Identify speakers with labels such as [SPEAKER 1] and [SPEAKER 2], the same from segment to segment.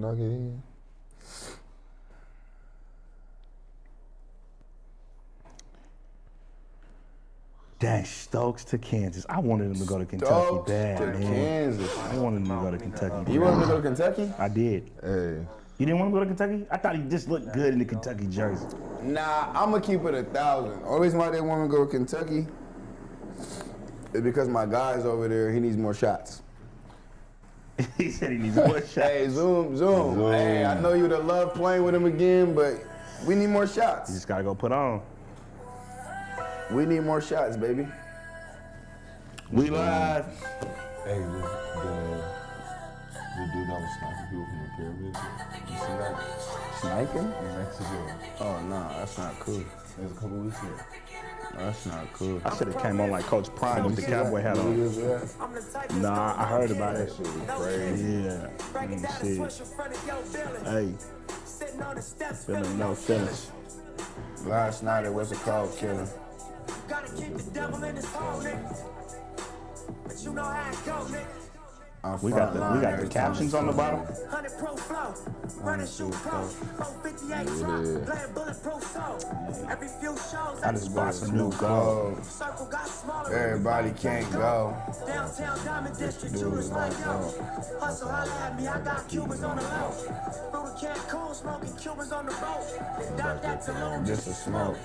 [SPEAKER 1] knock it in.
[SPEAKER 2] Dang, Stokes to Kansas. I wanted him to go to Kentucky
[SPEAKER 1] Stokes
[SPEAKER 2] bad,
[SPEAKER 1] to
[SPEAKER 2] man.
[SPEAKER 1] Kansas.
[SPEAKER 2] I wanted him to go to Kentucky.
[SPEAKER 1] You wanted him to go to Kentucky?
[SPEAKER 2] I did.
[SPEAKER 1] Hey.
[SPEAKER 2] You didn't want him to go to Kentucky? I thought he just looked good in the Kentucky jersey.
[SPEAKER 1] Nah, I'm gonna keep it 1,000. Only reason why they want him to go to Kentucky is because my guy's over there. He needs more shots.
[SPEAKER 2] He said he needs more shots.
[SPEAKER 1] Hey, zoom. Hey, I know you'd have loved playing with him again, but we need more shots.
[SPEAKER 2] You just gotta go put on.
[SPEAKER 1] We need more shots, baby.
[SPEAKER 2] We live.
[SPEAKER 3] Hey, the dude that was sniping people from the pyramids, you see that?
[SPEAKER 1] Sniping?
[SPEAKER 3] In Mexico.
[SPEAKER 1] Oh, no, that's not cool.
[SPEAKER 3] It was a couple weeks ago.
[SPEAKER 1] That's not cool.
[SPEAKER 2] I should have came on like Coach Prime with the cowboy hat on. Nah, I heard about it.
[SPEAKER 3] That shit was crazy.
[SPEAKER 2] Yeah. Let me see. Hey. Feeling no feelings.
[SPEAKER 1] Last night it was a cold killer.
[SPEAKER 4] Gotta keep the devil in his hole, nigga. But you know how it go, nigga.
[SPEAKER 2] We got the captions on the bottom.
[SPEAKER 4] 100 pro flow, running shoot pro, 458 drop, playing bulletproof soul. Every few shows
[SPEAKER 2] I just bought some new gold.
[SPEAKER 4] Circle got smaller.
[SPEAKER 1] Everybody can't go.
[SPEAKER 4] Downtown Diamond District, jewelers like yo. Hustle, holla at me, I got Cubans on the low. Through the Cancun, smoking Cubans on the boat. Down that Tulum,
[SPEAKER 1] Just a smoke.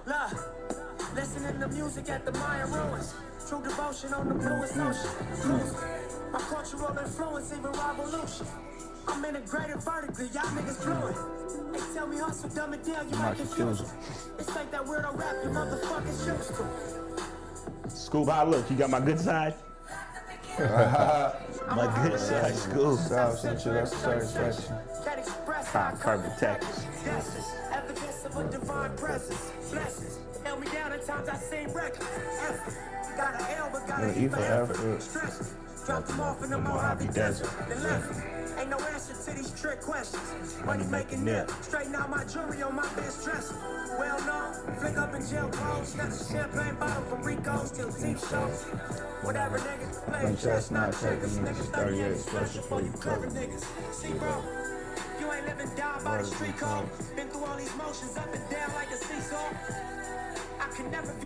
[SPEAKER 4] Look, listening to music at the Mayan ruins. True devotion on the bluest ocean. My cultural influence, even revolution. I'm integrated vertically, y'all niggas blew it. They tell me hustle, dumb it down, you might confuse it. It's like that weirdo rap you motherfuckers used to.
[SPEAKER 2] Scoop, how I look? You got my good side? My good side, Scoop.
[SPEAKER 1] South Central, that's the satisfaction.
[SPEAKER 4] That express
[SPEAKER 2] Carbon Texas.
[SPEAKER 4] evidence of a divine presence. Blessings held me down at times I seem reckless. Effort. Got an L, but gotta
[SPEAKER 1] E
[SPEAKER 4] eat
[SPEAKER 1] for
[SPEAKER 4] for effort.
[SPEAKER 1] effort.
[SPEAKER 4] Stress. Dropped them off in the Mojave Desert. Then left. Ain't no answer to these trick questions. Money making nip. Straighten out my jewelry on my best dresser. Well known. Flick up in jail clothes. Snatch a champagne bottle from Rico's till teeth shows. Whatever, nigga. Play chestnut checkers. Niggas 38 special for you cover niggas. See, bro. You ain't living down by the street code. Been through all these motions up and down like a seesaw. I can never be.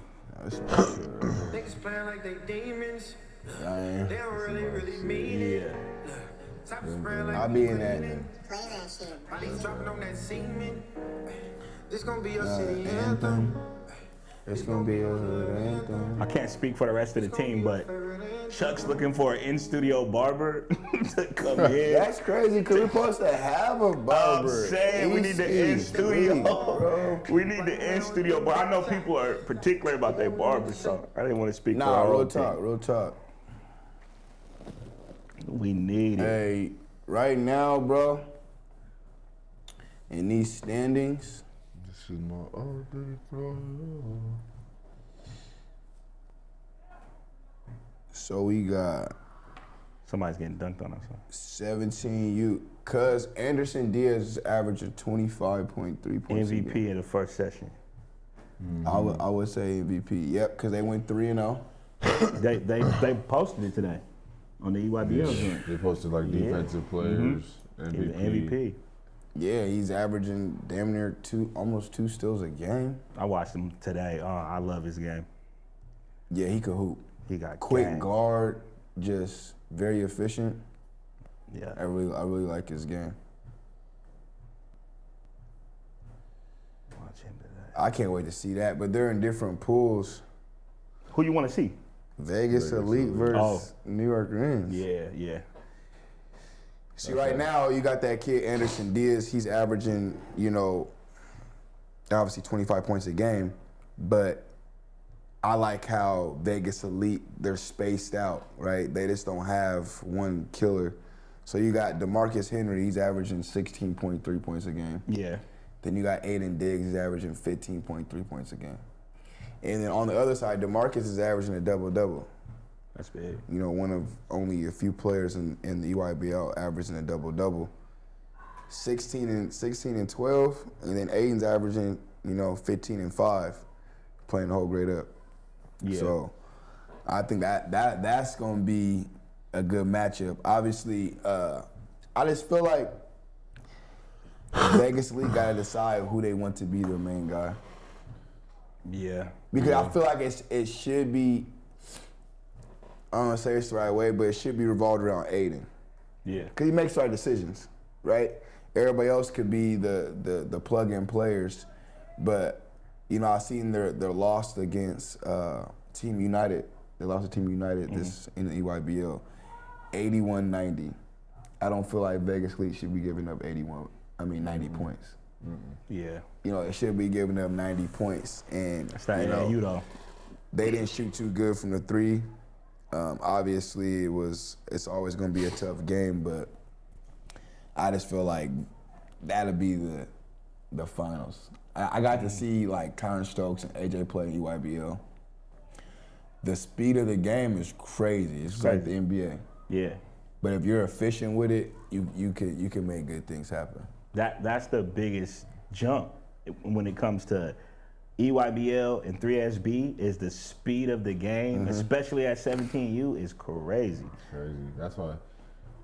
[SPEAKER 4] Niggas playing like they demons. They don't really mean it.
[SPEAKER 1] I'll be in that.
[SPEAKER 4] Niggas dropping on that semen. This gonna be your city anthem.
[SPEAKER 1] It's gonna be a hood anthem.
[SPEAKER 2] I can't speak for the rest of the team, but Chuck's looking for an in-studio barber to come in.
[SPEAKER 1] That's crazy, because we're supposed to have a barber.
[SPEAKER 2] I'm saying we need the in-studio.
[SPEAKER 1] Bro.
[SPEAKER 2] We need the in-studio, but I know people are particular about their barbers, so I didn't want to speak for
[SPEAKER 1] Nah,
[SPEAKER 2] our
[SPEAKER 1] real
[SPEAKER 2] own
[SPEAKER 1] talk,
[SPEAKER 2] team.
[SPEAKER 1] real talk.
[SPEAKER 2] We need it.
[SPEAKER 1] Hey, right now, bro, in these standings,
[SPEAKER 3] This is my all-day problem.
[SPEAKER 1] so we got
[SPEAKER 2] Somebody's getting dunked on us.
[SPEAKER 1] 17 U. Cuz Anderson Diaz is averaging 25.3 points. a
[SPEAKER 2] MVP
[SPEAKER 1] game.
[SPEAKER 2] in the first session.
[SPEAKER 1] I would say MVP. Yep, because they went 3-0.
[SPEAKER 2] They posted it today on the EYBL joint.
[SPEAKER 3] They posted like defensive players,
[SPEAKER 2] MVP.
[SPEAKER 1] Yeah, he's averaging damn near almost two steals a game.
[SPEAKER 2] I watched him today. I love his game.
[SPEAKER 1] Yeah, he could hoop.
[SPEAKER 2] He got
[SPEAKER 1] Quick
[SPEAKER 2] gang.
[SPEAKER 1] guard, just very efficient.
[SPEAKER 2] Yeah.
[SPEAKER 1] I really like his game.
[SPEAKER 2] Watch him today.
[SPEAKER 1] I can't wait to see that. But they're in different pools.
[SPEAKER 2] Who you want to see?
[SPEAKER 1] Vegas Elite versus New York Rams.
[SPEAKER 2] Yeah.
[SPEAKER 1] See, right now, you got that kid, Anderson Diaz. He's averaging, obviously 25 points a game. But I like how Vegas Elite, they're spaced out, right? They just don't have one killer. So you got DeMarcus Henry, he's averaging 16.3 points a game.
[SPEAKER 2] Yeah.
[SPEAKER 1] Then you got Aiden Diggs, he's averaging 15.3 points a game. And then on the other side, DeMarcus is averaging a double-double.
[SPEAKER 2] That's big.
[SPEAKER 1] One of only a few players in the EYBL averaging a double-double. 16 and 12, and then Aiden's averaging, 15 and 5, playing the whole grade up.
[SPEAKER 2] Yeah.
[SPEAKER 1] So I think that's gonna be a good matchup. Obviously, I just feel like Vegas League got to decide who they want to be their main guy.
[SPEAKER 2] Yeah.
[SPEAKER 1] Because I feel like it should be, I don't want to say it's the right way, but it should be revolved around Aiden.
[SPEAKER 2] Yeah.
[SPEAKER 1] Because he makes the right decisions, right? Everybody else could be the plug-in players. But, you know, I seen their loss against Team United. They lost to Team United this in the EYBL, 81-90. I don't feel like Vegas League should be giving up 90 points.
[SPEAKER 2] Yeah.
[SPEAKER 1] You know, it should be giving up 90 points. And,
[SPEAKER 2] That's that
[SPEAKER 1] you know,
[SPEAKER 2] AAU though.
[SPEAKER 1] they didn't shoot too good from the three. Obviously, it's always going to be a tough game, but I just feel like that'll be the finals. I got to see like Tyron Stokes and AJ play in EYBL. The speed of the game is crazy. It's like the NBA.
[SPEAKER 2] Yeah.
[SPEAKER 1] But if you're efficient with it, you can make good things happen.
[SPEAKER 2] That's the biggest jump when it comes to EYBL and 3SB is the speed of the game, especially at 17U, is crazy.
[SPEAKER 3] Crazy. That's why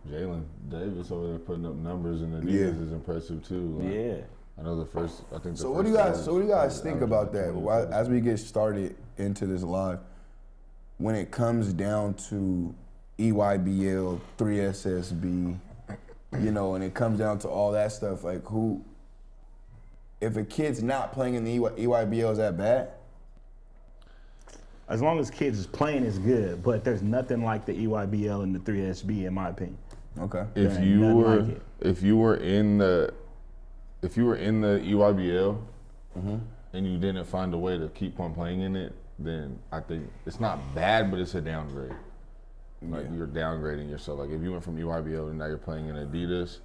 [SPEAKER 3] Jalen Davis over there putting up numbers in the Adidas is impressive too. Like,
[SPEAKER 2] Yeah.
[SPEAKER 3] I know the first. I think.
[SPEAKER 1] So what do you guys think about that? As we get started into this live, when it comes down to EYBL, 3SSB, you know, and it comes down to all that stuff, like if a kid's not playing in the EYBL, is that bad?
[SPEAKER 2] As long as kids is playing is good, but there's nothing like the EYBL and the 3SB in my opinion.
[SPEAKER 1] Okay.
[SPEAKER 3] If
[SPEAKER 2] There ain't
[SPEAKER 3] you
[SPEAKER 2] nothing
[SPEAKER 3] were
[SPEAKER 2] like it.
[SPEAKER 3] if you were in the EYBL and you didn't find a way to keep on playing in it, then I think it's not bad, but it's a downgrade. Like you're downgrading yourself. Like if you went from EYBL and now you're playing in Adidas,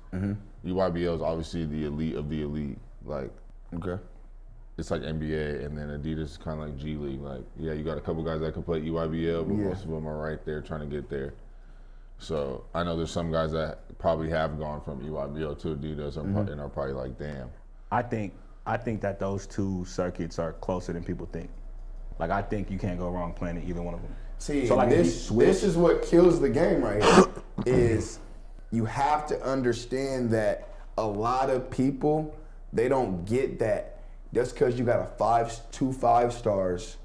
[SPEAKER 3] EYBL is obviously the elite of the elite. Like it's like NBA, and then Adidas is kind of like G League. Like yeah, you got a couple guys that can play EYBL, but most of them are right there trying to get there. So I know there's some guys that probably have gone from EYBL to Adidas and are probably like, damn.
[SPEAKER 2] I think that those two circuits are closer than people think. Like I think you can't go wrong playing in either one of them.
[SPEAKER 1] See,
[SPEAKER 2] so like
[SPEAKER 1] this is what kills the game right here, is you have to understand that a lot of people, they don't get that just because you got two 5-stars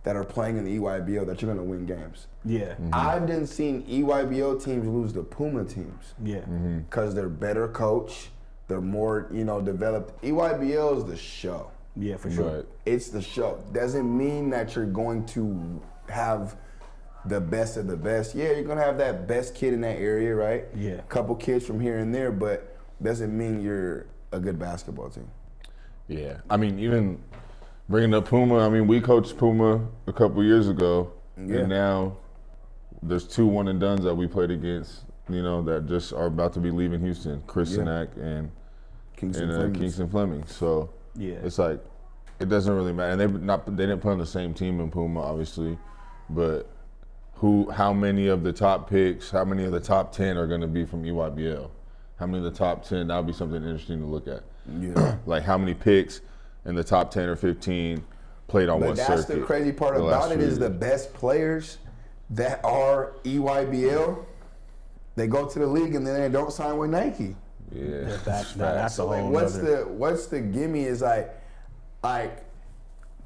[SPEAKER 1] that are playing in the EYBL that you're going to win games.
[SPEAKER 2] Yeah.
[SPEAKER 1] I've done seen EYBL teams lose to Puma teams.
[SPEAKER 2] Yeah.
[SPEAKER 1] Because they're better coached, they're more, developed. EYBL is the show.
[SPEAKER 2] Yeah, for sure.
[SPEAKER 3] Right.
[SPEAKER 1] It's the show. Doesn't mean that you're going to have the best of the best. Yeah, you're going to have that best kid in that area, right?
[SPEAKER 2] Yeah.
[SPEAKER 1] A couple kids from here and there, but doesn't mean you're a good basketball team.
[SPEAKER 3] Yeah. I mean, even bringing up Puma, I mean, we coached Puma a couple years ago, and now there's 2 one-and-dones that we played against, that just are about to be leaving Houston, Chris Sinak and Kingston Fleming. So it's like, it doesn't really matter. And they didn't play on the same team in Puma, obviously, but how many of the top picks, how many of the top 10 are going to be from EYBL? How many of the top 10? That would be something interesting to look at.
[SPEAKER 1] Yeah.
[SPEAKER 3] Like how many picks in the top 10 or 15 played on what circuit?
[SPEAKER 1] That's the crazy part about it is the best players that are EYBL, they go to the league and then they don't sign with Nike.
[SPEAKER 3] Yeah.
[SPEAKER 2] That's a
[SPEAKER 1] So
[SPEAKER 2] whole
[SPEAKER 1] what's the gimme is like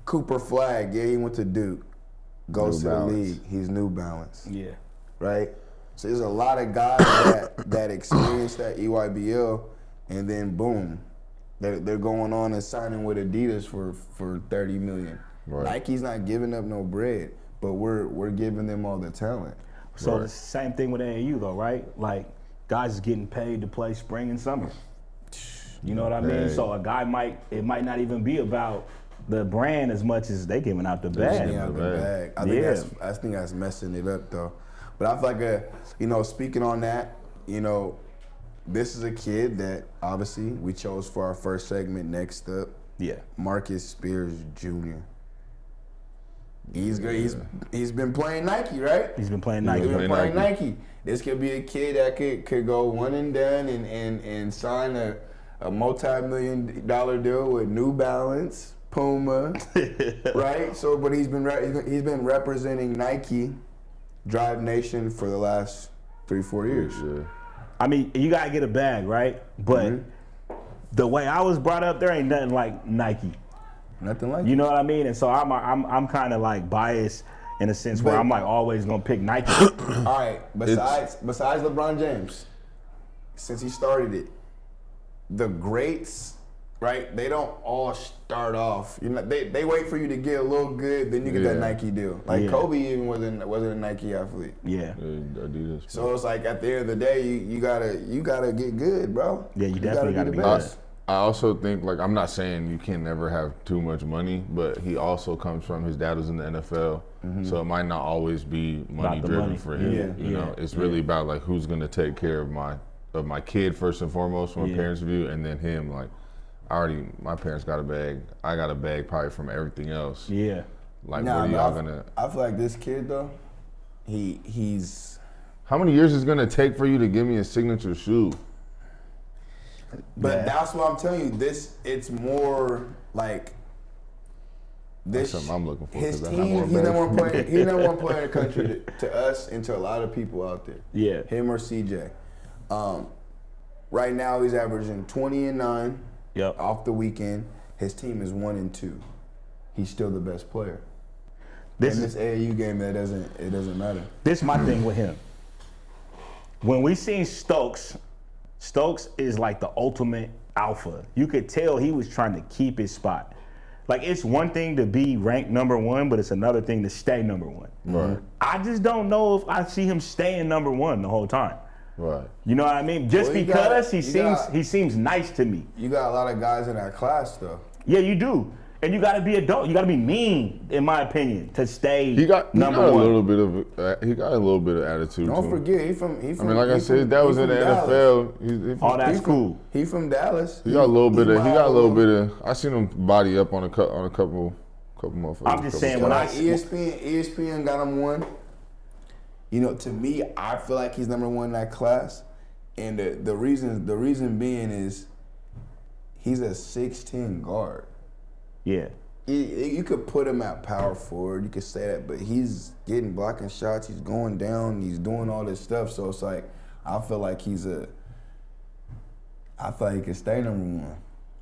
[SPEAKER 1] Cooper Flagg, he went to Duke, goes to the league, he's New Balance.
[SPEAKER 2] Yeah.
[SPEAKER 1] Right? So there's a lot of guys that experience that EYBL, and then boom, they're going on and signing with Adidas for $30 million.
[SPEAKER 3] Right.
[SPEAKER 1] Nike's not giving up no bread, but we're giving them all the talent.
[SPEAKER 2] So the same thing with AAU though, right? Like guys is getting paid to play spring and summer. You know what I mean? So a guy it might not even be about the brand as much as they giving out the bag.
[SPEAKER 1] I think that's messing it up though. But I feel like speaking on that, this is a kid that obviously we chose for our first segment. Next up, Marcus Spears Jr. He's good. He's been playing Nike, right?
[SPEAKER 2] He's been playing Nike.
[SPEAKER 1] He's been playing Nike. This could be a kid that could go one and done and sign a multi-million-dollar deal with New Balance, Puma, right? So, but he's been representing Nike, Drive Nation for the last 3-4 years.
[SPEAKER 3] Yeah.
[SPEAKER 2] I mean, you gotta get a bag, right? But the way I was brought up, there ain't nothing like Nike.
[SPEAKER 1] Nothing like
[SPEAKER 2] You know what I mean? And so I'm kind of like biased in a sense where
[SPEAKER 1] But-
[SPEAKER 2] I'm like always gonna pick Nike.
[SPEAKER 1] All right, besides LeBron James, since he started it, the greats, right? They don't all start off. You know, they wait for you to get a little good, then you get that
[SPEAKER 3] Yeah.
[SPEAKER 1] Nike deal. Like
[SPEAKER 2] Yeah.
[SPEAKER 1] Kobe even wasn't a Nike athlete.
[SPEAKER 2] Yeah.
[SPEAKER 3] Adidas.
[SPEAKER 1] So it's like at the end of the day, you gotta get good, bro.
[SPEAKER 2] Yeah, you definitely gotta
[SPEAKER 1] the
[SPEAKER 2] be
[SPEAKER 1] best.
[SPEAKER 3] I also think, like, I'm not saying you can never have too much money, but he also comes from, his dad was in the NFL, so it might not always be money
[SPEAKER 2] About the
[SPEAKER 3] driven
[SPEAKER 2] money.
[SPEAKER 3] for him.
[SPEAKER 2] Yeah,
[SPEAKER 3] You know, it's really about like who's gonna take care of my kid first and foremost from a
[SPEAKER 2] Yeah.
[SPEAKER 3] parent's view, and then him. Like, my parents got a bag, I got a bag probably from everything else.
[SPEAKER 2] Yeah.
[SPEAKER 3] Like,
[SPEAKER 1] Nah,
[SPEAKER 3] what are
[SPEAKER 1] but
[SPEAKER 3] y'all gonna?
[SPEAKER 1] I feel like this kid though, he's.
[SPEAKER 3] How many years is it gonna take for you to give me a signature shoe?
[SPEAKER 1] But
[SPEAKER 2] Yeah.
[SPEAKER 1] that's what I'm telling you. It's more like
[SPEAKER 3] That's
[SPEAKER 1] this.
[SPEAKER 3] something I'm looking for.
[SPEAKER 1] His
[SPEAKER 3] 'Cause I got
[SPEAKER 1] team,
[SPEAKER 3] more
[SPEAKER 1] he's
[SPEAKER 3] bags.
[SPEAKER 1] number one player. He's number one player in the country to us and to a lot of people out there.
[SPEAKER 2] Yeah.
[SPEAKER 1] Him or CJ. Right now he's averaging 20-9
[SPEAKER 2] Yep.
[SPEAKER 1] off the weekend. His team is 1-2. He's still the best player.
[SPEAKER 2] This
[SPEAKER 1] In
[SPEAKER 2] is
[SPEAKER 1] this AAU game, it doesn't matter.
[SPEAKER 2] This is my thing with him. When we seen Stokes is like the ultimate alpha. You could tell he was trying to keep his spot. Like, it's one thing to be ranked number one, but it's another thing to stay number one.
[SPEAKER 3] Right.
[SPEAKER 2] I just don't know if I see him staying number one the whole time.
[SPEAKER 3] Right.
[SPEAKER 2] You know what I mean? Just
[SPEAKER 1] Well, you
[SPEAKER 2] because
[SPEAKER 1] gotta-
[SPEAKER 2] he seems nice to me.
[SPEAKER 1] You got a lot of guys in that class though.
[SPEAKER 2] Yeah, you do. And you gotta be adult. You gotta be mean, in my opinion, to stay
[SPEAKER 3] He got
[SPEAKER 2] number
[SPEAKER 3] a
[SPEAKER 2] one.
[SPEAKER 3] little bit of he got a little bit of attitude. to
[SPEAKER 1] Don't
[SPEAKER 3] him.
[SPEAKER 1] forget, he from.
[SPEAKER 3] I mean, like I said, that was in the
[SPEAKER 1] Dallas.
[SPEAKER 3] NFL. He
[SPEAKER 2] Oh, that's cool.
[SPEAKER 1] He from Dallas.
[SPEAKER 3] got a little bit of. He got a little
[SPEAKER 1] bit.
[SPEAKER 3] bit of. I seen him body up on a couple motherfuckers.
[SPEAKER 2] I'm just saying, when
[SPEAKER 1] Like
[SPEAKER 2] I-
[SPEAKER 1] ESPN got him one. You know, to me, I feel like he's number one in that class, and the reason being is he's a 6'10" guard.
[SPEAKER 2] Yeah.
[SPEAKER 1] You could put him at power forward. You could say that, but he's getting blocking shots. He's going down. He's doing all this stuff. So it's like I feel like he can stay number one.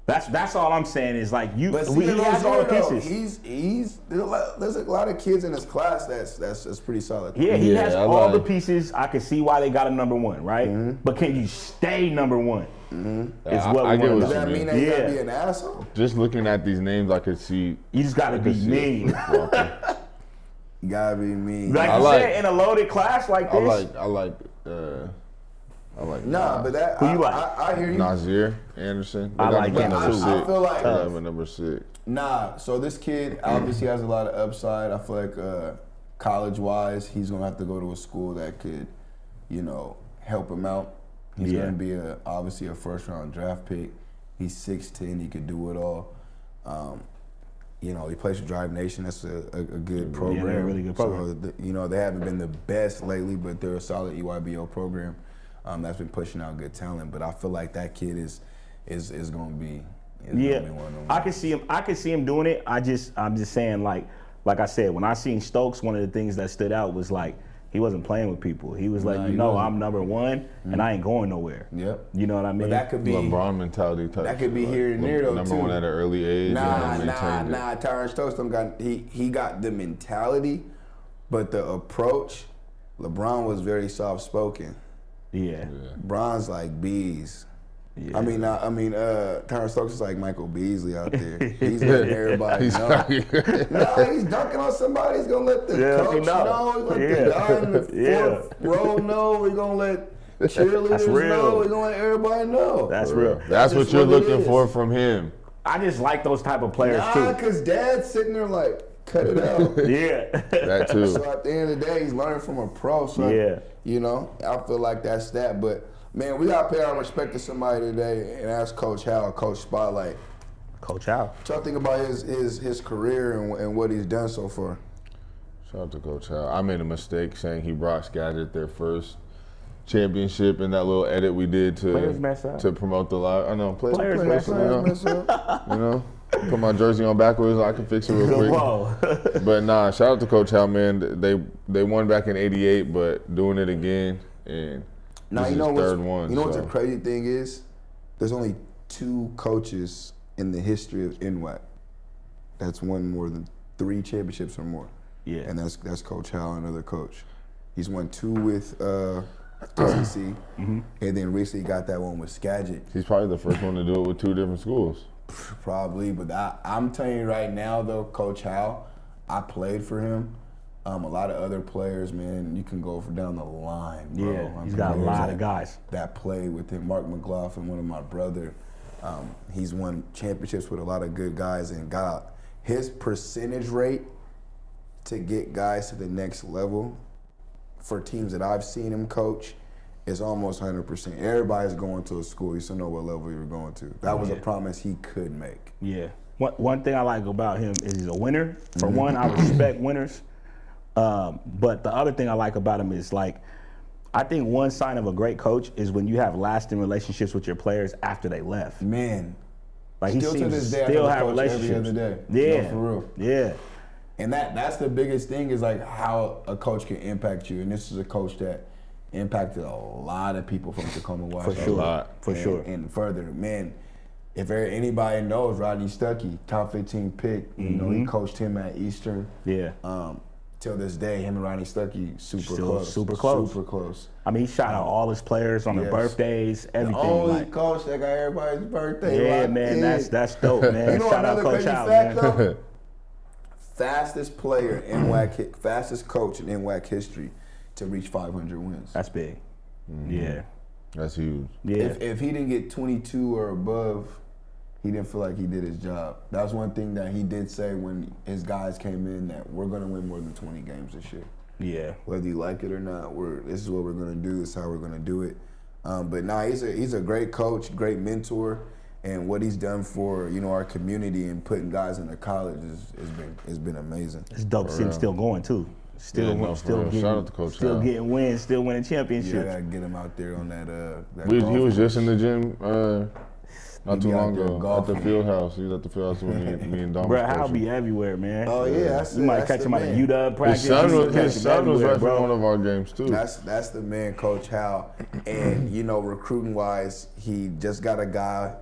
[SPEAKER 2] That's all I'm saying is like he
[SPEAKER 1] But see,
[SPEAKER 2] has all the
[SPEAKER 1] though,
[SPEAKER 2] pieces.
[SPEAKER 1] there's a lot of kids in his class that's pretty solid.
[SPEAKER 2] Yeah, he
[SPEAKER 3] Yeah,
[SPEAKER 2] has
[SPEAKER 3] I
[SPEAKER 2] all the
[SPEAKER 3] like-
[SPEAKER 2] pieces. I can see why they got him number one, right? But can you stay number one? Is what
[SPEAKER 3] I
[SPEAKER 2] we
[SPEAKER 3] get
[SPEAKER 2] want
[SPEAKER 1] Does
[SPEAKER 3] what
[SPEAKER 2] to
[SPEAKER 1] that
[SPEAKER 3] you
[SPEAKER 2] know.
[SPEAKER 1] mean
[SPEAKER 3] mean.
[SPEAKER 1] that you gotta
[SPEAKER 2] Yeah.
[SPEAKER 1] be an asshole?
[SPEAKER 3] Just looking at these names, I could see.
[SPEAKER 2] You just got to be mean.
[SPEAKER 1] You gotta be mean.
[SPEAKER 2] Like
[SPEAKER 3] I
[SPEAKER 2] you
[SPEAKER 3] like-
[SPEAKER 2] said, in a loaded class like
[SPEAKER 3] I
[SPEAKER 2] this,
[SPEAKER 3] like.
[SPEAKER 1] Nah, but that
[SPEAKER 2] Who you like?
[SPEAKER 1] I hear you.
[SPEAKER 3] Nazir Anderson. They
[SPEAKER 2] I
[SPEAKER 3] got
[SPEAKER 2] like
[SPEAKER 3] him at
[SPEAKER 2] him
[SPEAKER 3] number
[SPEAKER 2] too.
[SPEAKER 1] I
[SPEAKER 3] 6.
[SPEAKER 1] feel like
[SPEAKER 3] They got him at number 6.
[SPEAKER 1] Nah, so this kid obviously has a lot of upside. I feel like college-wise, he's gonna have to go to a school that could, help him out. He's
[SPEAKER 2] Yeah.
[SPEAKER 1] gonna be obviously a first-round draft pick. He's 6'10". He could do it all. He plays for Drive Nation. That's a good program.
[SPEAKER 2] they're a really good program.
[SPEAKER 1] So, they haven't been the best lately, but they're a solid EYBO program that's been pushing out good talent. But I feel like that kid is gonna be.
[SPEAKER 2] yeah,
[SPEAKER 1] Gonna be one of them
[SPEAKER 2] I
[SPEAKER 1] guys.
[SPEAKER 2] can see him. I can see him doing it. I'm just saying, like I said, when I seen Stokes, one of the things that stood out was like he wasn't playing with people. He was like,
[SPEAKER 1] Nah, he wasn't.
[SPEAKER 2] I'm number one, and I ain't going nowhere.
[SPEAKER 1] Yep.
[SPEAKER 2] You know what I mean?
[SPEAKER 1] But that could be.
[SPEAKER 3] LeBron mentality type.
[SPEAKER 1] That could be
[SPEAKER 3] shit,
[SPEAKER 1] here and there, though,
[SPEAKER 3] number
[SPEAKER 1] too.
[SPEAKER 3] one at an early age.
[SPEAKER 1] Nah,
[SPEAKER 3] maintained it.
[SPEAKER 1] Tyron Stokes don't got he got the mentality, but the approach. LeBron was very soft spoken.
[SPEAKER 2] yeah.
[SPEAKER 1] Bron's like bees.
[SPEAKER 2] Yeah.
[SPEAKER 1] I mean, Tyron Stokes is like Michael Beasley out there. He's letting everybody know. No, he's dunking on somebody. He's gonna let the
[SPEAKER 2] Yeah,
[SPEAKER 1] coach
[SPEAKER 2] he know.
[SPEAKER 1] know. He's gonna let
[SPEAKER 2] Yeah.
[SPEAKER 1] the guy in the
[SPEAKER 2] Yeah.
[SPEAKER 1] fourth row know. He's gonna let cheerleaders
[SPEAKER 2] real.
[SPEAKER 1] know. He's gonna let everybody know.
[SPEAKER 2] That's real.
[SPEAKER 3] That's what
[SPEAKER 1] just
[SPEAKER 3] you're
[SPEAKER 1] what it
[SPEAKER 3] looking
[SPEAKER 1] is.
[SPEAKER 3] for from him.
[SPEAKER 2] I just like those type of players
[SPEAKER 1] Nah, because Dad's sitting there like, cut it out.
[SPEAKER 2] too. Yeah.
[SPEAKER 3] That too.
[SPEAKER 1] So at the end of the day, he's learning from a pro. So
[SPEAKER 2] Yeah.
[SPEAKER 1] I feel like that's that. But man, we gotta pay our respect to somebody today and ask Coach Hal, Coach Spotlight.
[SPEAKER 2] Coach Hal.
[SPEAKER 1] What y'all think about his career and what he's done so far?
[SPEAKER 3] Shout out to Coach Hal. I made a mistake saying he brought Skagit their first championship in that little edit we did
[SPEAKER 2] Players mess up.
[SPEAKER 3] to promote the live. I know
[SPEAKER 2] Players mess up.
[SPEAKER 3] You know, put my jersey on backwards. I can fix it real quick.
[SPEAKER 2] Whoa.
[SPEAKER 3] But nah, shout out to Coach Hal, man. They won back in '88, but doing it again and
[SPEAKER 1] Now
[SPEAKER 3] this
[SPEAKER 1] you
[SPEAKER 3] is
[SPEAKER 1] know
[SPEAKER 3] his
[SPEAKER 1] what's
[SPEAKER 3] third one.
[SPEAKER 1] you know what
[SPEAKER 3] so.
[SPEAKER 1] the crazy thing is? There's only 2 coaches in the history of NWAC that's won more than 3 championships or more.
[SPEAKER 2] Yeah.
[SPEAKER 1] And that's Coach Howell, another coach. He's won 2 with TCC, and then recently got that one with Skagit.
[SPEAKER 3] He's probably the first one to do it with 2 different schools.
[SPEAKER 1] Probably, but I'm telling you right now, though, Coach Howell, I played for him. A lot of other players, man, you can go down the line, bro.
[SPEAKER 2] Yeah, he's got a lot of guys
[SPEAKER 1] that played with him. Mark McLaughlin, one of my brother, he's won championships with a lot of good guys, and got his percentage rate to get guys to the next level for teams that I've seen him coach is almost 100%. Everybody's going to a school. You still know what level you're going to. That was a promise he could make.
[SPEAKER 2] Yeah. One thing I like about him is he's a winner. For one, I respect winners. But the other thing I like about him is, like, I think one sign of a great coach is when you have lasting relationships with your players after they left.
[SPEAKER 1] Man,
[SPEAKER 2] like he
[SPEAKER 1] still to
[SPEAKER 2] seems
[SPEAKER 1] this
[SPEAKER 2] to
[SPEAKER 1] day,
[SPEAKER 2] still
[SPEAKER 1] I
[SPEAKER 2] have
[SPEAKER 1] coach
[SPEAKER 2] relationships.
[SPEAKER 1] every other day.
[SPEAKER 2] Yeah,
[SPEAKER 1] No, for real.
[SPEAKER 2] Yeah,
[SPEAKER 1] and that's the biggest thing is like how a coach can impact you. And this is a coach that impacted a lot of people from Tacoma, Washington.
[SPEAKER 2] for sure.
[SPEAKER 3] A lot.
[SPEAKER 2] For sure.
[SPEAKER 1] And further, man, if anybody knows Rodney Stuckey, top 15 pick, you know, he coached him at Eastern.
[SPEAKER 2] Yeah.
[SPEAKER 1] Till this day, him and Rodney Stuckey super close.
[SPEAKER 2] Super close.
[SPEAKER 1] Super close.
[SPEAKER 2] I mean, he shot out all his players on their
[SPEAKER 1] Yes.
[SPEAKER 2] birthdays, everything.
[SPEAKER 1] The only
[SPEAKER 2] like,
[SPEAKER 1] coach that got everybody's birthday.
[SPEAKER 2] yeah,
[SPEAKER 1] locked
[SPEAKER 2] man,
[SPEAKER 1] in.
[SPEAKER 2] that's dope, man.
[SPEAKER 1] You know
[SPEAKER 2] Shout out
[SPEAKER 1] another
[SPEAKER 2] Coach
[SPEAKER 1] crazy
[SPEAKER 2] Howell,
[SPEAKER 1] fact,
[SPEAKER 2] man.
[SPEAKER 1] though? Fastest player in WAC, fastest coach in NWAC history to reach 500 wins.
[SPEAKER 2] That's big. Yeah.
[SPEAKER 3] That's huge.
[SPEAKER 2] Yeah.
[SPEAKER 1] If he didn't get 22 or above, he didn't feel like he did his job. That was one thing that he did say when his guys came in, that we're going to win more than 20 games this year.
[SPEAKER 2] Yeah.
[SPEAKER 1] Whether you like it or not, this is what we're going to do. This is how we're going to do it. But nah, he's a great coach, great mentor, and what he's done for, you know, our community and putting guys into college has been amazing.
[SPEAKER 2] It's dope to see him still going too. Still,
[SPEAKER 3] Yeah, no, for
[SPEAKER 2] still
[SPEAKER 3] real.
[SPEAKER 2] getting,
[SPEAKER 3] Shout out to Coach
[SPEAKER 2] still
[SPEAKER 3] Howell.
[SPEAKER 2] getting wins, still winning
[SPEAKER 1] Yeah, I
[SPEAKER 2] championships.
[SPEAKER 1] gotta get him out there on that.
[SPEAKER 3] He
[SPEAKER 1] golf
[SPEAKER 3] was just
[SPEAKER 1] course.
[SPEAKER 3] in the gym not too
[SPEAKER 1] be out
[SPEAKER 3] long
[SPEAKER 1] there
[SPEAKER 3] ago at
[SPEAKER 1] golfing.
[SPEAKER 3] the field house. He was at the field house when me and Dom
[SPEAKER 2] Bro,
[SPEAKER 3] was
[SPEAKER 2] Hal
[SPEAKER 3] coaching.
[SPEAKER 2] be everywhere, man.
[SPEAKER 1] Oh yeah,
[SPEAKER 2] You might catch him at a UW practice.
[SPEAKER 3] His son
[SPEAKER 2] You
[SPEAKER 3] was,
[SPEAKER 2] catch
[SPEAKER 3] his
[SPEAKER 2] him
[SPEAKER 3] son was
[SPEAKER 2] everywhere,
[SPEAKER 3] repping
[SPEAKER 2] bro.
[SPEAKER 3] one of our games too.
[SPEAKER 1] That's the man, Coach Hal. And you know, recruiting wise, he just got a guy,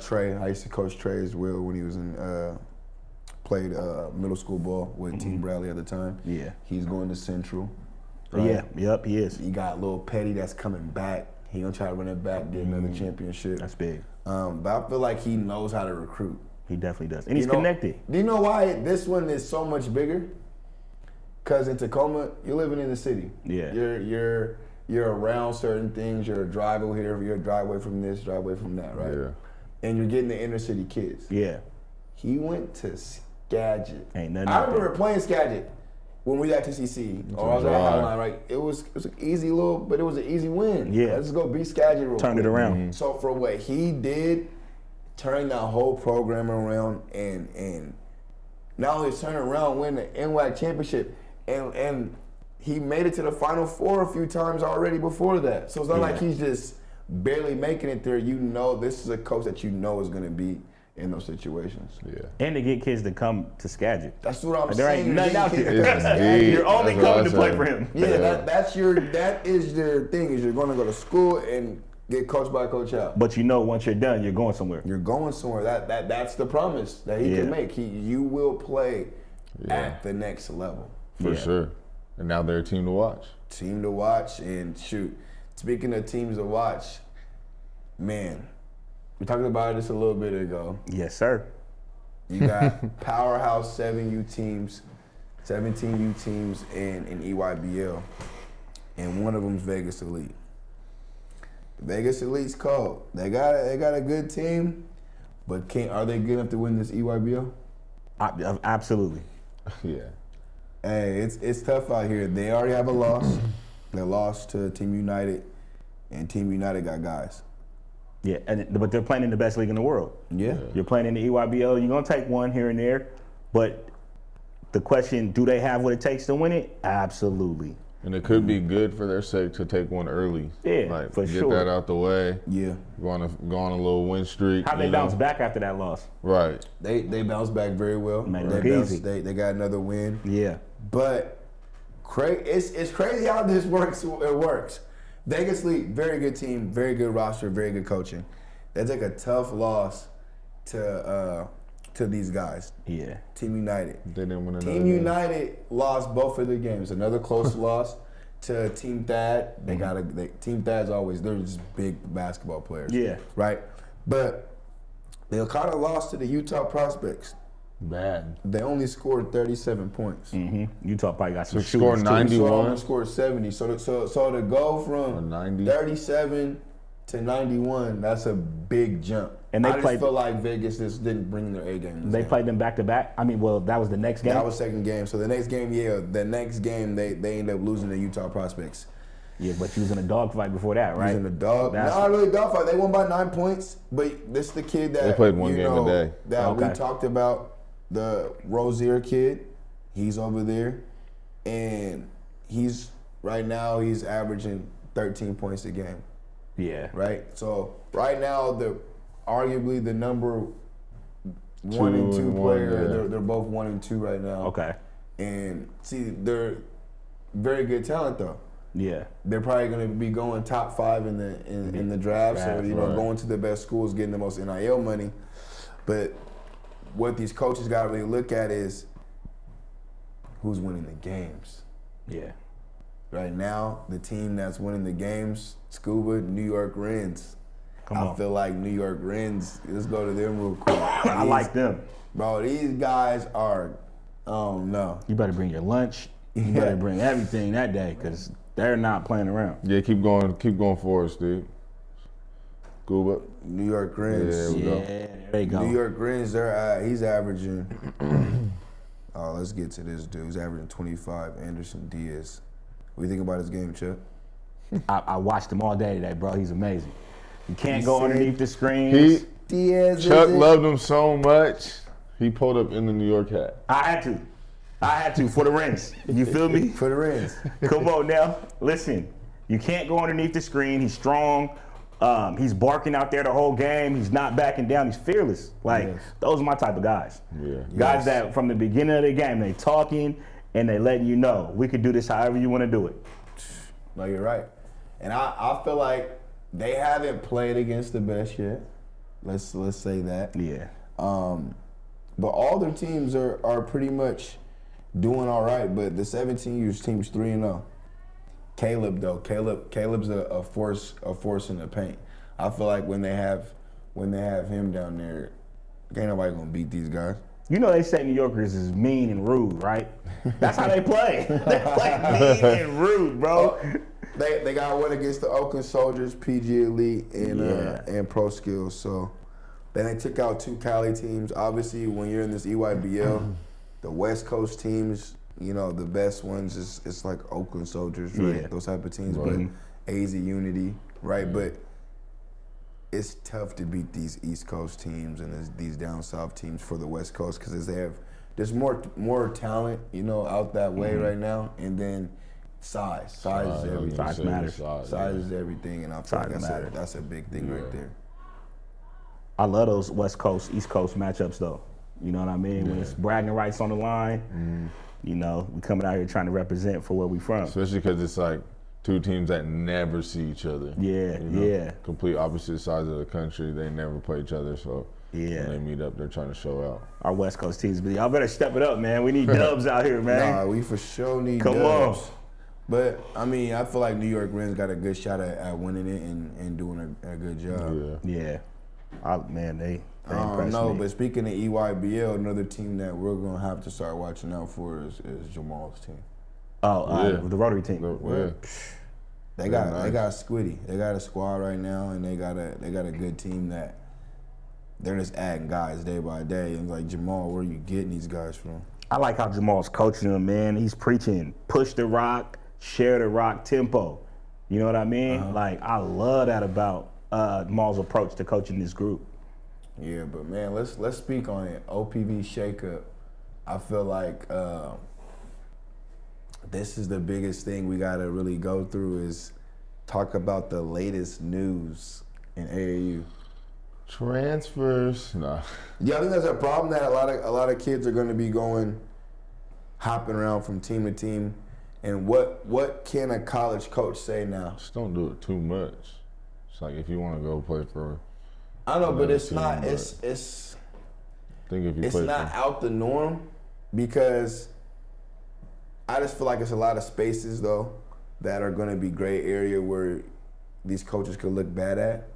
[SPEAKER 1] Trey. I used to coach Trey as well when he was in played middle school ball with Team Bradley at the time.
[SPEAKER 2] Yeah.
[SPEAKER 1] He's going to Central.
[SPEAKER 2] Yeah, yep, he is.
[SPEAKER 1] You got Lil Petty that's coming back. He gonna try to run it back, get another championship.
[SPEAKER 2] That's big.
[SPEAKER 1] But I feel like he knows how to recruit.
[SPEAKER 2] He definitely does. And he's
[SPEAKER 1] You know,
[SPEAKER 2] connected.
[SPEAKER 1] Do you know why this one is so much bigger? Because in Tacoma, you're living in the city.
[SPEAKER 2] Yeah.
[SPEAKER 1] You're around certain things. You're a drive over here. You're a driveway from this, driveway from that, right?
[SPEAKER 3] Yeah.
[SPEAKER 1] And you're getting the inner city kids.
[SPEAKER 2] Yeah.
[SPEAKER 1] He went to Skagit.
[SPEAKER 2] Ain't nothing
[SPEAKER 1] I
[SPEAKER 2] like
[SPEAKER 1] remember playing Skagit when we was at TCC. Or I was at
[SPEAKER 3] drive.
[SPEAKER 1] Highline, right? It was an easy little, but it was an easy win.
[SPEAKER 2] Yeah.
[SPEAKER 1] Let's go beat Skagit real
[SPEAKER 2] Turn
[SPEAKER 1] quick.
[SPEAKER 2] it around.
[SPEAKER 1] So for what he did, turning that whole program around and not only turn around, win the NWAC championship, and he made it to the Final Four a few times already before that. So it's not like he's just barely making it there. You know, this is a coach that you know is going to be in those situations.
[SPEAKER 3] Yeah.
[SPEAKER 2] And to get kids to come to Skagit.
[SPEAKER 1] That's what I'm
[SPEAKER 2] There
[SPEAKER 1] saying.
[SPEAKER 2] ain't nothing out there.
[SPEAKER 3] It's deep.
[SPEAKER 2] You're only
[SPEAKER 3] That's what
[SPEAKER 2] coming
[SPEAKER 3] I
[SPEAKER 2] to play
[SPEAKER 3] said.
[SPEAKER 2] for him.
[SPEAKER 1] Yeah, that is your thing, is you're going to go to school and get coached by Coach Hal.
[SPEAKER 2] But you know, once you're done, you're going somewhere.
[SPEAKER 1] You're going somewhere. That's the promise that he
[SPEAKER 2] Yeah.
[SPEAKER 1] can make. You will play at the next level.
[SPEAKER 3] For
[SPEAKER 2] Yeah.
[SPEAKER 3] sure. And now they're a team to watch.
[SPEAKER 1] Team to watch, and shoot. Speaking of teams to watch, man, we talked about this a little bit ago.
[SPEAKER 2] Yes, sir.
[SPEAKER 1] You got powerhouse 17U teams, and in EYBL, and one of them's Vegas Elite. Vegas Elite's cold. They got a good team, but are they good enough to win this EYBL?
[SPEAKER 2] Absolutely.
[SPEAKER 3] Yeah.
[SPEAKER 1] Hey, it's tough out here. They already have a loss. They lost to Team United, and Team United got guys.
[SPEAKER 2] Yeah, but they're playing in the best league in the world.
[SPEAKER 1] Yeah.
[SPEAKER 2] You're playing in the EYBL. You're gonna take one here and there, but the question: do they have what it takes to win it? Absolutely.
[SPEAKER 3] And it could be good for their sake to take one early.
[SPEAKER 2] Yeah,
[SPEAKER 3] like,
[SPEAKER 2] for
[SPEAKER 3] get
[SPEAKER 2] sure.
[SPEAKER 3] that out the way.
[SPEAKER 1] Yeah.
[SPEAKER 3] Go on a little win streak.
[SPEAKER 2] How they
[SPEAKER 3] you know?
[SPEAKER 2] bounce back after that loss?
[SPEAKER 3] Right.
[SPEAKER 1] They bounced back very well.
[SPEAKER 2] Made it
[SPEAKER 1] They
[SPEAKER 2] look
[SPEAKER 1] bounced-
[SPEAKER 2] easy.
[SPEAKER 1] They got another win.
[SPEAKER 2] Yeah.
[SPEAKER 1] But it's crazy how this works. It works. Vegas League, very good team, very good roster, very good coaching. They take a tough loss to these guys.
[SPEAKER 2] Yeah.
[SPEAKER 1] Team United.
[SPEAKER 3] They didn't win another
[SPEAKER 1] Team
[SPEAKER 3] game.
[SPEAKER 1] United lost both of their games. Another close loss to Team Thad. Team Thad's they're just big basketball players.
[SPEAKER 2] Yeah.
[SPEAKER 1] Right? But they kind of lost to the Utah Prospects.
[SPEAKER 3] Bad.
[SPEAKER 1] They only scored 37 points.
[SPEAKER 2] Utah probably got some
[SPEAKER 3] So scored
[SPEAKER 2] shooters, too.
[SPEAKER 3] 91.
[SPEAKER 1] Almost scored 70. So to go
[SPEAKER 3] Or
[SPEAKER 1] from
[SPEAKER 3] 90.
[SPEAKER 1] 37 to 91, that's a big jump.
[SPEAKER 2] And they
[SPEAKER 1] I just
[SPEAKER 2] played-
[SPEAKER 1] feel like Vegas just didn't bring their A game.
[SPEAKER 2] They played them back to back. I mean, well, that was the next game.
[SPEAKER 1] That was second game. So the next game, they ended up losing to Utah Prospects.
[SPEAKER 2] Yeah, but you was in a dogfight before that, right?
[SPEAKER 1] Using the dog.
[SPEAKER 2] That's-
[SPEAKER 1] Not really dogfight. They won by 9 points, but this is the kid that
[SPEAKER 3] They played one game a day.
[SPEAKER 1] That we
[SPEAKER 2] Okay.
[SPEAKER 1] talked about, the Rozier kid. He's over there, and he's averaging 13 points a game.
[SPEAKER 2] Yeah.
[SPEAKER 1] Right. So right now, arguably the number 1 and 2
[SPEAKER 3] and one,
[SPEAKER 1] player.
[SPEAKER 3] yeah.
[SPEAKER 1] They're both 1 and 2 right now.
[SPEAKER 2] Okay.
[SPEAKER 1] And see, they're very good talent though.
[SPEAKER 2] Yeah.
[SPEAKER 1] They're probably going to be going top 5 in the draft. So
[SPEAKER 2] Draft,
[SPEAKER 3] right.
[SPEAKER 1] going to the best schools, getting the most NIL money. But what these coaches got to really look at is who's winning the games.
[SPEAKER 2] Yeah.
[SPEAKER 1] Right now, the team that's winning the games, Scuba, New York Wrens. I feel like New York Wrens. Let's go to them real quick.
[SPEAKER 2] I like them.
[SPEAKER 1] Bro, these guys are. Oh no.
[SPEAKER 2] You better bring your lunch. You
[SPEAKER 1] Yeah.
[SPEAKER 2] better bring everything that day because they're not playing around.
[SPEAKER 3] Yeah, keep going forward, Steve. Gooba.
[SPEAKER 1] New York Wrens.
[SPEAKER 3] Yeah, we
[SPEAKER 2] Yeah,
[SPEAKER 3] go.
[SPEAKER 2] there you go.
[SPEAKER 1] New York Wrens, he's averaging. Oh, let's get to this dude. He's averaging 25. Anderson Diaz. What do you think about his game, Chuck?
[SPEAKER 2] I watched him all day today, bro. He's amazing. You can't
[SPEAKER 1] You
[SPEAKER 2] go
[SPEAKER 1] see?
[SPEAKER 2] underneath the screens.
[SPEAKER 1] Diaz.
[SPEAKER 3] Chuck loved him so much, he pulled up in the New York hat.
[SPEAKER 2] I had to for the Wrens. You feel me?
[SPEAKER 1] For the Wrens.
[SPEAKER 2] Come on now. Listen, you can't go underneath the screen. He's strong. He's barking out there the whole game. He's not backing down. He's fearless. Like,
[SPEAKER 1] Yes.
[SPEAKER 2] those are my type of guys.
[SPEAKER 3] Yeah.
[SPEAKER 2] Guys that from the beginning of the game, they talking and they letting you know, we could do this however you want to do it.
[SPEAKER 1] No, you're right. And I feel like they haven't played against the best yet. Let's say that.
[SPEAKER 2] Yeah.
[SPEAKER 1] But all their teams are pretty much doing all right. But the 17U team's 3-0. Caleb's a force in the paint. I feel like when they have him down there, ain't nobody gonna beat these guys.
[SPEAKER 2] You know they say New Yorkers is mean and rude, right? That's how they play. They play mean and rude, bro.
[SPEAKER 1] They got one against the Oakland Soldiers, PG Elite, and Pro Skills. So then they took out 2 Cali teams. Obviously, when you're in this EYBL, the West Coast teams, you know, the best ones it's like Oakland Soldiers, right?
[SPEAKER 2] Yeah.
[SPEAKER 1] Those type of teams,
[SPEAKER 3] Right.
[SPEAKER 1] but AZ Unity, right? But it's tough to beat these East Coast teams and these down south teams for the West Coast because there's more talent, you know, out that way right now, and then size is everything.
[SPEAKER 2] Size matters.
[SPEAKER 1] Size is everything, and I feel like
[SPEAKER 2] Size matters.
[SPEAKER 1] that's a big thing right there.
[SPEAKER 2] I love those West Coast, East Coast matchups, though. You know what I mean? When it's bragging rights on the line, you know, we coming out here trying to represent for where we from.
[SPEAKER 3] Especially because it's like 2 teams that never see each other.
[SPEAKER 2] Yeah,
[SPEAKER 3] You know?
[SPEAKER 2] yeah.
[SPEAKER 3] Complete opposite sides of the country. They never play each other, so
[SPEAKER 2] Yeah.
[SPEAKER 3] when they meet up, they're trying to show out.
[SPEAKER 2] Our West Coast teams, but y'all better step it up, man. We need dubs out here, man.
[SPEAKER 1] Nah, we for sure need
[SPEAKER 2] Come
[SPEAKER 1] dubs.
[SPEAKER 2] on.
[SPEAKER 1] But I mean, I feel like New York Rens got a good shot at winning it and doing a good job.
[SPEAKER 3] Yeah.
[SPEAKER 2] Yeah. They
[SPEAKER 1] I don't
[SPEAKER 2] impressed
[SPEAKER 1] know,
[SPEAKER 2] me.
[SPEAKER 1] but speaking of EYBL, another team that we're gonna have to start watching out for is Jamal's team.
[SPEAKER 2] The Rotary team.
[SPEAKER 3] Yeah.
[SPEAKER 1] They got Squiddy. They got a squad right now, and they got a good team that they're just adding guys day by day. And like Jamal, where are you getting these guys from?
[SPEAKER 2] I like how Jamal's coaching them, man. He's preaching push the rock, share the rock tempo. You know what I mean? Like, I love that about Jamal's approach to coaching this group.
[SPEAKER 1] Yeah, but man, let's speak on it. OPV shakeup. I feel like this is the biggest thing we gotta really go through is talk about the latest news in AAU.
[SPEAKER 3] Transfers, nah.
[SPEAKER 1] Yeah, I think that's a problem that a lot of kids are going to be hopping around from team to team. And what can a college coach say now?
[SPEAKER 3] Just don't do it too much. It's like if you want to go play for
[SPEAKER 1] I know, but
[SPEAKER 3] another
[SPEAKER 1] it's
[SPEAKER 3] team,
[SPEAKER 1] not.
[SPEAKER 3] but
[SPEAKER 1] It's
[SPEAKER 3] I think if you
[SPEAKER 1] it's
[SPEAKER 3] play
[SPEAKER 1] not out the norm because I just feel like it's a lot of spaces though that are going to be gray area where these coaches could look bad at.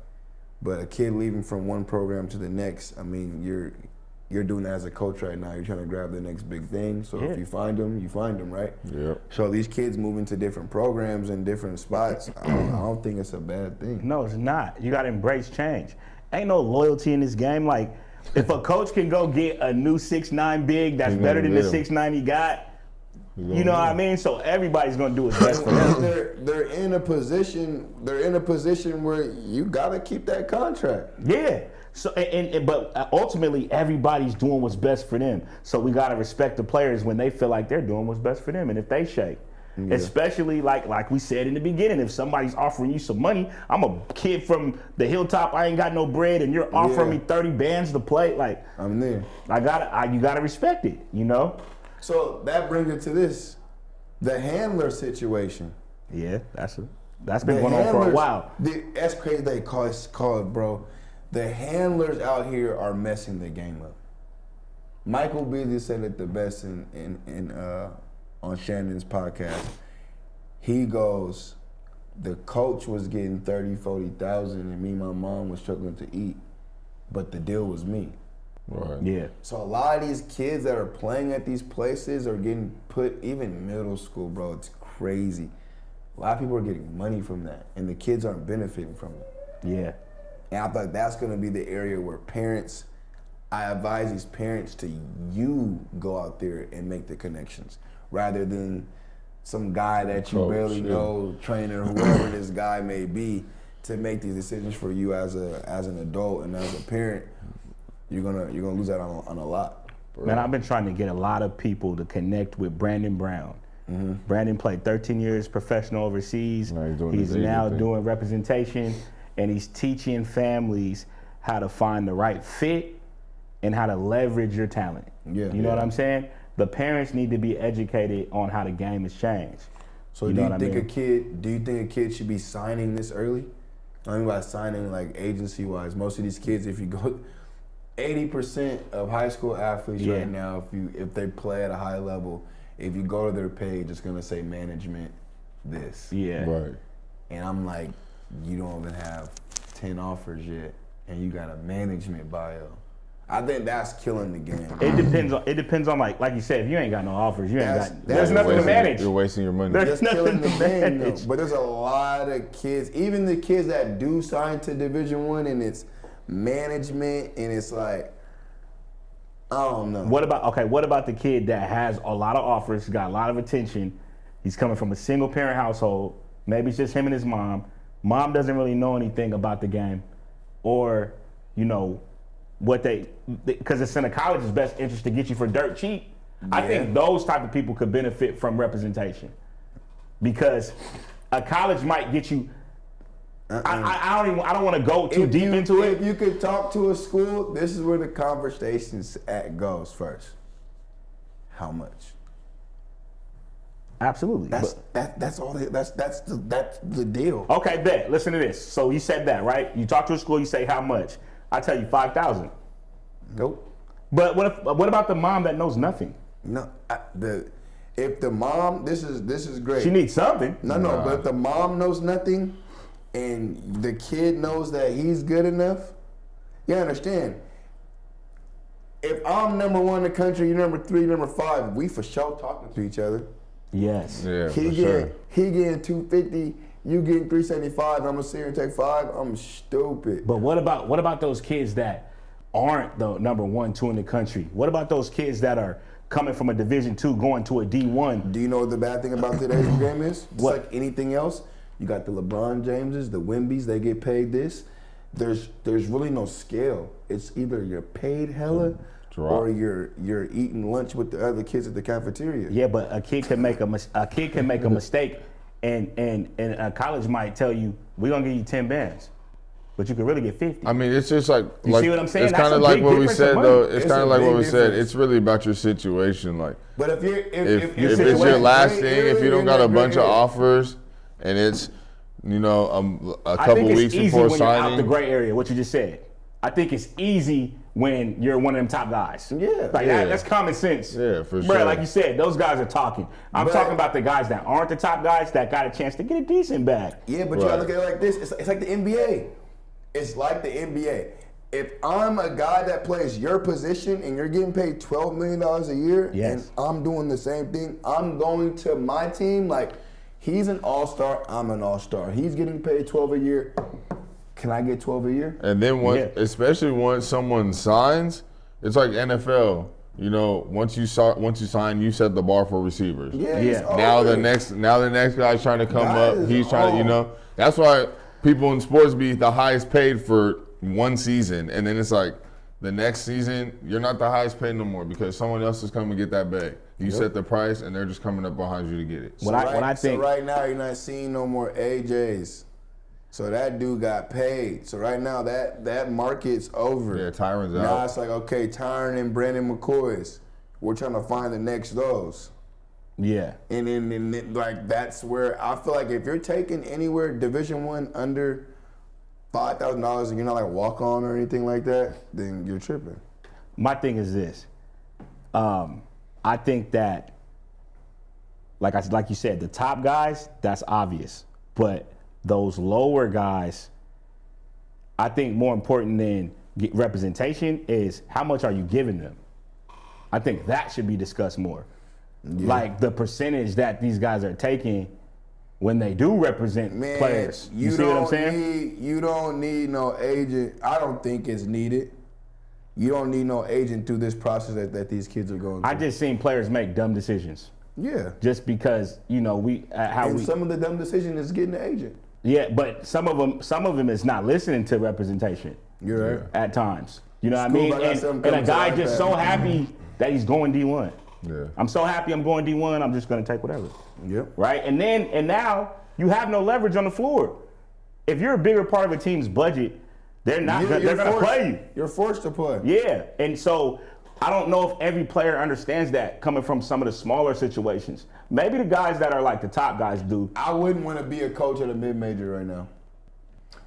[SPEAKER 1] But a kid leaving from one program to the next, I mean, you're doing that as a coach right now. You're trying to grab the next big thing. So if you find them, right?
[SPEAKER 3] Yep.
[SPEAKER 1] So these kids moving to different programs and different spots, I don't think it's a bad thing.
[SPEAKER 2] No, it's not. You got to embrace change. Ain't no loyalty in this game. Like, if a coach can go get a new 6'9" big that's better than the 6'9" he got, you know what I mean? So everybody's gonna do what's best for them.
[SPEAKER 1] They're in a position where you gotta keep that contract.
[SPEAKER 2] Yeah. So but ultimately everybody's doing what's best for them. So we gotta respect the players when they feel like they're doing what's best for them, and if they shake. Yeah. Especially like we said in the beginning, if somebody's offering you some money, I'm a kid from the hilltop, I ain't got no bread, and you're offering me 30 bands to play, like
[SPEAKER 1] I'm there.
[SPEAKER 2] You gotta respect it, you know?
[SPEAKER 1] So that brings it to this, the handler situation.
[SPEAKER 2] Yeah, that's been going on for a while.
[SPEAKER 1] That's crazy they call it, bro. The handlers out here are messing the game up. Michael Beasley said it the best on Shannon's podcast. He goes, the coach was getting 30, 40,000 and me and my mom was struggling to eat, but the deal was me.
[SPEAKER 3] Right.
[SPEAKER 2] Yeah.
[SPEAKER 1] So a lot of these kids that are playing at these places are getting put, even middle school, bro, it's crazy. A lot of people are getting money from that, and the kids aren't benefiting from it.
[SPEAKER 2] Yeah.
[SPEAKER 1] And I thought that's gonna be the area where I advise these parents to go out there and make the connections, rather than some guy that you barely know, trainer, whoever this guy may be, to make these decisions for you as an adult and as a parent. You're gonna lose out on a lot.
[SPEAKER 2] Man, I've been trying to get a lot of people to connect with Brandon Brown. Mm-hmm. Brandon played 13 years professional overseas. He's now doing representation, and he's teaching families how to find the right fit and how to leverage your talent. Yeah, you know what I'm saying? The parents need to be educated on how the game has changed.
[SPEAKER 1] So do you think a kid should be signing this early? I mean by signing like agency wise. Most of these kids, if you go 80% of high school athletes right now, if they play at a high level, if you go to their page, it's gonna say management this.
[SPEAKER 2] Yeah.
[SPEAKER 3] Right.
[SPEAKER 1] And I'm like, you don't even have 10 offers yet, and you got a management bio. I think that's killing the game.
[SPEAKER 2] It depends on like you said, if you ain't got no offers, there's nothing to manage.
[SPEAKER 3] You're wasting your money.
[SPEAKER 1] That's killing the game though. But there's a lot of kids, even the kids that do sign to Division I, and it's management, and it's like, I don't know.
[SPEAKER 2] What about the kid that has a lot of offers, got a lot of attention, he's coming from a single parent household, maybe it's just him and his mom doesn't really know anything about the game, or because it's in a college's best interest to get you for dirt cheap. I think those type of people could benefit from representation, because a college might get you. I don't want to go too deep into it.
[SPEAKER 1] If you could talk to a school, this is where the conversation goes first. How much?
[SPEAKER 2] Absolutely.
[SPEAKER 1] That's all. That's the deal.
[SPEAKER 2] Okay, bet. Listen to this. So you said that, right? You talk to a school, you say how much? I tell you $5,000.
[SPEAKER 1] Nope.
[SPEAKER 2] But what about the mom that knows nothing?
[SPEAKER 1] No, if the mom, this is great.
[SPEAKER 2] She needs something.
[SPEAKER 1] No, but if the mom knows nothing, and the kid knows that he's good enough, you understand. If I'm number 1 in the country, you're number 3, number 5, we for sure talking to each other.
[SPEAKER 2] Yes.
[SPEAKER 3] Yeah,
[SPEAKER 1] He getting 250, you getting 375, I'm gonna sit here and take 5. I'm stupid.
[SPEAKER 2] But what about those kids that aren't the number 1, 2 in the country? What about those kids that are coming from a Division II going to a D1?
[SPEAKER 1] Do you know what the bad thing about today's game is? It's
[SPEAKER 2] What?
[SPEAKER 1] like anything else. You got the LeBron Jameses, the Wembys, they get paid this. There's really no scale. It's either you're paid hella or you're eating lunch with the other kids at the cafeteria.
[SPEAKER 2] Yeah, but a kid can make a mistake, and a college might tell you, we're gonna give you 10 bands, but you could really get 50.
[SPEAKER 3] I mean, it's just like
[SPEAKER 2] You see what I'm saying?
[SPEAKER 3] It's
[SPEAKER 2] That's
[SPEAKER 3] kind of
[SPEAKER 2] a
[SPEAKER 3] like
[SPEAKER 2] big
[SPEAKER 3] what we
[SPEAKER 2] difference
[SPEAKER 3] said
[SPEAKER 2] in money.
[SPEAKER 3] though. It's
[SPEAKER 1] It's
[SPEAKER 3] kind
[SPEAKER 1] a
[SPEAKER 3] of like what
[SPEAKER 1] big
[SPEAKER 3] we said.
[SPEAKER 1] difference.
[SPEAKER 3] It's really about your situation. Like
[SPEAKER 1] But if
[SPEAKER 3] if it's your last thing, if you don't got a bunch of offers, and it's a
[SPEAKER 2] I
[SPEAKER 3] couple
[SPEAKER 2] think it's
[SPEAKER 3] weeks
[SPEAKER 2] easy
[SPEAKER 3] before
[SPEAKER 2] when you're out the
[SPEAKER 3] signing.
[SPEAKER 2] gray area. What you just said. I think it's easy when you're one of them top guys.
[SPEAKER 1] Yeah.
[SPEAKER 2] Like
[SPEAKER 3] Yeah.
[SPEAKER 2] that's common sense.
[SPEAKER 3] Yeah, for
[SPEAKER 2] Bruh,
[SPEAKER 3] sure.
[SPEAKER 2] like you said, those guys are talking. I'm
[SPEAKER 1] But-
[SPEAKER 2] talking about the guys that aren't the top guys that got a chance to get a decent bag.
[SPEAKER 1] Yeah, but you gotta
[SPEAKER 3] Right.
[SPEAKER 1] look at it like this. It's like the NBA. It's like the NBA. If I'm a guy that plays your position and you're getting paid $12 million a year,
[SPEAKER 2] Yes.
[SPEAKER 1] and I'm doing the same thing, I'm going to my team like he's an all-star, I'm an all-star. He's getting paid 12 a year. Can I get 12 a year?
[SPEAKER 3] And then especially once someone signs, it's like NFL. You know, once you sign, you set the bar for receivers.
[SPEAKER 1] Yeah.
[SPEAKER 2] Yeah.
[SPEAKER 1] it's
[SPEAKER 3] Now
[SPEAKER 1] over.
[SPEAKER 3] the next guy's trying to come
[SPEAKER 1] That
[SPEAKER 3] up.
[SPEAKER 1] is
[SPEAKER 3] He's trying to, you know. That's why people in sports be the highest paid for one season, and then it's like the next season you're not the highest paid no more because someone else is coming to get that bag. You set the price, and they're just coming up behind you to get it.
[SPEAKER 2] When I think
[SPEAKER 1] so right now you're not seeing no more AJs. So that dude got paid. So right now that market's over.
[SPEAKER 3] Yeah, Tyron's
[SPEAKER 1] Now
[SPEAKER 3] out.
[SPEAKER 1] it's like, okay, Tyron and Brandon McCoy's. We're trying to find the next those.
[SPEAKER 2] yeah.
[SPEAKER 1] And then like that's where I feel like if you're taking anywhere Division I under $5,000 and you're not like walk on or anything like that, then you're tripping.
[SPEAKER 2] My thing is this. I think that, like you said, the top guys, that's obvious. But those lower guys, I think more important than representation is how much are you giving them? I think that should be discussed more. Like the percentage that these guys are taking when they do represent
[SPEAKER 1] Man,
[SPEAKER 2] players. You see what I'm saying?
[SPEAKER 1] You don't need no agent. I don't think it's needed. You don't need no agent through this process that these kids are going through.
[SPEAKER 2] I just seen players make dumb decisions
[SPEAKER 1] yeah.
[SPEAKER 2] just because, you know,
[SPEAKER 1] And some of the dumb decision is getting an agent.
[SPEAKER 2] Yeah, but some of them is not listening to representation
[SPEAKER 1] You're right.
[SPEAKER 2] at times. You know what I
[SPEAKER 1] School,
[SPEAKER 2] mean?
[SPEAKER 1] I got
[SPEAKER 2] And
[SPEAKER 1] something
[SPEAKER 2] a
[SPEAKER 1] coming
[SPEAKER 2] guy
[SPEAKER 1] to
[SPEAKER 2] just
[SPEAKER 1] iPad.
[SPEAKER 2] so happy that he's going D1.
[SPEAKER 3] Yeah.
[SPEAKER 2] I'm so happy I'm going D1. I'm just going to take whatever.
[SPEAKER 1] Yep.
[SPEAKER 2] Right? And now you have no leverage on the floor. If you're a bigger part of a team's budget, they're not. They're going to play you.
[SPEAKER 1] You're forced to play.
[SPEAKER 2] Yeah, and so I don't know if every player understands that coming from some of the smaller situations. Maybe the guys that are like the top guys do.
[SPEAKER 1] I wouldn't want to be a coach at a mid-major right now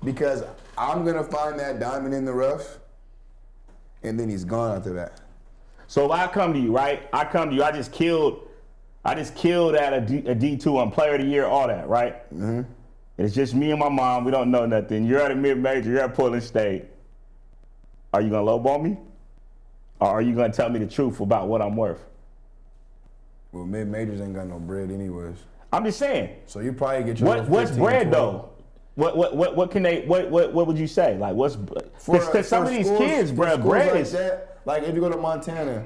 [SPEAKER 1] because I'm going to find that diamond in the rough and then he's gone after that.
[SPEAKER 2] So if I come to you, right? I just killed at a D2 on Player of the Year, all that, right? Mm-hmm. It's just me and my mom. We don't know nothing. You're at a mid-major. You're at Portland State. Are you gonna lowball me, or are you gonna tell me the truth about what I'm worth?
[SPEAKER 1] Well, mid-majors ain't got no bread anyways.
[SPEAKER 2] I'm just saying.
[SPEAKER 1] So you probably get your
[SPEAKER 2] What's
[SPEAKER 1] 15,
[SPEAKER 2] bread
[SPEAKER 1] 20.
[SPEAKER 2] though? What can they? What would you say? Like what's? Because some of these
[SPEAKER 1] schools-
[SPEAKER 2] kids,
[SPEAKER 1] for
[SPEAKER 2] bro,
[SPEAKER 1] schools
[SPEAKER 2] bread
[SPEAKER 1] like
[SPEAKER 2] is.
[SPEAKER 1] that, like if you go to Montana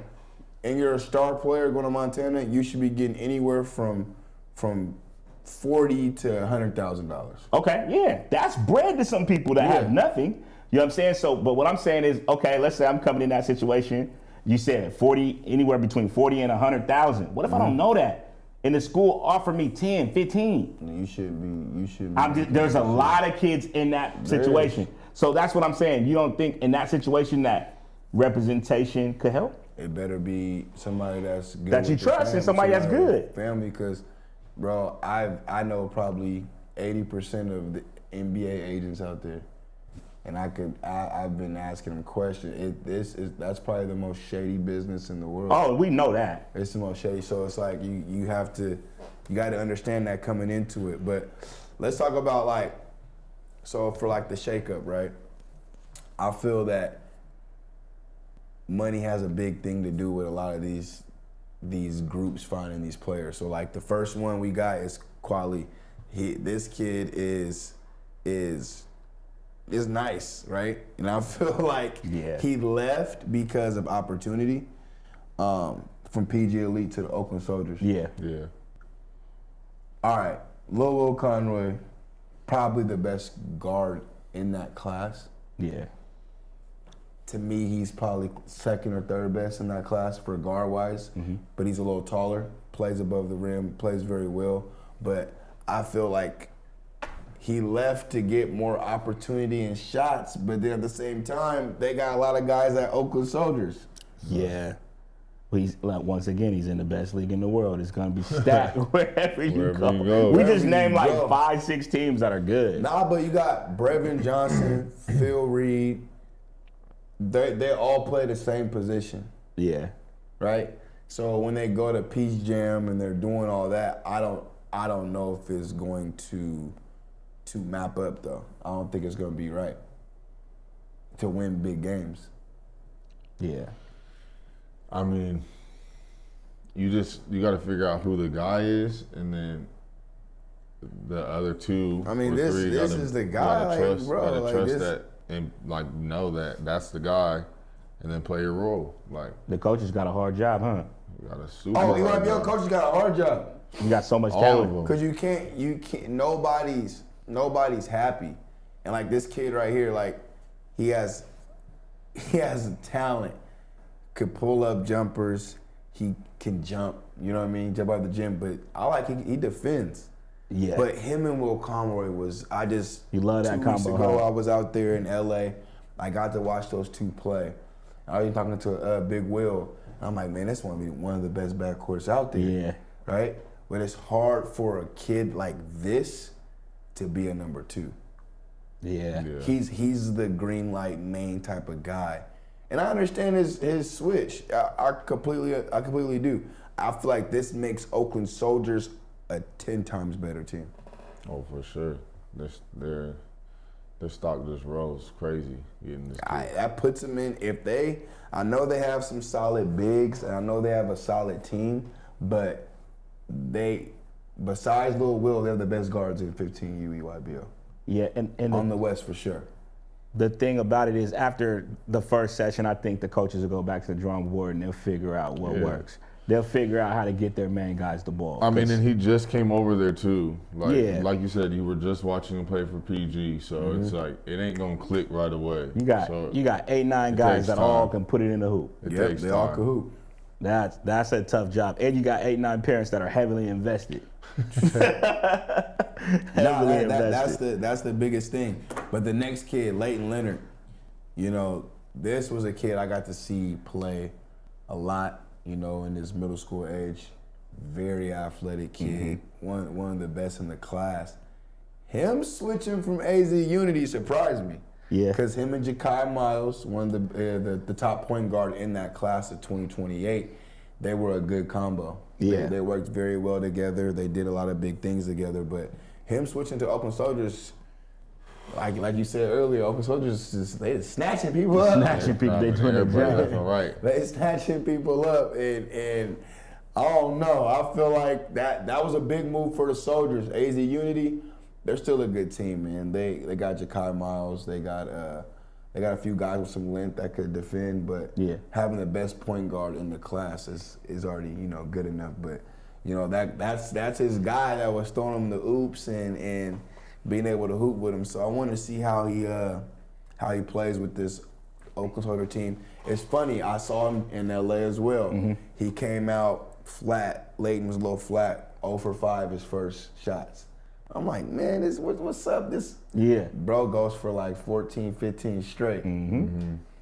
[SPEAKER 1] and you're a star player going to Montana, you should be getting anywhere from $40,000 to $100,000.
[SPEAKER 2] Okay, yeah, that's bread to some people that have nothing. You know what I'm saying? So, but what I'm saying is, okay, let's say I'm coming in that situation. You said 40, anywhere between 40 and 100,000. What if I don't know that? And the school offered me 10, 15.
[SPEAKER 1] You should be.
[SPEAKER 2] There's a lot of kids in that situation. So that's what I'm saying. You don't think in that situation that representation could help?
[SPEAKER 1] It better be somebody that's good.
[SPEAKER 2] That you
[SPEAKER 1] with the
[SPEAKER 2] trust and
[SPEAKER 1] family,
[SPEAKER 2] somebody that's
[SPEAKER 1] with
[SPEAKER 2] good.
[SPEAKER 1] Family, because, bro, I know probably 80% of the NBA agents out there, and I've been asking them questions. That's probably the most shady business in the world.
[SPEAKER 2] Oh, we know that.
[SPEAKER 1] It's the most shady. So it's like you got to understand that coming into it. But let's talk about like, so for like the shakeup, right? I feel that money has a big thing to do with a lot of these groups finding these players. So like the first one we got is Quali. This kid is nice, right? And I feel like he left because of opportunity from PG Elite to the Oakland Soldiers.
[SPEAKER 2] Yeah.
[SPEAKER 3] Yeah.
[SPEAKER 1] All right, Lolo Conroy, probably the best guard in that class.
[SPEAKER 2] Yeah.
[SPEAKER 1] To me, he's probably second or third best in that class for guard-wise, but he's a little taller, plays above the rim, plays very well. But I feel like he left to get more opportunity and shots, but then at the same time, they got a lot of guys at Oakland Soldiers.
[SPEAKER 2] Yeah. Well, he's like, once again, he's in the best league in the world. It's gonna be stacked wherever you go.
[SPEAKER 3] you go.
[SPEAKER 2] We
[SPEAKER 1] Wherever
[SPEAKER 2] just
[SPEAKER 1] you
[SPEAKER 2] named like
[SPEAKER 1] go.
[SPEAKER 2] 5-6 teams that are good.
[SPEAKER 1] Nah, but you got Brevin Johnson, Phil Reed, they all play the same position,
[SPEAKER 2] Yeah.
[SPEAKER 1] right? So when they go to Peach Jam and they're doing all that, I don't know if it's going to map up though. I don't think it's going to be right to win big games.
[SPEAKER 2] Yeah.
[SPEAKER 3] I mean, you got to figure out who the guy is, and then the other two.
[SPEAKER 1] I mean,
[SPEAKER 3] or
[SPEAKER 1] this
[SPEAKER 3] three
[SPEAKER 1] is the guy,
[SPEAKER 3] gotta
[SPEAKER 1] like,
[SPEAKER 3] trust,
[SPEAKER 1] bro,
[SPEAKER 3] gotta
[SPEAKER 1] like
[SPEAKER 3] trust
[SPEAKER 1] this-
[SPEAKER 3] that, and like know that that's the guy, and then play your role. Like,
[SPEAKER 2] The coaches got a hard job, huh?
[SPEAKER 3] you got a super.
[SPEAKER 1] Oh,
[SPEAKER 3] hard
[SPEAKER 1] EYBL
[SPEAKER 3] job.
[SPEAKER 1] coach got a hard job.
[SPEAKER 2] You got so much
[SPEAKER 3] All
[SPEAKER 2] talent.
[SPEAKER 3] of them.
[SPEAKER 1] Cause you can't. Nobody's happy, and like this kid right here, like he has talent, could pull up jumpers, he can jump. You know what I mean? Jump out the gym, but I like he defends.
[SPEAKER 2] Yeah.
[SPEAKER 1] But him and Will Conroy
[SPEAKER 2] You love that
[SPEAKER 1] 2 weeks
[SPEAKER 2] combo,
[SPEAKER 1] ago,
[SPEAKER 2] huh?
[SPEAKER 1] I was out there in LA. I got to watch those two play. I was talking to Big Will. I'm like, man, that's one of the best backcourts out there.
[SPEAKER 2] Yeah.
[SPEAKER 1] Right? But it's hard for a kid like this to be a number 2.
[SPEAKER 2] Yeah.
[SPEAKER 3] Yeah.
[SPEAKER 1] He's the green light main type of guy. And I understand his switch. I completely do. I feel like this makes Oakland Soldiers a 10 times better team.
[SPEAKER 3] Oh, for sure. Their stock just rose crazy getting this kid.
[SPEAKER 1] That puts them in. I know they have some solid bigs, and I know they have a solid team, but besides Lil Will, they're the best guards in 15U EYBL.
[SPEAKER 2] Yeah, and
[SPEAKER 1] On the West for sure.
[SPEAKER 2] the thing about it is after the first session, I think the coaches will go back to the drawing board and they'll figure out what
[SPEAKER 3] Yeah.
[SPEAKER 2] works. They'll figure out how to get their main guys the ball.
[SPEAKER 3] I mean, and he just came over there too. Like,
[SPEAKER 2] Yeah.
[SPEAKER 3] like you said, you were just watching him play for PG, so it's like it ain't gonna click right away.
[SPEAKER 2] you got
[SPEAKER 3] so
[SPEAKER 2] 8-9
[SPEAKER 3] it
[SPEAKER 2] guys
[SPEAKER 3] takes
[SPEAKER 2] that all
[SPEAKER 3] time.
[SPEAKER 2] can put it in the hoop.
[SPEAKER 3] It
[SPEAKER 1] Yep,
[SPEAKER 3] takes
[SPEAKER 1] they
[SPEAKER 3] time.
[SPEAKER 1] all can hoop.
[SPEAKER 2] That's a tough job. And you got 8-9 parents that are heavily invested. Heavily invested.
[SPEAKER 1] That's the biggest thing. But the next kid, Leighton Leonard, this was a kid I got to see play a lot, in his middle school age. Very athletic kid, one of the best in the class. Him switching from AZ Unity surprised me.
[SPEAKER 2] Yeah.
[SPEAKER 1] Because him and Ja'Kai Miles, one of the top point guard in that class of 2028, they were a good combo.
[SPEAKER 2] Yeah.
[SPEAKER 1] They worked very well together. They did a lot of big things together. But him switching to Oakland Soldiers, like you said earlier, Oakland Soldiers, they snatching people up.
[SPEAKER 2] Snatching people, they doing their
[SPEAKER 3] Everybody
[SPEAKER 2] job.
[SPEAKER 3] left and right.
[SPEAKER 1] They snatching people up, and I don't know. I feel like that was a big move for the Soldiers. AZ Unity, they're still a good team, man. They got Ja'Kai Miles. They got a few guys with some length that could defend, but
[SPEAKER 2] Yeah.
[SPEAKER 1] having the best point guard in the class is already good enough. But that's his guy that was throwing him the oops and being able to hoop with him. So I want to see how he plays with this Oakland Soldier team. It's funny, I saw him in LA as well.
[SPEAKER 2] Mm-hmm.
[SPEAKER 1] He came out flat. Leighton was a little flat. 0 for 5 his first shots. I'm like, man, what's up? This
[SPEAKER 2] Yeah.
[SPEAKER 1] bro goes for like 14, 15 straight.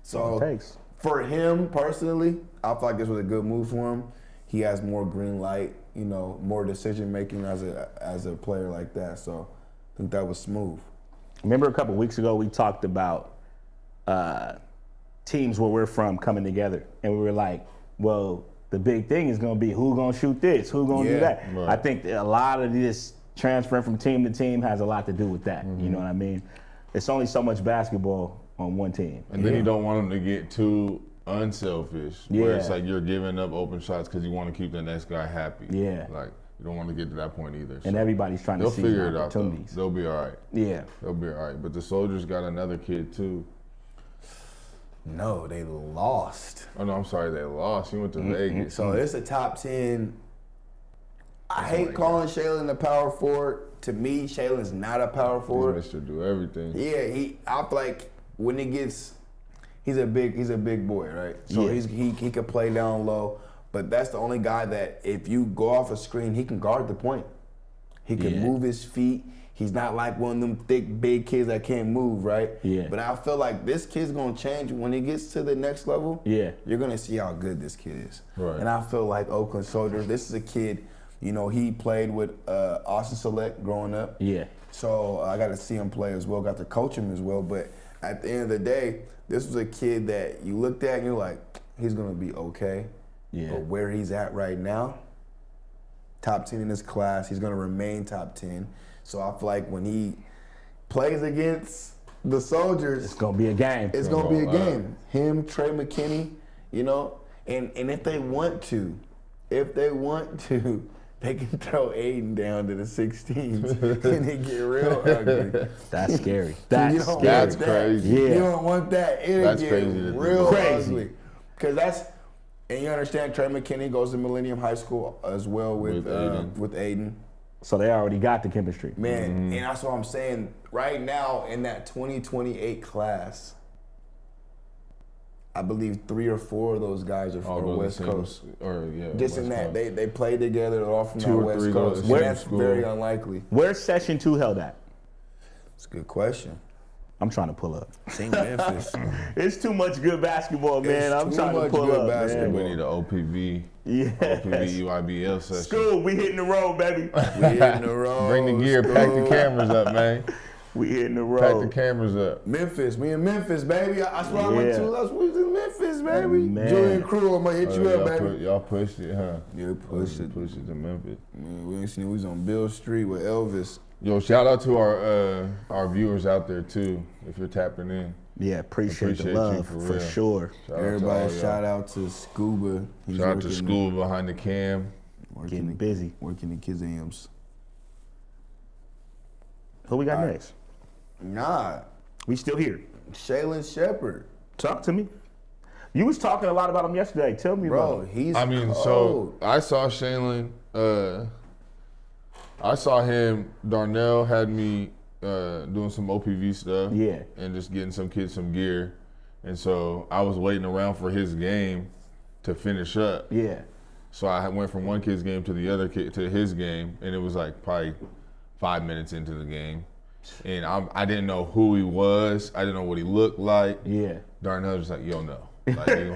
[SPEAKER 1] So
[SPEAKER 2] It takes.
[SPEAKER 1] for him personally, I feel like this was a good move for him. He has more green light, more decision making as a player like that. So I think that was smooth.
[SPEAKER 2] Remember a couple weeks ago we talked about teams where we're from coming together, and we were like, well, the big thing is going to be who's going to shoot this, who's going to do
[SPEAKER 1] Yeah,
[SPEAKER 2] that.
[SPEAKER 3] right.
[SPEAKER 2] I think a lot of this transferring from team to team has a lot to do with that. You know what I mean? It's only so much basketball on one team.
[SPEAKER 3] And then you don't want them to get too unselfish, where it's
[SPEAKER 2] Yeah.
[SPEAKER 3] like you're giving up open shots because you want to keep the next guy happy.
[SPEAKER 2] Yeah.
[SPEAKER 3] Like you don't want to get to that point either.
[SPEAKER 2] And
[SPEAKER 3] So
[SPEAKER 2] everybody's trying to
[SPEAKER 3] they'll
[SPEAKER 2] see
[SPEAKER 3] figure it out. Though.
[SPEAKER 2] opportunities.
[SPEAKER 3] They'll be all right.
[SPEAKER 2] Yeah.
[SPEAKER 3] They'll be all right. But the Soldiers got another kid too.
[SPEAKER 1] No, they lost.
[SPEAKER 3] Oh no, I'm sorry, they lost. He went to Vegas.
[SPEAKER 1] So it's a top 10. I hate calling Shaylin a power forward. To me, Shaylin's not a power forward.
[SPEAKER 3] He's Mr. Do Everything.
[SPEAKER 1] Yeah, I feel like when it gets, he's a big boy, right? So
[SPEAKER 2] Yeah.
[SPEAKER 1] he can play down low, but that's the only guy that if you go off a screen, he can guard the point. He can
[SPEAKER 2] Yeah.
[SPEAKER 1] move his feet. He's not like one of them thick, big kids that can't move, right?
[SPEAKER 2] Yeah.
[SPEAKER 1] But I feel like this kid's gonna change when he gets to the next level.
[SPEAKER 2] Yeah.
[SPEAKER 1] You're gonna see how good this kid is.
[SPEAKER 3] Right.
[SPEAKER 1] And I feel like Oakland Soldiers, this is a kid, he played with Austin Select growing up.
[SPEAKER 2] Yeah.
[SPEAKER 1] So I got to see him play as well, got to coach him as well. But at the end of the day, this was a kid that you looked at and you're like, he's gonna be okay.
[SPEAKER 2] Yeah.
[SPEAKER 1] But where he's at right now, top 10 in his class, he's gonna remain top 10. So I feel like when he plays against the Soldiers,
[SPEAKER 2] It's gonna be a game.
[SPEAKER 1] it's gonna be a game. Him, Trey McKinney, you know, and if they want to, they can throw Aiden down to the 16s and it get real ugly.
[SPEAKER 2] That's scary.
[SPEAKER 1] You
[SPEAKER 2] That's
[SPEAKER 1] don't
[SPEAKER 2] scary.
[SPEAKER 3] That's
[SPEAKER 1] want that.
[SPEAKER 3] crazy.
[SPEAKER 2] Yeah.
[SPEAKER 1] You don't want that. It'll
[SPEAKER 3] That's
[SPEAKER 1] get
[SPEAKER 3] crazy to
[SPEAKER 1] real
[SPEAKER 3] do.
[SPEAKER 2] Crazy.
[SPEAKER 1] ugly. Because and you understand, Trey McKinney goes to Millennium High School as well with Aiden.
[SPEAKER 2] So they already got the chemistry.
[SPEAKER 1] Man, and that's what I'm saying. Right now, in that 2028 class, I believe 3 or 4 of those guys are
[SPEAKER 3] All
[SPEAKER 1] from
[SPEAKER 3] go to
[SPEAKER 1] West
[SPEAKER 3] the
[SPEAKER 1] Coast.
[SPEAKER 3] same- Or yeah.
[SPEAKER 1] Just
[SPEAKER 3] West
[SPEAKER 1] in that,
[SPEAKER 3] Coast.
[SPEAKER 1] they played together. They're all from
[SPEAKER 3] 2
[SPEAKER 1] that
[SPEAKER 3] or
[SPEAKER 1] West
[SPEAKER 3] 3 go to
[SPEAKER 1] Coast.
[SPEAKER 3] the
[SPEAKER 1] And
[SPEAKER 3] same
[SPEAKER 1] that's
[SPEAKER 3] school.
[SPEAKER 1] very unlikely.
[SPEAKER 2] Where's Session 2 held at?
[SPEAKER 1] It's a good question.
[SPEAKER 2] I'm trying to pull up.
[SPEAKER 1] St. Memphis.
[SPEAKER 2] It's too much good basketball, man. I'm
[SPEAKER 1] too
[SPEAKER 2] trying to
[SPEAKER 1] much
[SPEAKER 2] pull
[SPEAKER 1] good
[SPEAKER 2] up,
[SPEAKER 1] basketball.
[SPEAKER 3] We
[SPEAKER 2] man.
[SPEAKER 3] need an OPV.
[SPEAKER 2] Yes.
[SPEAKER 3] OPV UIBL session.
[SPEAKER 2] School, we hitting the road, baby.
[SPEAKER 1] We hitting the road.
[SPEAKER 3] Bring the gear, pack the cameras up, man.
[SPEAKER 2] We hitting the
[SPEAKER 3] Pack the
[SPEAKER 2] road.
[SPEAKER 3] cameras up.
[SPEAKER 1] Memphis, we in Memphis, baby. That's where I went
[SPEAKER 2] Yeah.
[SPEAKER 1] to. That's where we was in Memphis, baby.
[SPEAKER 2] Man.
[SPEAKER 1] Julian Crew, I'm gonna hit you up,
[SPEAKER 3] y'all,
[SPEAKER 1] baby.
[SPEAKER 3] y'all pushed it, huh?
[SPEAKER 1] Yeah, push it.
[SPEAKER 3] Push it to Memphis.
[SPEAKER 1] Man, we ain't seen. We was on Bill Street with Elvis.
[SPEAKER 3] Yo, shout out to our viewers out there too. If you're tapping in,
[SPEAKER 2] Yeah, appreciate
[SPEAKER 3] Appreciate
[SPEAKER 2] the
[SPEAKER 3] you
[SPEAKER 2] love
[SPEAKER 3] for
[SPEAKER 2] for
[SPEAKER 3] real.
[SPEAKER 2] sure.
[SPEAKER 3] shout out to
[SPEAKER 1] Everybody,
[SPEAKER 3] all y'all.
[SPEAKER 1] shout out to Scuba. He's
[SPEAKER 3] Shout out to
[SPEAKER 1] working-
[SPEAKER 3] school behind the cam.
[SPEAKER 2] Getting busy.
[SPEAKER 1] Working the kids' AMs.
[SPEAKER 2] Who we got next?
[SPEAKER 1] Nah,
[SPEAKER 2] We still here.
[SPEAKER 1] Shaylin Shepard,
[SPEAKER 2] Talk to me. You was talking a lot about him yesterday. Tell me about
[SPEAKER 1] bro.
[SPEAKER 2] him.
[SPEAKER 1] He's.
[SPEAKER 3] I mean, so
[SPEAKER 1] cold.
[SPEAKER 3] I saw Shaylin. I saw him. Darnell had me doing some OPV stuff.
[SPEAKER 2] Yeah.
[SPEAKER 3] And just getting some kids some gear, and so I was waiting around for his game to finish up.
[SPEAKER 2] Yeah.
[SPEAKER 3] So I went from one kid's game to the other kid to his game, and it was like probably 5 minutes into the game, and I didn't know who he was. I didn't know what he looked like.
[SPEAKER 2] Yeah.
[SPEAKER 3] Darnell was just like, "Yo, no, like, you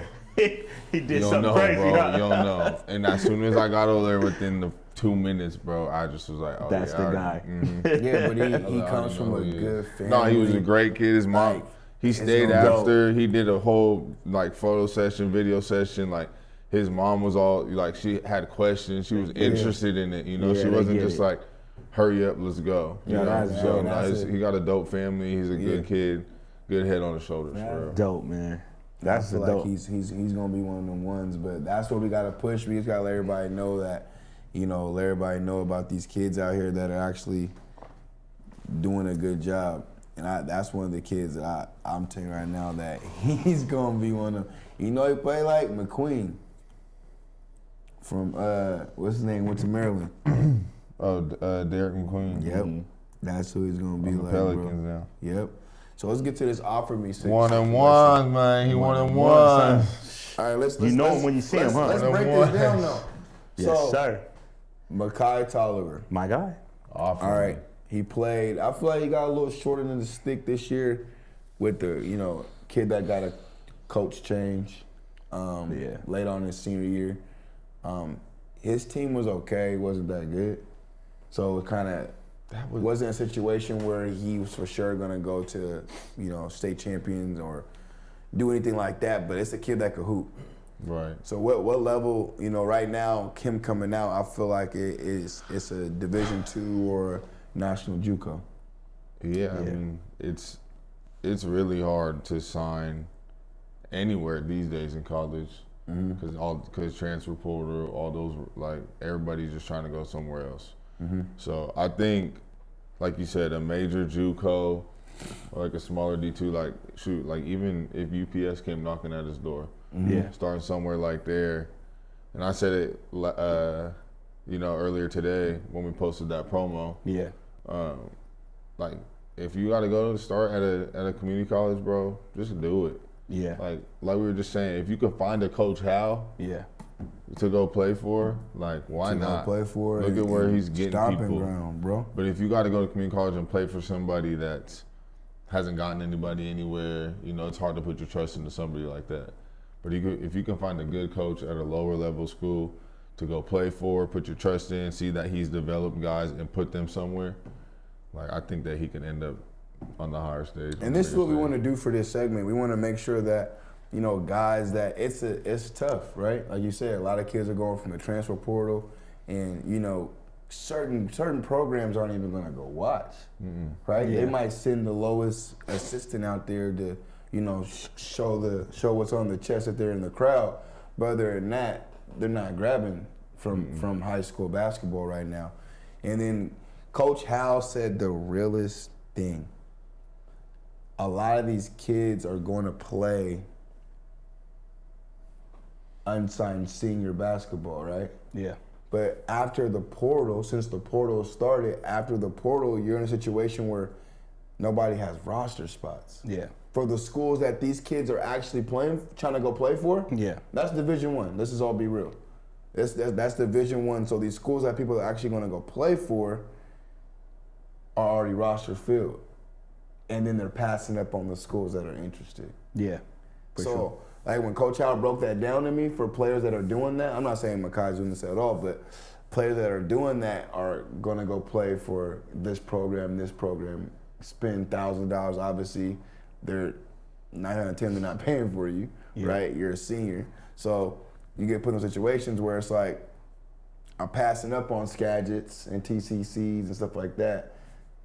[SPEAKER 2] He did
[SPEAKER 3] don't
[SPEAKER 2] something
[SPEAKER 3] know,
[SPEAKER 2] crazy.
[SPEAKER 3] bro.
[SPEAKER 2] huh?
[SPEAKER 3] You don't know." And as soon as I got over there, within the 2 minutes, bro, I just was like, "Oh,
[SPEAKER 2] That's
[SPEAKER 3] yeah,
[SPEAKER 2] the
[SPEAKER 3] I
[SPEAKER 2] guy.
[SPEAKER 3] already- mhm."
[SPEAKER 1] Yeah, but he
[SPEAKER 3] I
[SPEAKER 1] comes
[SPEAKER 3] know
[SPEAKER 1] from a
[SPEAKER 3] who he is.
[SPEAKER 1] good family.
[SPEAKER 3] No, he was a great kid. His mom,
[SPEAKER 1] Like,
[SPEAKER 3] he
[SPEAKER 1] it's
[SPEAKER 3] stayed
[SPEAKER 1] gonna go.
[SPEAKER 3] after. He did a whole like photo session, video session. Like his mom was all like, she had questions. She was interested in it. You know,
[SPEAKER 2] Yeah,
[SPEAKER 3] she
[SPEAKER 2] they
[SPEAKER 3] wasn't
[SPEAKER 2] get
[SPEAKER 3] just
[SPEAKER 2] it.
[SPEAKER 3] like, hurry up, let's go. You
[SPEAKER 1] Yeah,
[SPEAKER 3] know,
[SPEAKER 1] that's
[SPEAKER 3] so
[SPEAKER 1] dope.
[SPEAKER 3] no,
[SPEAKER 1] That's it.
[SPEAKER 3] he got a dope family. He's a good
[SPEAKER 1] Yeah.
[SPEAKER 3] kid, good head on the shoulders for real.
[SPEAKER 2] Dope, man.
[SPEAKER 1] I
[SPEAKER 2] That's the
[SPEAKER 1] feel
[SPEAKER 2] dope.
[SPEAKER 1] like he's gonna be one of them ones, but that's what we gotta push. We just gotta let everybody know that, let everybody know about these kids out here that are actually doing a good job. And that's one of the kids that I'm telling you right now that he's gonna be one of them. He play like McQueen from what's his name? Went to Maryland.
[SPEAKER 3] Oh, Derek McQueen.
[SPEAKER 1] Yep, that's who he's gonna be
[SPEAKER 3] On the
[SPEAKER 1] like,
[SPEAKER 3] Pelicans
[SPEAKER 1] bro.
[SPEAKER 3] now.
[SPEAKER 1] Yep. So let's get to this offer me situation.
[SPEAKER 3] 1-on-1, man. He 1-on-1.
[SPEAKER 1] All right, let's.
[SPEAKER 2] You know
[SPEAKER 1] let's-
[SPEAKER 2] him when you see him, huh?
[SPEAKER 1] Let's break
[SPEAKER 3] One-on-one.
[SPEAKER 1] this down though.
[SPEAKER 2] Yes,
[SPEAKER 1] So,
[SPEAKER 2] sir.
[SPEAKER 1] Makai Tolliver.
[SPEAKER 2] My guy.
[SPEAKER 3] Awesome.
[SPEAKER 1] All right, he played. I feel like he got a little shorter than the stick this year, with the kid that got a coach change.
[SPEAKER 2] Yeah.
[SPEAKER 1] Late on his senior year, his team was okay. Wasn't that good. So it kind of wasn't a situation where he was for sure gonna go to state champions or do anything like that. But it's a kid that could hoop.
[SPEAKER 3] Right.
[SPEAKER 1] So what level, right now, Kim coming out, I feel like it's a Division II or National JUCO.
[SPEAKER 3] Yeah, I mean, it's really hard to sign anywhere these days in college because transfer portal, all those, like, everybody's just trying to go somewhere else. So I think, like you said, a major JUCO or like a smaller D2, like shoot, like even if UPS came knocking at his door,
[SPEAKER 2] Yeah.
[SPEAKER 3] starting somewhere like there. And I said it, earlier today when we posted that promo.
[SPEAKER 2] Yeah.
[SPEAKER 3] Like, if you got to go to start at a community college, bro, just do it.
[SPEAKER 2] Yeah.
[SPEAKER 3] Like we were just saying, if you could find a Coach Hal
[SPEAKER 2] Yeah.
[SPEAKER 3] to go play for, like, why
[SPEAKER 1] To go
[SPEAKER 3] not?
[SPEAKER 1] play for
[SPEAKER 3] Look at where he's getting
[SPEAKER 1] stomping
[SPEAKER 3] people.
[SPEAKER 1] ground, bro.
[SPEAKER 3] But if you got to go to community college and play for somebody that hasn't gotten anybody anywhere, it's hard to put your trust into somebody like that. But if you can find a good coach at a lower level school to go play for, put your trust in, see that he's developed guys and put them somewhere, like, I think that he can end up on the higher stage.
[SPEAKER 1] And this is what we want to do for this segment. We want to make sure that, guys, that it's tough, right? Like you said, a lot of kids are going from the transfer portal, and certain programs aren't even going to go watch, right?
[SPEAKER 2] Yeah.
[SPEAKER 1] They might send the lowest assistant out there to, show what's on the chest if they're in the crowd. But other than that, they're not grabbing from high school basketball right now. And then Coach Howell said the realest thing. A lot of these kids are going to play unsigned senior basketball, right?
[SPEAKER 2] Yeah.
[SPEAKER 1] But after the portal, since the portal started, after the portal, you're in a situation where nobody has roster spots.
[SPEAKER 2] Yeah.
[SPEAKER 1] For the schools that these kids are actually trying to go play for,
[SPEAKER 2] Yeah.
[SPEAKER 1] that's Division I. Let's just all be real. That's Division I. So these schools that people are actually going to go play for are already roster filled. And then they're passing up on the schools that are interested.
[SPEAKER 2] Yeah. For sure.
[SPEAKER 1] Like when Coach Howard broke that down to me for players that are doing that, I'm not saying Makai's doing this at all, but players that are doing that are going to go play for this program, spend $1,000. Obviously, they're 9 out of 10, they're not paying for you, right? You're a senior. So you get put in situations where it's like, I'm passing up on Skagits and TCCs and stuff like that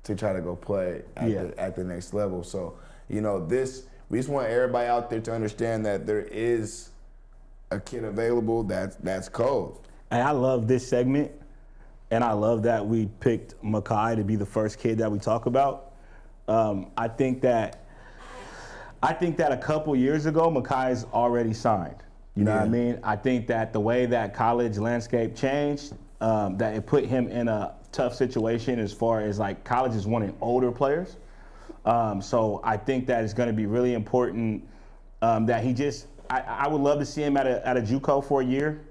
[SPEAKER 1] to try to go play at the next level. So, we just want everybody out there to understand that there is a kid available that's cold.
[SPEAKER 2] And I love this segment, and I love that we picked Makai to be the first kid that we talk about. I think that a couple years ago, Makai's already signed. You know what I mean? I think that the way that college landscape changed, that it put him in a tough situation as far as like colleges wanting older players. So I think that it's going to be really important that he I would love to see him at a JUCO for a year.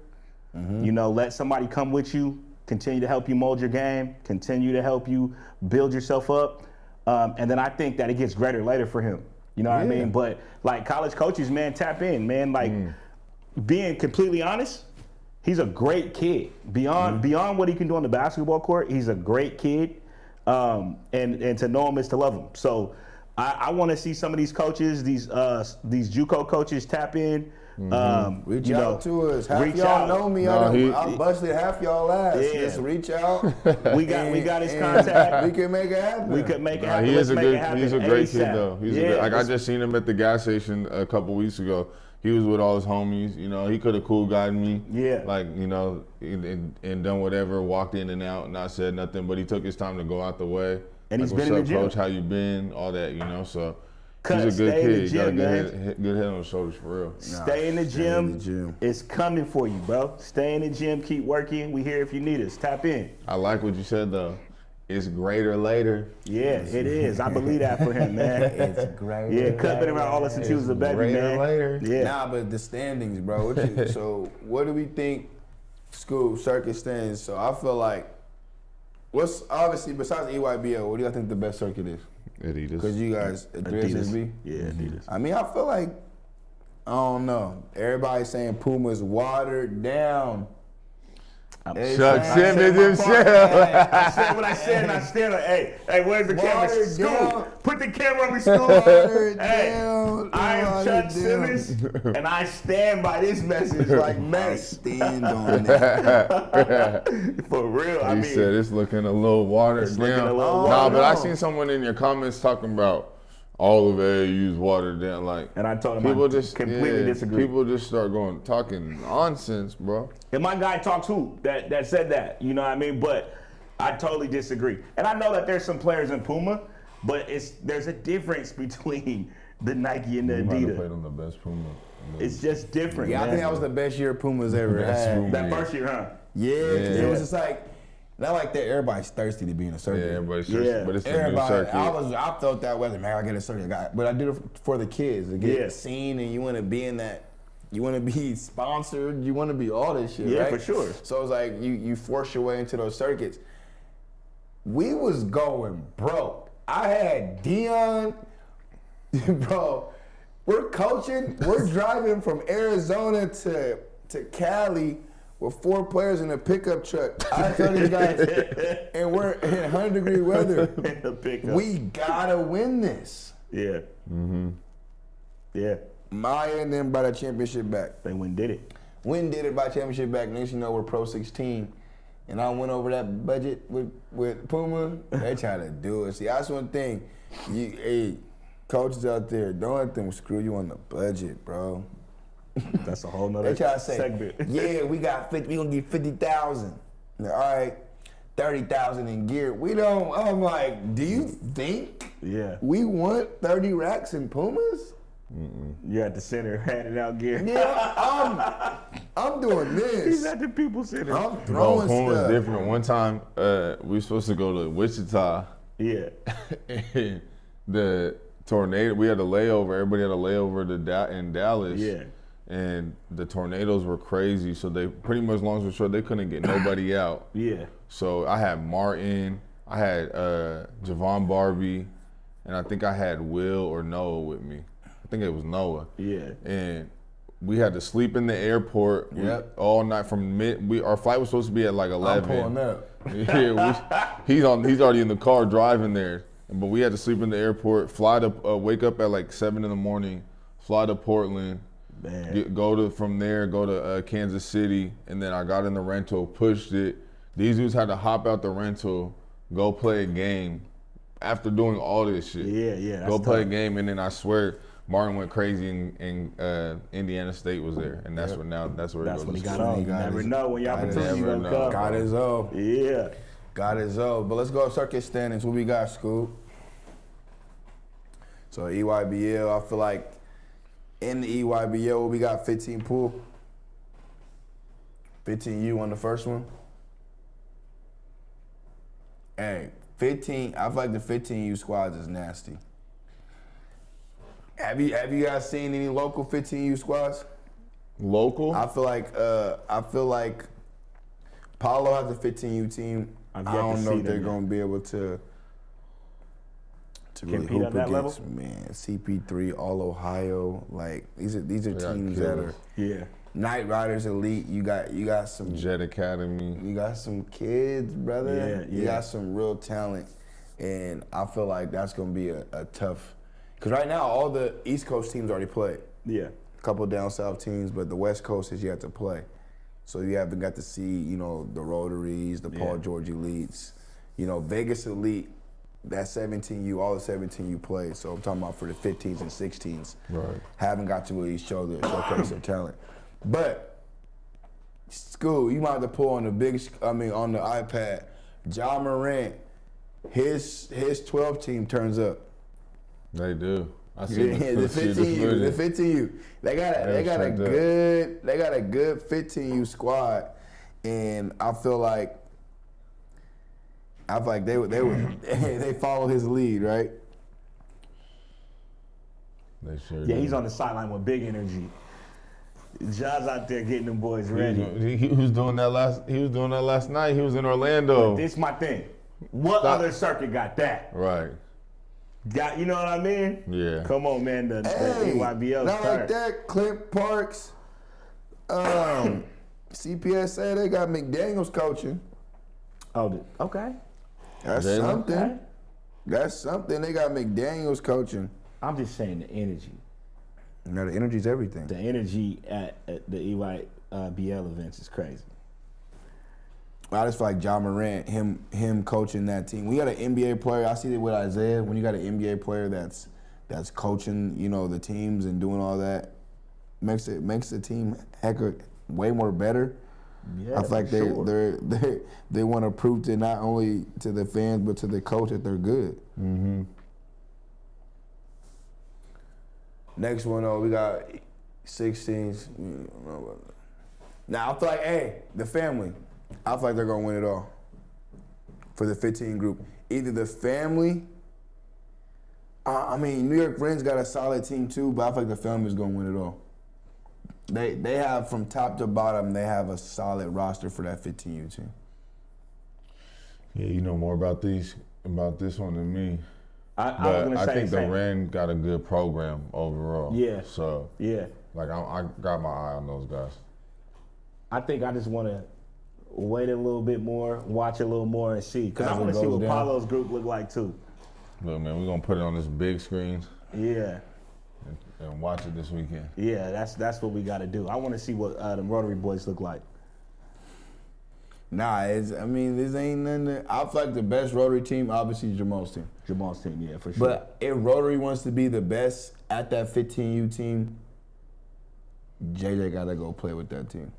[SPEAKER 2] Let somebody come with you, continue to help you mold your game, continue to help you build yourself up. And then I think that it gets greater later for him. You know what I mean? But like college coaches, man, tap in, man. Like being completely honest, he's a great kid. Beyond what he can do on the basketball court, he's a great kid. And to know him is to love him. So I want to see some of these coaches, these JUCO coaches tap in.
[SPEAKER 1] Reach out to us. Half y'all know me. I busted half y'all ass.
[SPEAKER 2] Yeah.
[SPEAKER 1] Just reach out.
[SPEAKER 2] we got his contact.
[SPEAKER 1] We can make it happen.
[SPEAKER 2] We could make it happen.
[SPEAKER 3] He's a great kid
[SPEAKER 2] ASAP.
[SPEAKER 3] though. I just seen him at the gas station a couple weeks ago. He was with all his homies. He could have cool guided me.
[SPEAKER 2] Yeah.
[SPEAKER 3] And done whatever, walked in and out, not said nothing, but he took his time to go out the way.
[SPEAKER 2] And
[SPEAKER 3] like,
[SPEAKER 2] he's been in the gym.
[SPEAKER 3] Coach, how you been? All that, So
[SPEAKER 2] Cut,
[SPEAKER 3] he's a good
[SPEAKER 2] stay in
[SPEAKER 3] kid.
[SPEAKER 2] the
[SPEAKER 3] He got a
[SPEAKER 2] gym,
[SPEAKER 3] good head on his shoulders for real.
[SPEAKER 2] Stay in the gym. It's coming for you, bro. Stay in the gym. Keep working. We here if you need us. Tap in.
[SPEAKER 3] I like what you said though. It's greater later.
[SPEAKER 2] Yeah, it is. I believe that for him, man.
[SPEAKER 1] It's great.
[SPEAKER 2] Yeah, Cut been around all us since he was a baby, man.
[SPEAKER 3] Later.
[SPEAKER 2] Yeah.
[SPEAKER 1] Nah, but the standings, bro. So what do we think school circuit stands? So I feel like, what's obviously besides EYBL, what do you think the best circuit is?
[SPEAKER 3] Adidas.
[SPEAKER 1] Because you guys,
[SPEAKER 2] Adidas. Yeah, Adidas.
[SPEAKER 1] I mean, I feel like, I don't know. Everybody's saying Puma's watered down.
[SPEAKER 3] Chuck Simmons himself.
[SPEAKER 2] I said what I said, and I stand on. Hey, where's the camera?
[SPEAKER 1] Watered
[SPEAKER 2] School.
[SPEAKER 1] down.
[SPEAKER 2] Put the camera on me, School. Hey, I am Chuck Simmons, and I stand by this message like man.
[SPEAKER 1] Stand on that.
[SPEAKER 2] For real, I
[SPEAKER 3] He
[SPEAKER 2] mean.
[SPEAKER 3] said it's looking a little watered
[SPEAKER 2] looking
[SPEAKER 3] down.
[SPEAKER 2] a little
[SPEAKER 3] Nah,
[SPEAKER 2] watered
[SPEAKER 3] but I
[SPEAKER 1] down.
[SPEAKER 3] seen someone in your comments talking about all of AAU's watered down. Like,
[SPEAKER 2] And I told him
[SPEAKER 3] people
[SPEAKER 2] I
[SPEAKER 3] just
[SPEAKER 2] completely disagree.
[SPEAKER 3] People just start talking nonsense, bro.
[SPEAKER 2] And my guy talks who that said that, you know what I mean? But I totally disagree. And I know that there's some players in Puma, but there's a difference between the Nike and the
[SPEAKER 3] You might have
[SPEAKER 2] Adidas.
[SPEAKER 3] played on the best Puma.
[SPEAKER 2] It's just different.
[SPEAKER 1] Yeah, I
[SPEAKER 2] man.
[SPEAKER 1] think that was the best year Puma's ever
[SPEAKER 3] Best
[SPEAKER 1] had.
[SPEAKER 3] Puma.
[SPEAKER 2] That first year, huh?
[SPEAKER 1] Yeah, 'cause it was just like, not like that. Everybody's thirsty to be in a circuit.
[SPEAKER 3] Yeah, everybody's
[SPEAKER 2] Yeah.
[SPEAKER 3] but it's the new
[SPEAKER 1] Everybody,
[SPEAKER 3] circuit.
[SPEAKER 1] I felt that way. Man, I get a circuit guy, but I did it for the kids to get
[SPEAKER 2] Yeah.
[SPEAKER 1] seen, and you want to be in that. You want to be sponsored. You want to be all this shit.
[SPEAKER 2] Yeah,
[SPEAKER 1] right?
[SPEAKER 2] for sure.
[SPEAKER 1] So it's like you force your way into those circuits. We was going broke. I had Dion, bro. We're coaching. We're driving from Arizona to Cali with 4 players in a pickup truck. I tell these guys, and we're in 100-degree weather.
[SPEAKER 2] In the pickup.
[SPEAKER 1] We gotta win this.
[SPEAKER 2] Yeah. Yeah.
[SPEAKER 1] Maya and them brought a championship back.
[SPEAKER 2] They went and did it.
[SPEAKER 1] Win did it by championship back. Next you know we're Pro 16. And I went over that budget with Puma. They trying to do it. See, that's one thing. Hey, coaches out there, don't let them screw you on the budget, bro.
[SPEAKER 2] That's a whole nother
[SPEAKER 1] They try to say,
[SPEAKER 2] segment.
[SPEAKER 1] yeah, we gonna give 50,000. All right, 30,000 in gear. We don't. I'm like, do you think we want 30 racks in Pumas?
[SPEAKER 2] You're at the center handing out gear.
[SPEAKER 1] Yeah, I'm doing this.
[SPEAKER 2] He's at the people center.
[SPEAKER 1] I'm throwing
[SPEAKER 3] Puma's
[SPEAKER 1] stuff.
[SPEAKER 3] different. One time, we were supposed to go to Wichita.
[SPEAKER 2] Yeah.
[SPEAKER 3] And the tornado, we had a layover. Everybody had a layover in Dallas.
[SPEAKER 2] Yeah.
[SPEAKER 3] And the tornadoes were crazy. So they pretty much, long story short, they couldn't get nobody out.
[SPEAKER 2] Yeah.
[SPEAKER 3] So I had Martin, I had Javon Barbie, and I think I had Will or Noah with me. I think it was Noah.
[SPEAKER 2] Yeah.
[SPEAKER 3] And we had to sleep in the airport all night from our flight was supposed to be at like 11.
[SPEAKER 1] I'm pulling up.
[SPEAKER 3] Yeah, he's already in the car driving there. But we had to sleep in the airport, fly to wake up at like 7 in the morning, fly to Portland, from there go to Kansas City, and then I got in the rental, pushed it. These dudes had to hop out the rental, go play a game after doing all this shit.
[SPEAKER 2] Yeah,
[SPEAKER 3] go
[SPEAKER 2] that's
[SPEAKER 3] play a
[SPEAKER 2] tough.
[SPEAKER 3] game, and then I swear Martin went crazy, and Indiana State was there, and that's where
[SPEAKER 2] he got on. You never know when your opportunity gonna come.
[SPEAKER 1] Got his own.
[SPEAKER 2] Yeah.
[SPEAKER 1] Got his own. But let's go circuit standings. What we got, Scoop? So EYBL, I feel like in the EYBL, we got 15 pool. 15U on the first one. Hey, 15, I feel like the 15U squads is nasty. Have you guys seen any local 15U squads?
[SPEAKER 3] Local?
[SPEAKER 1] I feel like Paulo has a 15U team. I don't know if they're gonna be able to really
[SPEAKER 2] compete
[SPEAKER 1] hoop
[SPEAKER 2] at that
[SPEAKER 1] against
[SPEAKER 2] level?
[SPEAKER 1] man. CP3, All Ohio, like these are teams that are Knight Riders Elite. You got some
[SPEAKER 3] Jet Academy.
[SPEAKER 1] You got some kids, brother.
[SPEAKER 2] Yeah,
[SPEAKER 1] You got some real talent, and I feel like that's gonna be a tough. Because right now all the East Coast teams already played.
[SPEAKER 2] Yeah.
[SPEAKER 1] A couple down south teams, but the West Coast is yet to play. So you haven't got to see, the Rotaries, the Paul George Elites, Vegas Elite, that 17U, all the 17U played. So I'm talking about for the 15s and 16s.
[SPEAKER 3] Right.
[SPEAKER 1] Haven't got to really showcase their talent. But, school, you might have to pull on the on the iPad. Ja Morant, his 12 team turns up.
[SPEAKER 3] They do. I see
[SPEAKER 1] the 15U. They got a good 15U squad, and I feel like they would they follow his lead, right?
[SPEAKER 3] They sure
[SPEAKER 2] Yeah,
[SPEAKER 3] do.
[SPEAKER 2] he's on the sideline with big energy. Ja's out there getting them boys ready.
[SPEAKER 3] He was doing that last night. He was in Orlando.
[SPEAKER 2] This is my thing. What other circuit got that?
[SPEAKER 3] Right.
[SPEAKER 2] You know what I mean?
[SPEAKER 3] Yeah.
[SPEAKER 2] Come on, man. The EYBL
[SPEAKER 1] not
[SPEAKER 2] turn.
[SPEAKER 1] like that. Clint Parks, CPSA, they got McDaniels coaching.
[SPEAKER 2] Oh, okay.
[SPEAKER 1] That's
[SPEAKER 3] Jalen?
[SPEAKER 1] something.
[SPEAKER 2] Okay.
[SPEAKER 1] That's something. They got McDaniels coaching.
[SPEAKER 2] I'm just saying the energy.
[SPEAKER 1] The energy's everything.
[SPEAKER 2] The energy at the EYBL events is crazy.
[SPEAKER 1] I just feel like Ja Morant, him coaching that team. We got an NBA player. I see it with Isaiah. When you got an NBA player that's coaching, the teams and doing all that, makes the team way more better.
[SPEAKER 2] Yeah,
[SPEAKER 1] I feel like they want to prove to not only to the fans but to the coach that they're good.
[SPEAKER 3] Mm-hmm.
[SPEAKER 1] Next one, we got 16s. Now I feel like, the family. I feel like they're gonna win it all for the 15 group. Either the family. New York Reds got a solid team too, but I feel like the family's gonna win it all. They have from top to bottom. They have a solid roster for that 15U team.
[SPEAKER 3] Yeah, you know more about this one than me.
[SPEAKER 2] I
[SPEAKER 3] think the Ren got a good program overall.
[SPEAKER 2] Yeah.
[SPEAKER 3] So
[SPEAKER 2] yeah,
[SPEAKER 3] I got my eye on those guys.
[SPEAKER 2] I think I just want to wait a little bit more, watch a little more, and see. Because I
[SPEAKER 1] As it
[SPEAKER 2] want to see
[SPEAKER 1] goes
[SPEAKER 2] what
[SPEAKER 1] down.
[SPEAKER 2] Paulo's group look like too.
[SPEAKER 3] Look, man, we're gonna put it on this big screen
[SPEAKER 2] Yeah,
[SPEAKER 3] and watch it this weekend.
[SPEAKER 2] yeah, that's what we got to do. I want to see what the Rotary boys look like.
[SPEAKER 1] Nah, this ain't nothing. I feel like the best Rotary team, obviously, is Jamal's team.
[SPEAKER 2] Jamal's team, yeah, for sure.
[SPEAKER 1] But if Rotary wants to be the best at that 15U team, JJ got to go play with that team.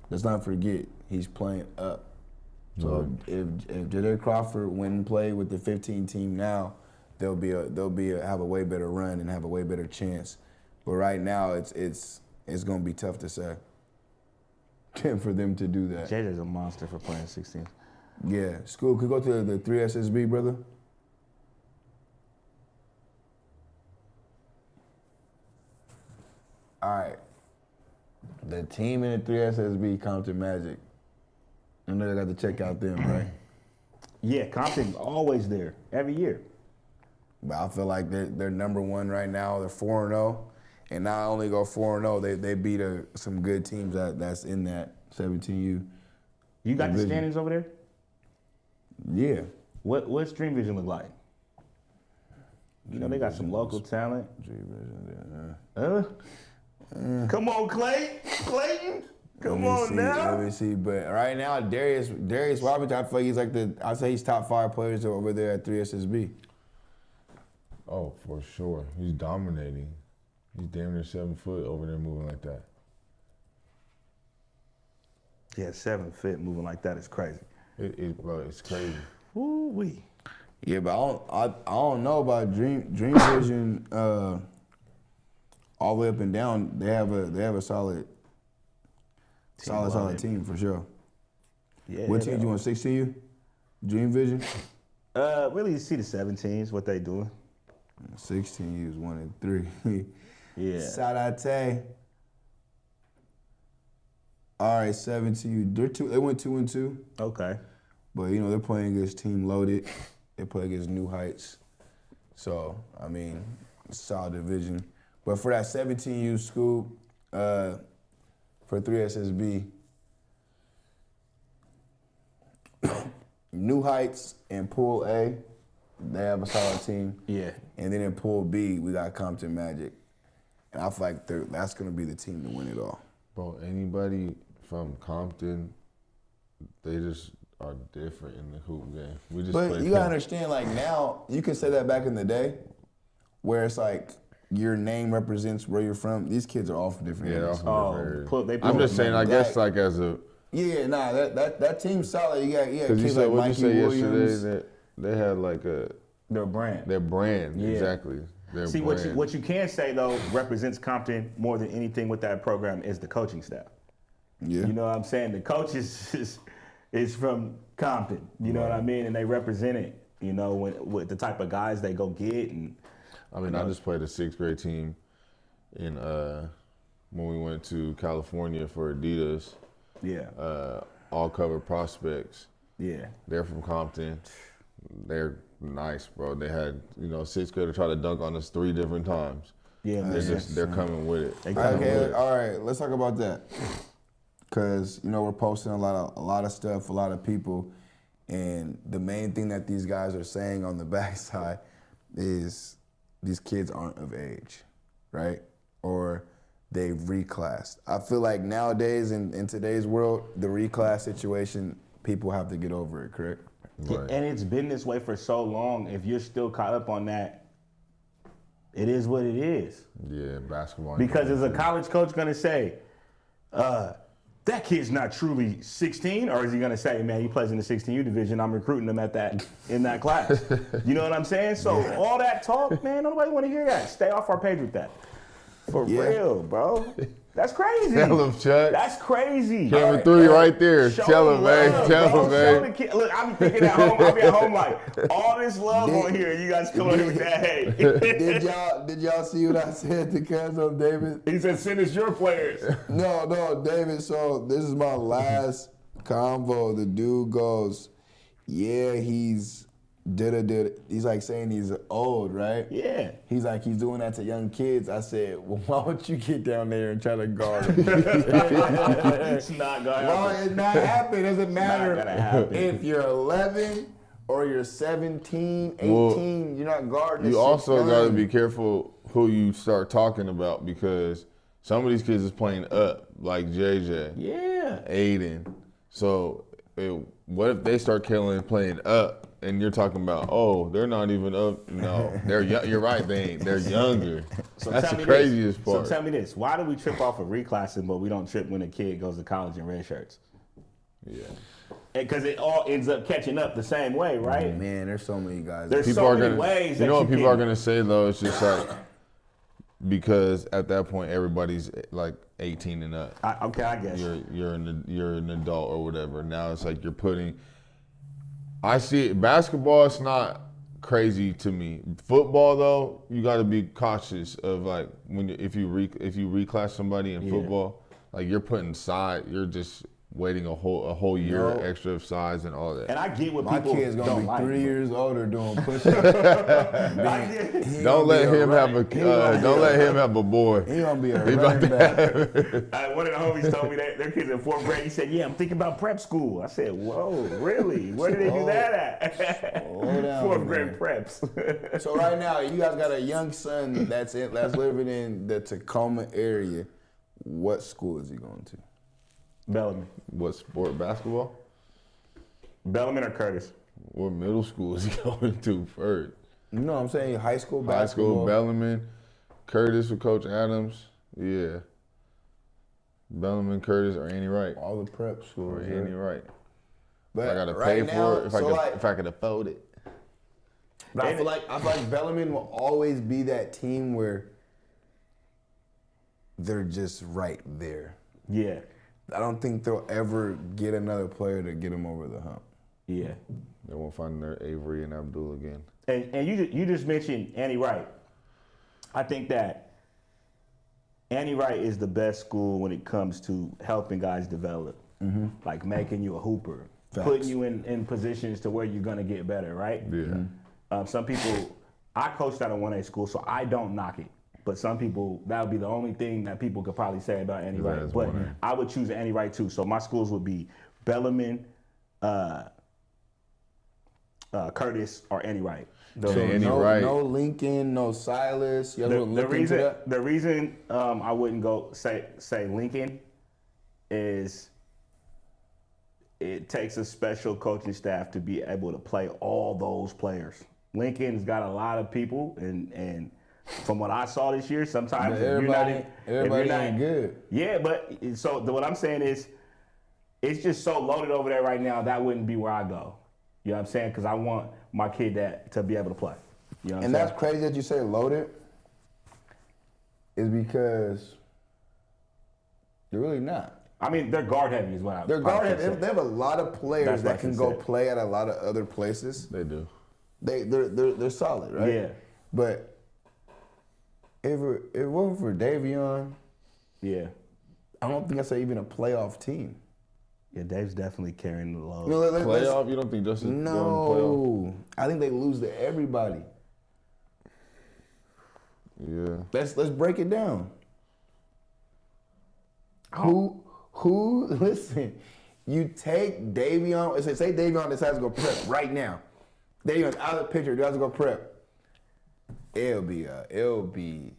[SPEAKER 1] Let's not forget, he's playing up. So if JJ Crawford went and played with the 15 team now, they'll have a way better run and have a way better chance. But right now, it's gonna be tough to say for them to do that.
[SPEAKER 2] JJ's a monster for playing 16.
[SPEAKER 1] Yeah, school could go to the 3SSB, brother. All right. The team in the 3SSB, Compton Magic. I know they got to check out them, right?
[SPEAKER 2] Yeah, Compton's always there every year.
[SPEAKER 1] But I feel like they're number one right now. They're 4-0, and not only go 4-0, they beat some good teams that's in that 17U.
[SPEAKER 2] You got the
[SPEAKER 1] division.
[SPEAKER 2] standings over there?
[SPEAKER 1] Yeah.
[SPEAKER 2] What's Dream Vision look like? You know they got some local talent. Come on, Clayton. Come on now.
[SPEAKER 1] Let me see. But right now, Darius Robinson, I feel like I'd say he's top 5 players over there at 3SSB.
[SPEAKER 3] Oh, for sure. He's dominating. He's damn near 7 foot over there moving like that.
[SPEAKER 2] Yeah, 7 foot moving like that is crazy.
[SPEAKER 3] Bro, it's crazy.
[SPEAKER 2] Woo wee.
[SPEAKER 1] Yeah, but I don't know about Dream Vision all the way up and down. They have a solid team for sure.
[SPEAKER 2] Yeah.
[SPEAKER 1] What team do you want? 16U? Dream Vision?
[SPEAKER 2] Really, you see the 17s, what they doing.
[SPEAKER 1] 16U is 1 and 3.
[SPEAKER 2] Yeah.
[SPEAKER 1] Sadate. All right, 17U. They went 2 and 2.
[SPEAKER 2] Okay.
[SPEAKER 1] But they're playing against Team Loaded. They play against New Heights. So solid division. But for that 17U school, for 3SSB, New Heights and Pool A, they have a solid team.
[SPEAKER 2] Yeah.
[SPEAKER 1] And then in Pool B, we got Compton Magic. And I feel like that's going to be the team to win it all.
[SPEAKER 3] Bro, anybody from Compton, they just are different in the hoop game. We just
[SPEAKER 1] But
[SPEAKER 3] play
[SPEAKER 1] you got to understand, like now, you can say that back in the day, where it's like your name represents where you're from. These kids are all from different
[SPEAKER 3] Yeah,
[SPEAKER 1] areas.
[SPEAKER 3] I'm just saying, I guess like as a...
[SPEAKER 1] Yeah, nah, that team's solid. You got
[SPEAKER 3] Because you
[SPEAKER 1] kids
[SPEAKER 3] said,
[SPEAKER 1] like
[SPEAKER 3] what you
[SPEAKER 1] Mikey
[SPEAKER 3] say
[SPEAKER 1] Williams.
[SPEAKER 3] yesterday, that they had like
[SPEAKER 2] Their brand.
[SPEAKER 3] their brand,
[SPEAKER 2] Yeah.
[SPEAKER 3] exactly. Their
[SPEAKER 2] See,
[SPEAKER 3] brand.
[SPEAKER 2] what you can say, though, represents Compton more than anything with that program is the coaching staff.
[SPEAKER 1] Yeah.
[SPEAKER 2] You know what I'm saying? The coaches is from Compton. You know what I mean? And they represent it, with the type of guys they go get. And
[SPEAKER 3] I mean, I just played a 6th grade team in when we went to California for Adidas.
[SPEAKER 2] yeah,
[SPEAKER 3] All cover prospects.
[SPEAKER 2] yeah.
[SPEAKER 3] They're from Compton. They're nice, bro. They had 6th grader try to dunk on us 3 different times.
[SPEAKER 2] Yeah, man.
[SPEAKER 3] They're coming with it.
[SPEAKER 2] They coming with
[SPEAKER 1] Okay,
[SPEAKER 2] it.
[SPEAKER 1] all right, let's talk about that. Because, we're posting a lot of stuff, a lot of people, and the main thing that these guys are saying on the backside is these kids aren't of age, right? Or they've reclassed. I feel like nowadays, in today's world, the reclass situation, people have to get over it, correct?
[SPEAKER 3] Right.
[SPEAKER 2] And it's been this way for so long. If you're still caught up on that, it is what it is.
[SPEAKER 3] Yeah, basketball.
[SPEAKER 2] Because is a college coach going to say, that kid's not truly 16, or is he going to say, man, he plays in the 16U division, I'm recruiting him in that class? You know what I'm saying? So all that talk, man, nobody want to hear that. Stay off our page with that. For real, bro. That's crazy.
[SPEAKER 3] Tell him, Chuck.
[SPEAKER 2] That's crazy.
[SPEAKER 3] Camera 3 right there.
[SPEAKER 2] Show
[SPEAKER 3] Tell him, man.
[SPEAKER 2] love,
[SPEAKER 3] Tell
[SPEAKER 2] bro.
[SPEAKER 3] him,
[SPEAKER 2] Show
[SPEAKER 3] man.
[SPEAKER 2] the kid. Look, I be thinking at home. I be at home like, all this love on here. You guys come on here with that hate.
[SPEAKER 1] Did y'all see what I said to Cuzzo, David?
[SPEAKER 2] He said, send us your players.
[SPEAKER 1] No, David, so this is my last convo. The dude goes, yeah, he's He's like saying he's old, right?
[SPEAKER 2] Yeah.
[SPEAKER 1] He's like, he's doing that to young kids. I said, well, why would you get down there and try to guard him?
[SPEAKER 2] It's not gonna
[SPEAKER 1] Well,
[SPEAKER 2] happen.
[SPEAKER 1] it's not happening. It doesn't matter
[SPEAKER 2] gonna happen.
[SPEAKER 1] if you're 11 or you're 17, 18,
[SPEAKER 3] Well,
[SPEAKER 1] you're not guarding this
[SPEAKER 3] You
[SPEAKER 1] shit
[SPEAKER 3] also
[SPEAKER 1] young.
[SPEAKER 3] got to be careful who you start talking about because some of these kids is playing up, like JJ,
[SPEAKER 2] Yeah.
[SPEAKER 3] Aiden. So what if they start playing up, and you're talking about, oh, they're not even up? No, they're you're right. They ain't. They're younger.
[SPEAKER 2] So
[SPEAKER 3] That's
[SPEAKER 2] tell
[SPEAKER 3] the
[SPEAKER 2] me
[SPEAKER 3] craziest
[SPEAKER 2] this.
[SPEAKER 3] part.
[SPEAKER 2] So tell me this: why do we trip off of reclassing, but we don't trip when a kid goes to college in red shirts?
[SPEAKER 3] Yeah.
[SPEAKER 2] Because it all ends up catching up the same way, right?
[SPEAKER 1] Man, there's so many guys.
[SPEAKER 2] There's
[SPEAKER 3] People
[SPEAKER 2] so
[SPEAKER 3] are
[SPEAKER 2] many
[SPEAKER 3] gonna.
[SPEAKER 2] ways.
[SPEAKER 3] You know
[SPEAKER 2] that
[SPEAKER 3] what people are gonna say though? It's just like because at that point everybody's like 18 and up.
[SPEAKER 2] Okay, I guess.
[SPEAKER 3] You're an adult or whatever. Now it's like you're putting. I see it. Basketball, it's not crazy to me. Football though, you got to be cautious of like if you reclass somebody in football, like you're you're just waiting a whole year extra of size and all that.
[SPEAKER 2] And I get what
[SPEAKER 1] My
[SPEAKER 2] people
[SPEAKER 1] kid's gonna
[SPEAKER 2] don't
[SPEAKER 1] be
[SPEAKER 2] like.
[SPEAKER 1] 3 years older doing push-ups.
[SPEAKER 3] Don't let him have a boy.
[SPEAKER 1] He gonna be a
[SPEAKER 3] He about
[SPEAKER 1] running back.
[SPEAKER 2] One of the homies told me that their kids in 4th grade. He said, "Yeah, I'm thinking about prep school." I said, "Whoa, really? Where do they do that at?"
[SPEAKER 1] Slow down,
[SPEAKER 2] 4th
[SPEAKER 1] man.
[SPEAKER 2] grade preps.
[SPEAKER 1] So right now, you guys got a young son that's living in the Tacoma area. What school is he going to?
[SPEAKER 2] Bellamy.
[SPEAKER 3] What sport? Basketball?
[SPEAKER 2] Bellarmine or Curtis?
[SPEAKER 3] What middle school is he going to first?
[SPEAKER 1] You know what I'm saying? High school
[SPEAKER 3] High
[SPEAKER 1] basketball.
[SPEAKER 3] school, Bellarmine, Curtis with Coach Adams. Yeah. Bellarmine, Curtis, or Annie Wright.
[SPEAKER 1] All the prep schools.
[SPEAKER 3] Or Annie Wright.
[SPEAKER 1] But
[SPEAKER 3] If I gotta
[SPEAKER 1] right
[SPEAKER 3] pay
[SPEAKER 1] now,
[SPEAKER 3] for it, if I could afford it.
[SPEAKER 1] But I feel like Bellarmine will always be that team where they're just right there.
[SPEAKER 2] Yeah.
[SPEAKER 1] I don't think they'll ever get another player to get them over the hump.
[SPEAKER 2] Yeah.
[SPEAKER 3] They won't find their Avery and Abdul again.
[SPEAKER 2] And you just mentioned Annie Wright. I think that Annie Wright is the best school when it comes to helping guys develop, like making you a hooper,
[SPEAKER 1] Facts.
[SPEAKER 2] putting you in positions to where you're gonna get better, right?
[SPEAKER 3] Yeah.
[SPEAKER 2] Some people, I coached at a 1A school, so I don't knock it. But some people, that would be the only thing that people could probably say about Annie Wright.
[SPEAKER 3] is
[SPEAKER 2] But
[SPEAKER 3] 1A.
[SPEAKER 2] I would choose Annie Wright too. So my schools would be Bellarmine, Curtis, or Annie Wright.
[SPEAKER 3] So Annie Wright.
[SPEAKER 1] No Lincoln, no Silas. You guys will look into that?
[SPEAKER 2] The reason I wouldn't go say Lincoln is it takes a special coaching staff to be able to play all those players. Lincoln's got a lot of people, and from what I saw this year, sometimes
[SPEAKER 1] But everybody ain't good.
[SPEAKER 2] Yeah, but so what I'm saying is, it's just so loaded over there right now. That wouldn't be where I go. You know what I'm saying? Because I want my kid to be able to play. You know what I'm
[SPEAKER 1] And
[SPEAKER 2] saying?
[SPEAKER 1] that's crazy that you say loaded, is because they're really not.
[SPEAKER 2] I mean, they're guard heavy is what I.
[SPEAKER 1] They're guard heavy. They have a lot of players
[SPEAKER 2] That's what I
[SPEAKER 1] that can
[SPEAKER 2] should
[SPEAKER 1] go
[SPEAKER 2] say.
[SPEAKER 1] play at a lot of other places.
[SPEAKER 3] They do.
[SPEAKER 1] They're solid, right?
[SPEAKER 2] Yeah.
[SPEAKER 1] But if it wasn't for Davion,
[SPEAKER 2] Yeah.
[SPEAKER 1] I don't think that's even a playoff team.
[SPEAKER 2] Yeah, Dave's definitely carrying the load.
[SPEAKER 1] You know, let's-
[SPEAKER 3] Playoff? You don't think Justice going to playoff?
[SPEAKER 1] No, I think they lose to everybody.
[SPEAKER 3] Yeah.
[SPEAKER 1] Let's break it down. Who? Listen, you take Davion. Say Davion decides to go prep right now. Davion's out of the picture. Decides to go prep. It'll be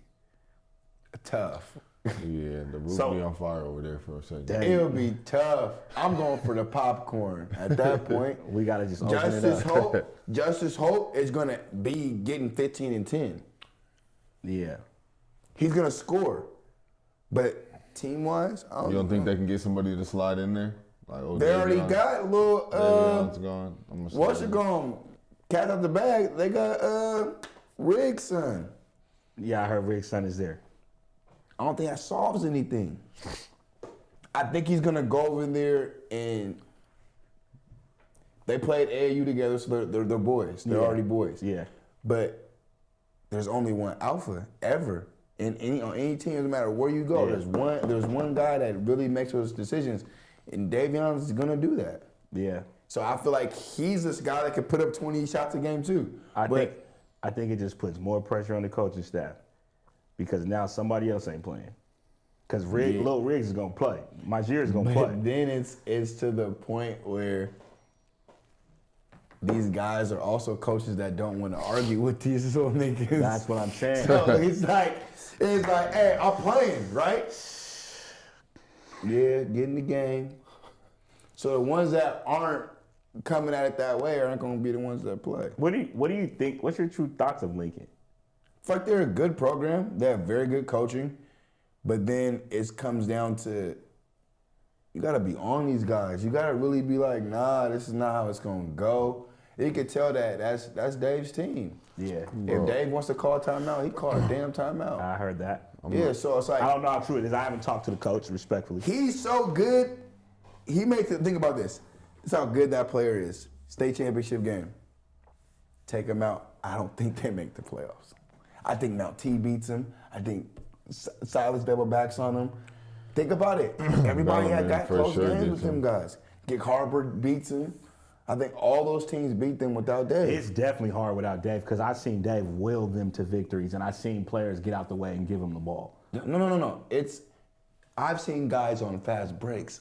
[SPEAKER 1] tough.
[SPEAKER 3] Yeah, the roof
[SPEAKER 2] So-
[SPEAKER 3] be on fire over there for a second.
[SPEAKER 2] Dang.
[SPEAKER 1] It'll be tough. I'm going for the popcorn at that point.
[SPEAKER 2] We gotta just open it up.
[SPEAKER 1] Justice Hope is gonna be getting 15 and 10.
[SPEAKER 2] Yeah.
[SPEAKER 1] He's gonna score, but team-wise, I
[SPEAKER 3] You don't think they can get somebody to slide in there? Like, oh,
[SPEAKER 1] they already
[SPEAKER 3] Davion's-
[SPEAKER 1] got a little.
[SPEAKER 3] Davion's gone. I'm gonna
[SPEAKER 1] What's
[SPEAKER 3] slide
[SPEAKER 1] it
[SPEAKER 3] in.
[SPEAKER 1] going? Cat out the bag. They got Riggs' son.
[SPEAKER 2] Yeah, I heard Rick's son is there.
[SPEAKER 1] I don't think that solves anything. I think he's gonna go over there and they played AAU together, so they're boys. They're
[SPEAKER 2] Yeah.
[SPEAKER 1] already boys.
[SPEAKER 2] Yeah.
[SPEAKER 1] But there's only one alpha ever on any team. Doesn't matter where you go.
[SPEAKER 2] Yeah.
[SPEAKER 1] There's one guy that really makes those decisions, and Davion's gonna do that.
[SPEAKER 2] Yeah.
[SPEAKER 1] So I feel like he's this guy that could put up 20 shots a game too.
[SPEAKER 2] I think it just puts more pressure on the coaching staff because now somebody else ain't playing. Because Lil Riggs is gonna play. Majir is gonna play.
[SPEAKER 1] Then it's to the point where these guys are also coaches that don't want to argue with these little niggas.
[SPEAKER 2] That's what I'm saying.
[SPEAKER 1] So it's like, hey, I'm playing, right? Yeah, get in the game. So the ones that aren't coming at it that way aren't going to be the ones that play.
[SPEAKER 2] What do you think? What's your true thoughts of Lincoln?
[SPEAKER 1] It's like they're a good program. They have very good coaching. But then it comes down to, you got to be on these guys. You got to really be like, nah, this is not how it's going to go. You can tell that's Dave's team.
[SPEAKER 2] Yeah.
[SPEAKER 1] If Dave wants to call a timeout, he call a damn timeout.
[SPEAKER 2] I heard that.
[SPEAKER 1] So it's like,
[SPEAKER 2] I don't know how true it is. I haven't talked to the coach respectfully.
[SPEAKER 1] he's so good. He makes it, think about this. This is how good that player is. State championship game. Take him out. I don't think they make the playoffs. I think Mount T beats him. I think Silas double backs on him. Think about it. Everybody had got close games with them guys. Gig Harbor beats him. I think all those teams beat them without Dave.
[SPEAKER 2] It's definitely hard without Dave because I've seen Dave will them to victories and I've seen players get out the way and give them the ball.
[SPEAKER 1] No. I've seen guys on fast breaks.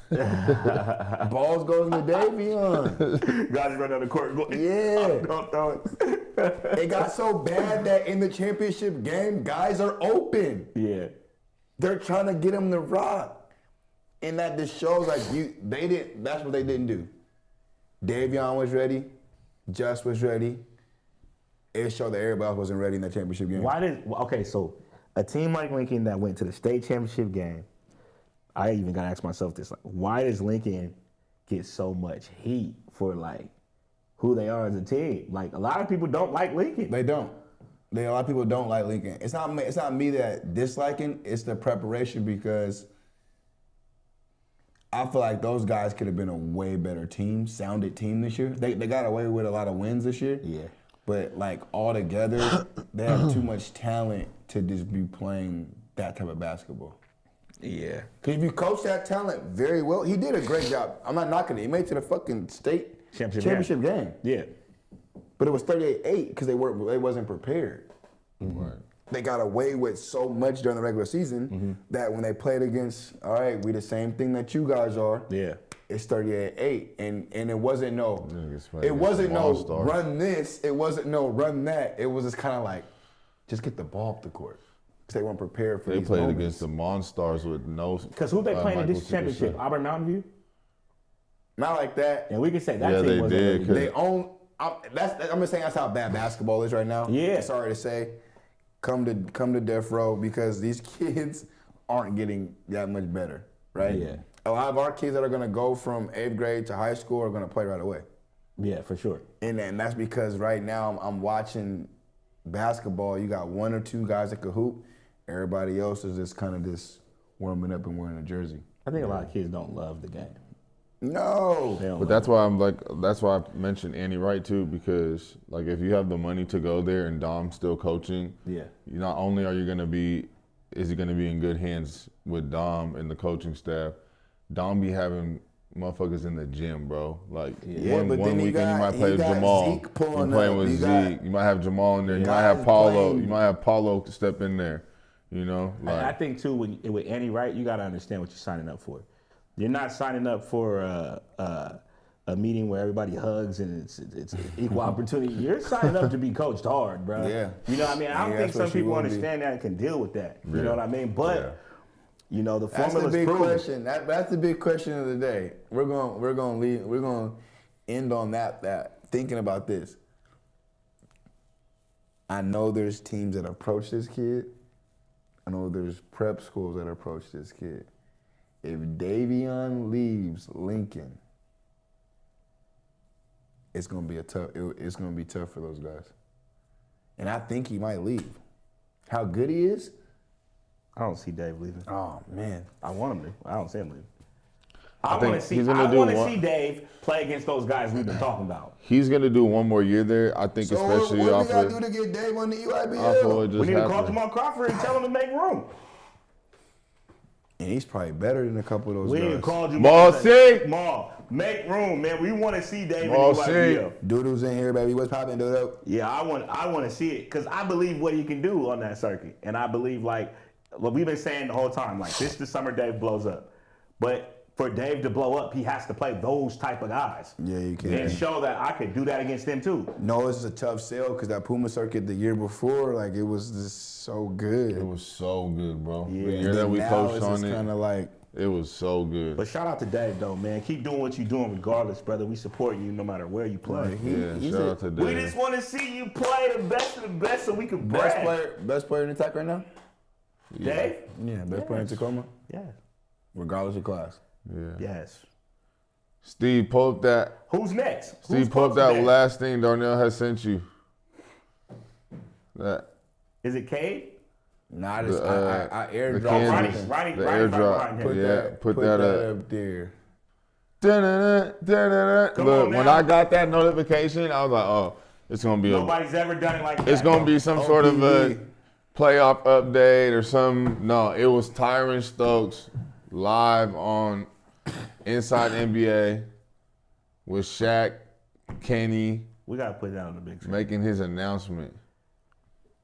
[SPEAKER 1] Balls goes to Davion.
[SPEAKER 2] Guys run down the court.
[SPEAKER 1] Yeah.
[SPEAKER 2] Don't throw it.
[SPEAKER 1] It got so bad that in the championship game, guys are open.
[SPEAKER 2] Yeah.
[SPEAKER 1] They're trying to get him to rock. And that just shows like that's what they didn't do. Davion was ready. Just was ready. It showed that everybody else wasn't ready in that championship game.
[SPEAKER 2] So a team like Lincoln that went to the state championship game, I even got to ask myself this, like, why does Lincoln get so much heat for like who they are as a team? Like a lot of people don't like Lincoln.
[SPEAKER 1] They don't. A lot of people don't like Lincoln. It's not me that disliking, it's the preparation because I feel like those guys could have been a way better team, sounded team this year. They got away with a lot of wins this year.
[SPEAKER 2] Yeah.
[SPEAKER 1] But like all together, they have too much talent to just be playing that type of basketball.
[SPEAKER 2] Yeah.
[SPEAKER 1] Because if you coach that talent very well, he did a great job. I'm not knocking it. He made it to the fucking state championship game.
[SPEAKER 2] Yeah.
[SPEAKER 1] But it was 38-8 because they wasn't prepared.
[SPEAKER 3] Right.
[SPEAKER 1] They got away with so much during the regular season that when they played against, all right, we the same thing that you guys are.
[SPEAKER 2] Yeah.
[SPEAKER 1] It's 38-8, and it wasn't no
[SPEAKER 3] All-Stars.
[SPEAKER 1] run this, it wasn't no run that. It was just kind of like, just get the ball up the court. Because they weren't prepared for
[SPEAKER 3] They
[SPEAKER 1] these
[SPEAKER 3] played
[SPEAKER 1] moments.
[SPEAKER 3] against the Monstars with no.
[SPEAKER 2] Because who they playing in this
[SPEAKER 3] Michael
[SPEAKER 2] championship?
[SPEAKER 3] Superstar.
[SPEAKER 2] Auburn Mountain View?
[SPEAKER 1] Not like that.
[SPEAKER 2] And we can say that
[SPEAKER 3] Yeah,
[SPEAKER 2] team
[SPEAKER 3] they
[SPEAKER 2] wasn't
[SPEAKER 3] did,
[SPEAKER 2] really
[SPEAKER 1] They own. I'm just saying that's how bad basketball is right now.
[SPEAKER 2] Yeah.
[SPEAKER 1] Sorry to say, come to death row because these kids aren't getting that much better, right?
[SPEAKER 2] Yeah.
[SPEAKER 1] A lot of our kids that are gonna go from 8th grade to high school are gonna play right away,
[SPEAKER 2] Yeah, for sure.
[SPEAKER 1] and that's because right now I'm watching basketball. You got one or two guys that can hoop. Everybody else is just kind of just warming up and wearing a jersey.
[SPEAKER 2] I think a lot of kids don't love the game.
[SPEAKER 1] No.
[SPEAKER 2] They don't
[SPEAKER 3] But that's why that's why I mentioned Andy Wright too, because like if you have the money to go there and Dom's still coaching,
[SPEAKER 2] Yeah.
[SPEAKER 3] you not only are you gonna be, is he gonna be in good hands with Dom and the coaching staff. Dom be having motherfuckers in the gym, bro. Like
[SPEAKER 1] Yeah,
[SPEAKER 3] one
[SPEAKER 1] but then
[SPEAKER 3] weekend you might play with Jamal.
[SPEAKER 1] Zeke pulling
[SPEAKER 3] You playing
[SPEAKER 1] up.
[SPEAKER 3] with
[SPEAKER 1] You
[SPEAKER 3] Zeke.
[SPEAKER 1] got
[SPEAKER 3] You might have Jamal in there. You might
[SPEAKER 1] guys
[SPEAKER 3] have Paulo.
[SPEAKER 1] playing.
[SPEAKER 3] You might have Paulo to step in there. You know, like
[SPEAKER 2] I think too with Andy Wright, you got to understand what you're signing up for. You're not signing up for a meeting where everybody hugs and it's equal opportunity. You're signing up to be coached hard, bro.
[SPEAKER 1] Yeah.
[SPEAKER 2] You know what I mean? I don't
[SPEAKER 1] Yeah,
[SPEAKER 2] think
[SPEAKER 1] that's what
[SPEAKER 2] some
[SPEAKER 1] you
[SPEAKER 2] people
[SPEAKER 1] wanna be.
[SPEAKER 2] understand that and can deal with that. You
[SPEAKER 3] Yeah.
[SPEAKER 2] know what I mean? But
[SPEAKER 3] Yeah.
[SPEAKER 2] you know the
[SPEAKER 1] That's the
[SPEAKER 2] formula's
[SPEAKER 1] big
[SPEAKER 2] proven.
[SPEAKER 1] question. That's the big question of the day. We're gonna end on that thinking about this. I know there's teams that approach this kid. I know there's prep schools that approach this kid. If Davion leaves Lincoln, it's gonna be it's gonna be tough for those guys. And I think he might leave. How good he is?
[SPEAKER 2] I don't see Dave leaving.
[SPEAKER 1] Oh man.
[SPEAKER 2] I want him to. I don't see him leaving.
[SPEAKER 3] I
[SPEAKER 2] I
[SPEAKER 3] think
[SPEAKER 2] want to see.
[SPEAKER 3] he's gonna
[SPEAKER 2] I
[SPEAKER 3] do
[SPEAKER 2] want to
[SPEAKER 3] one-
[SPEAKER 2] see Dave play against those guys we've been talking about.
[SPEAKER 3] he's gonna do one more year there. I think,
[SPEAKER 1] So
[SPEAKER 3] especially
[SPEAKER 1] what
[SPEAKER 3] off
[SPEAKER 1] we gotta
[SPEAKER 3] of
[SPEAKER 1] do to get Dave on the
[SPEAKER 3] off of
[SPEAKER 1] UIBL?
[SPEAKER 3] what just
[SPEAKER 2] We need to call
[SPEAKER 3] happened.
[SPEAKER 2] Jamal Crawford and tell him to make room.
[SPEAKER 1] And he's probably better than a couple of those
[SPEAKER 2] We
[SPEAKER 1] guys.
[SPEAKER 2] ain't called you.
[SPEAKER 3] Maul C.
[SPEAKER 2] Maul, make room, man. We want to see Dave in
[SPEAKER 3] Maul
[SPEAKER 2] the
[SPEAKER 3] C.
[SPEAKER 2] UIBL.
[SPEAKER 1] Doodle's in here, baby. What's poppin', Doodle?
[SPEAKER 2] Yeah, I want to see it because I believe what he can do on that circuit, and I believe like what we've been saying the whole time, like this the summer Dave blows up, but for Dave to blow up, he has to play those type of guys.
[SPEAKER 1] Yeah, you can.
[SPEAKER 2] And show that I could do that against them too.
[SPEAKER 1] No, it's a tough sell because that Puma circuit the year before, like it was just so good.
[SPEAKER 3] It was so good, bro.
[SPEAKER 2] Yeah.
[SPEAKER 3] The year that we
[SPEAKER 1] now
[SPEAKER 3] coached
[SPEAKER 1] it's
[SPEAKER 3] on
[SPEAKER 1] just
[SPEAKER 3] it,
[SPEAKER 1] kind of like,
[SPEAKER 3] it was so good.
[SPEAKER 2] But shout out to Dave though, man. Keep doing what you're doing regardless, brother. We support you no matter where you play.
[SPEAKER 3] Yeah, shout out to
[SPEAKER 2] We
[SPEAKER 3] Dave.
[SPEAKER 2] just want to see you play the best of the best so we can
[SPEAKER 1] best
[SPEAKER 2] brag.
[SPEAKER 1] player in the attack right now?
[SPEAKER 2] Dave?
[SPEAKER 1] Yeah, best player in Tacoma,
[SPEAKER 2] Yes.
[SPEAKER 1] regardless of class.
[SPEAKER 3] Yeah.
[SPEAKER 2] Yes.
[SPEAKER 3] Steve, pull up that.
[SPEAKER 2] Who's next?
[SPEAKER 3] Steve,
[SPEAKER 2] Who's
[SPEAKER 3] pull up
[SPEAKER 2] close
[SPEAKER 3] that
[SPEAKER 2] next?
[SPEAKER 3] last thing Darnell has sent you. That.
[SPEAKER 2] Is it Cade?
[SPEAKER 1] Nah, I just
[SPEAKER 3] The,
[SPEAKER 1] I
[SPEAKER 3] the
[SPEAKER 1] airdropped
[SPEAKER 3] Kansas.
[SPEAKER 1] something.
[SPEAKER 2] Ronnie
[SPEAKER 3] The
[SPEAKER 2] right behind
[SPEAKER 3] airdrop.
[SPEAKER 2] him.
[SPEAKER 3] Yeah, put that up.
[SPEAKER 1] up there.
[SPEAKER 3] Da-da-da, da-da-da.
[SPEAKER 2] Come
[SPEAKER 3] Look,
[SPEAKER 2] on
[SPEAKER 3] when
[SPEAKER 2] now.
[SPEAKER 3] I got that notification, I was like, oh, it's gonna be
[SPEAKER 2] Nobody's ever done it like that.
[SPEAKER 3] it's gonna be some sort of a
[SPEAKER 1] OPV.
[SPEAKER 3] playoff update or some. No, it was Tyron Stokes live on Inside NBA with Shaq, Kenny
[SPEAKER 2] We gotta put that on the big screen.
[SPEAKER 3] making his announcement.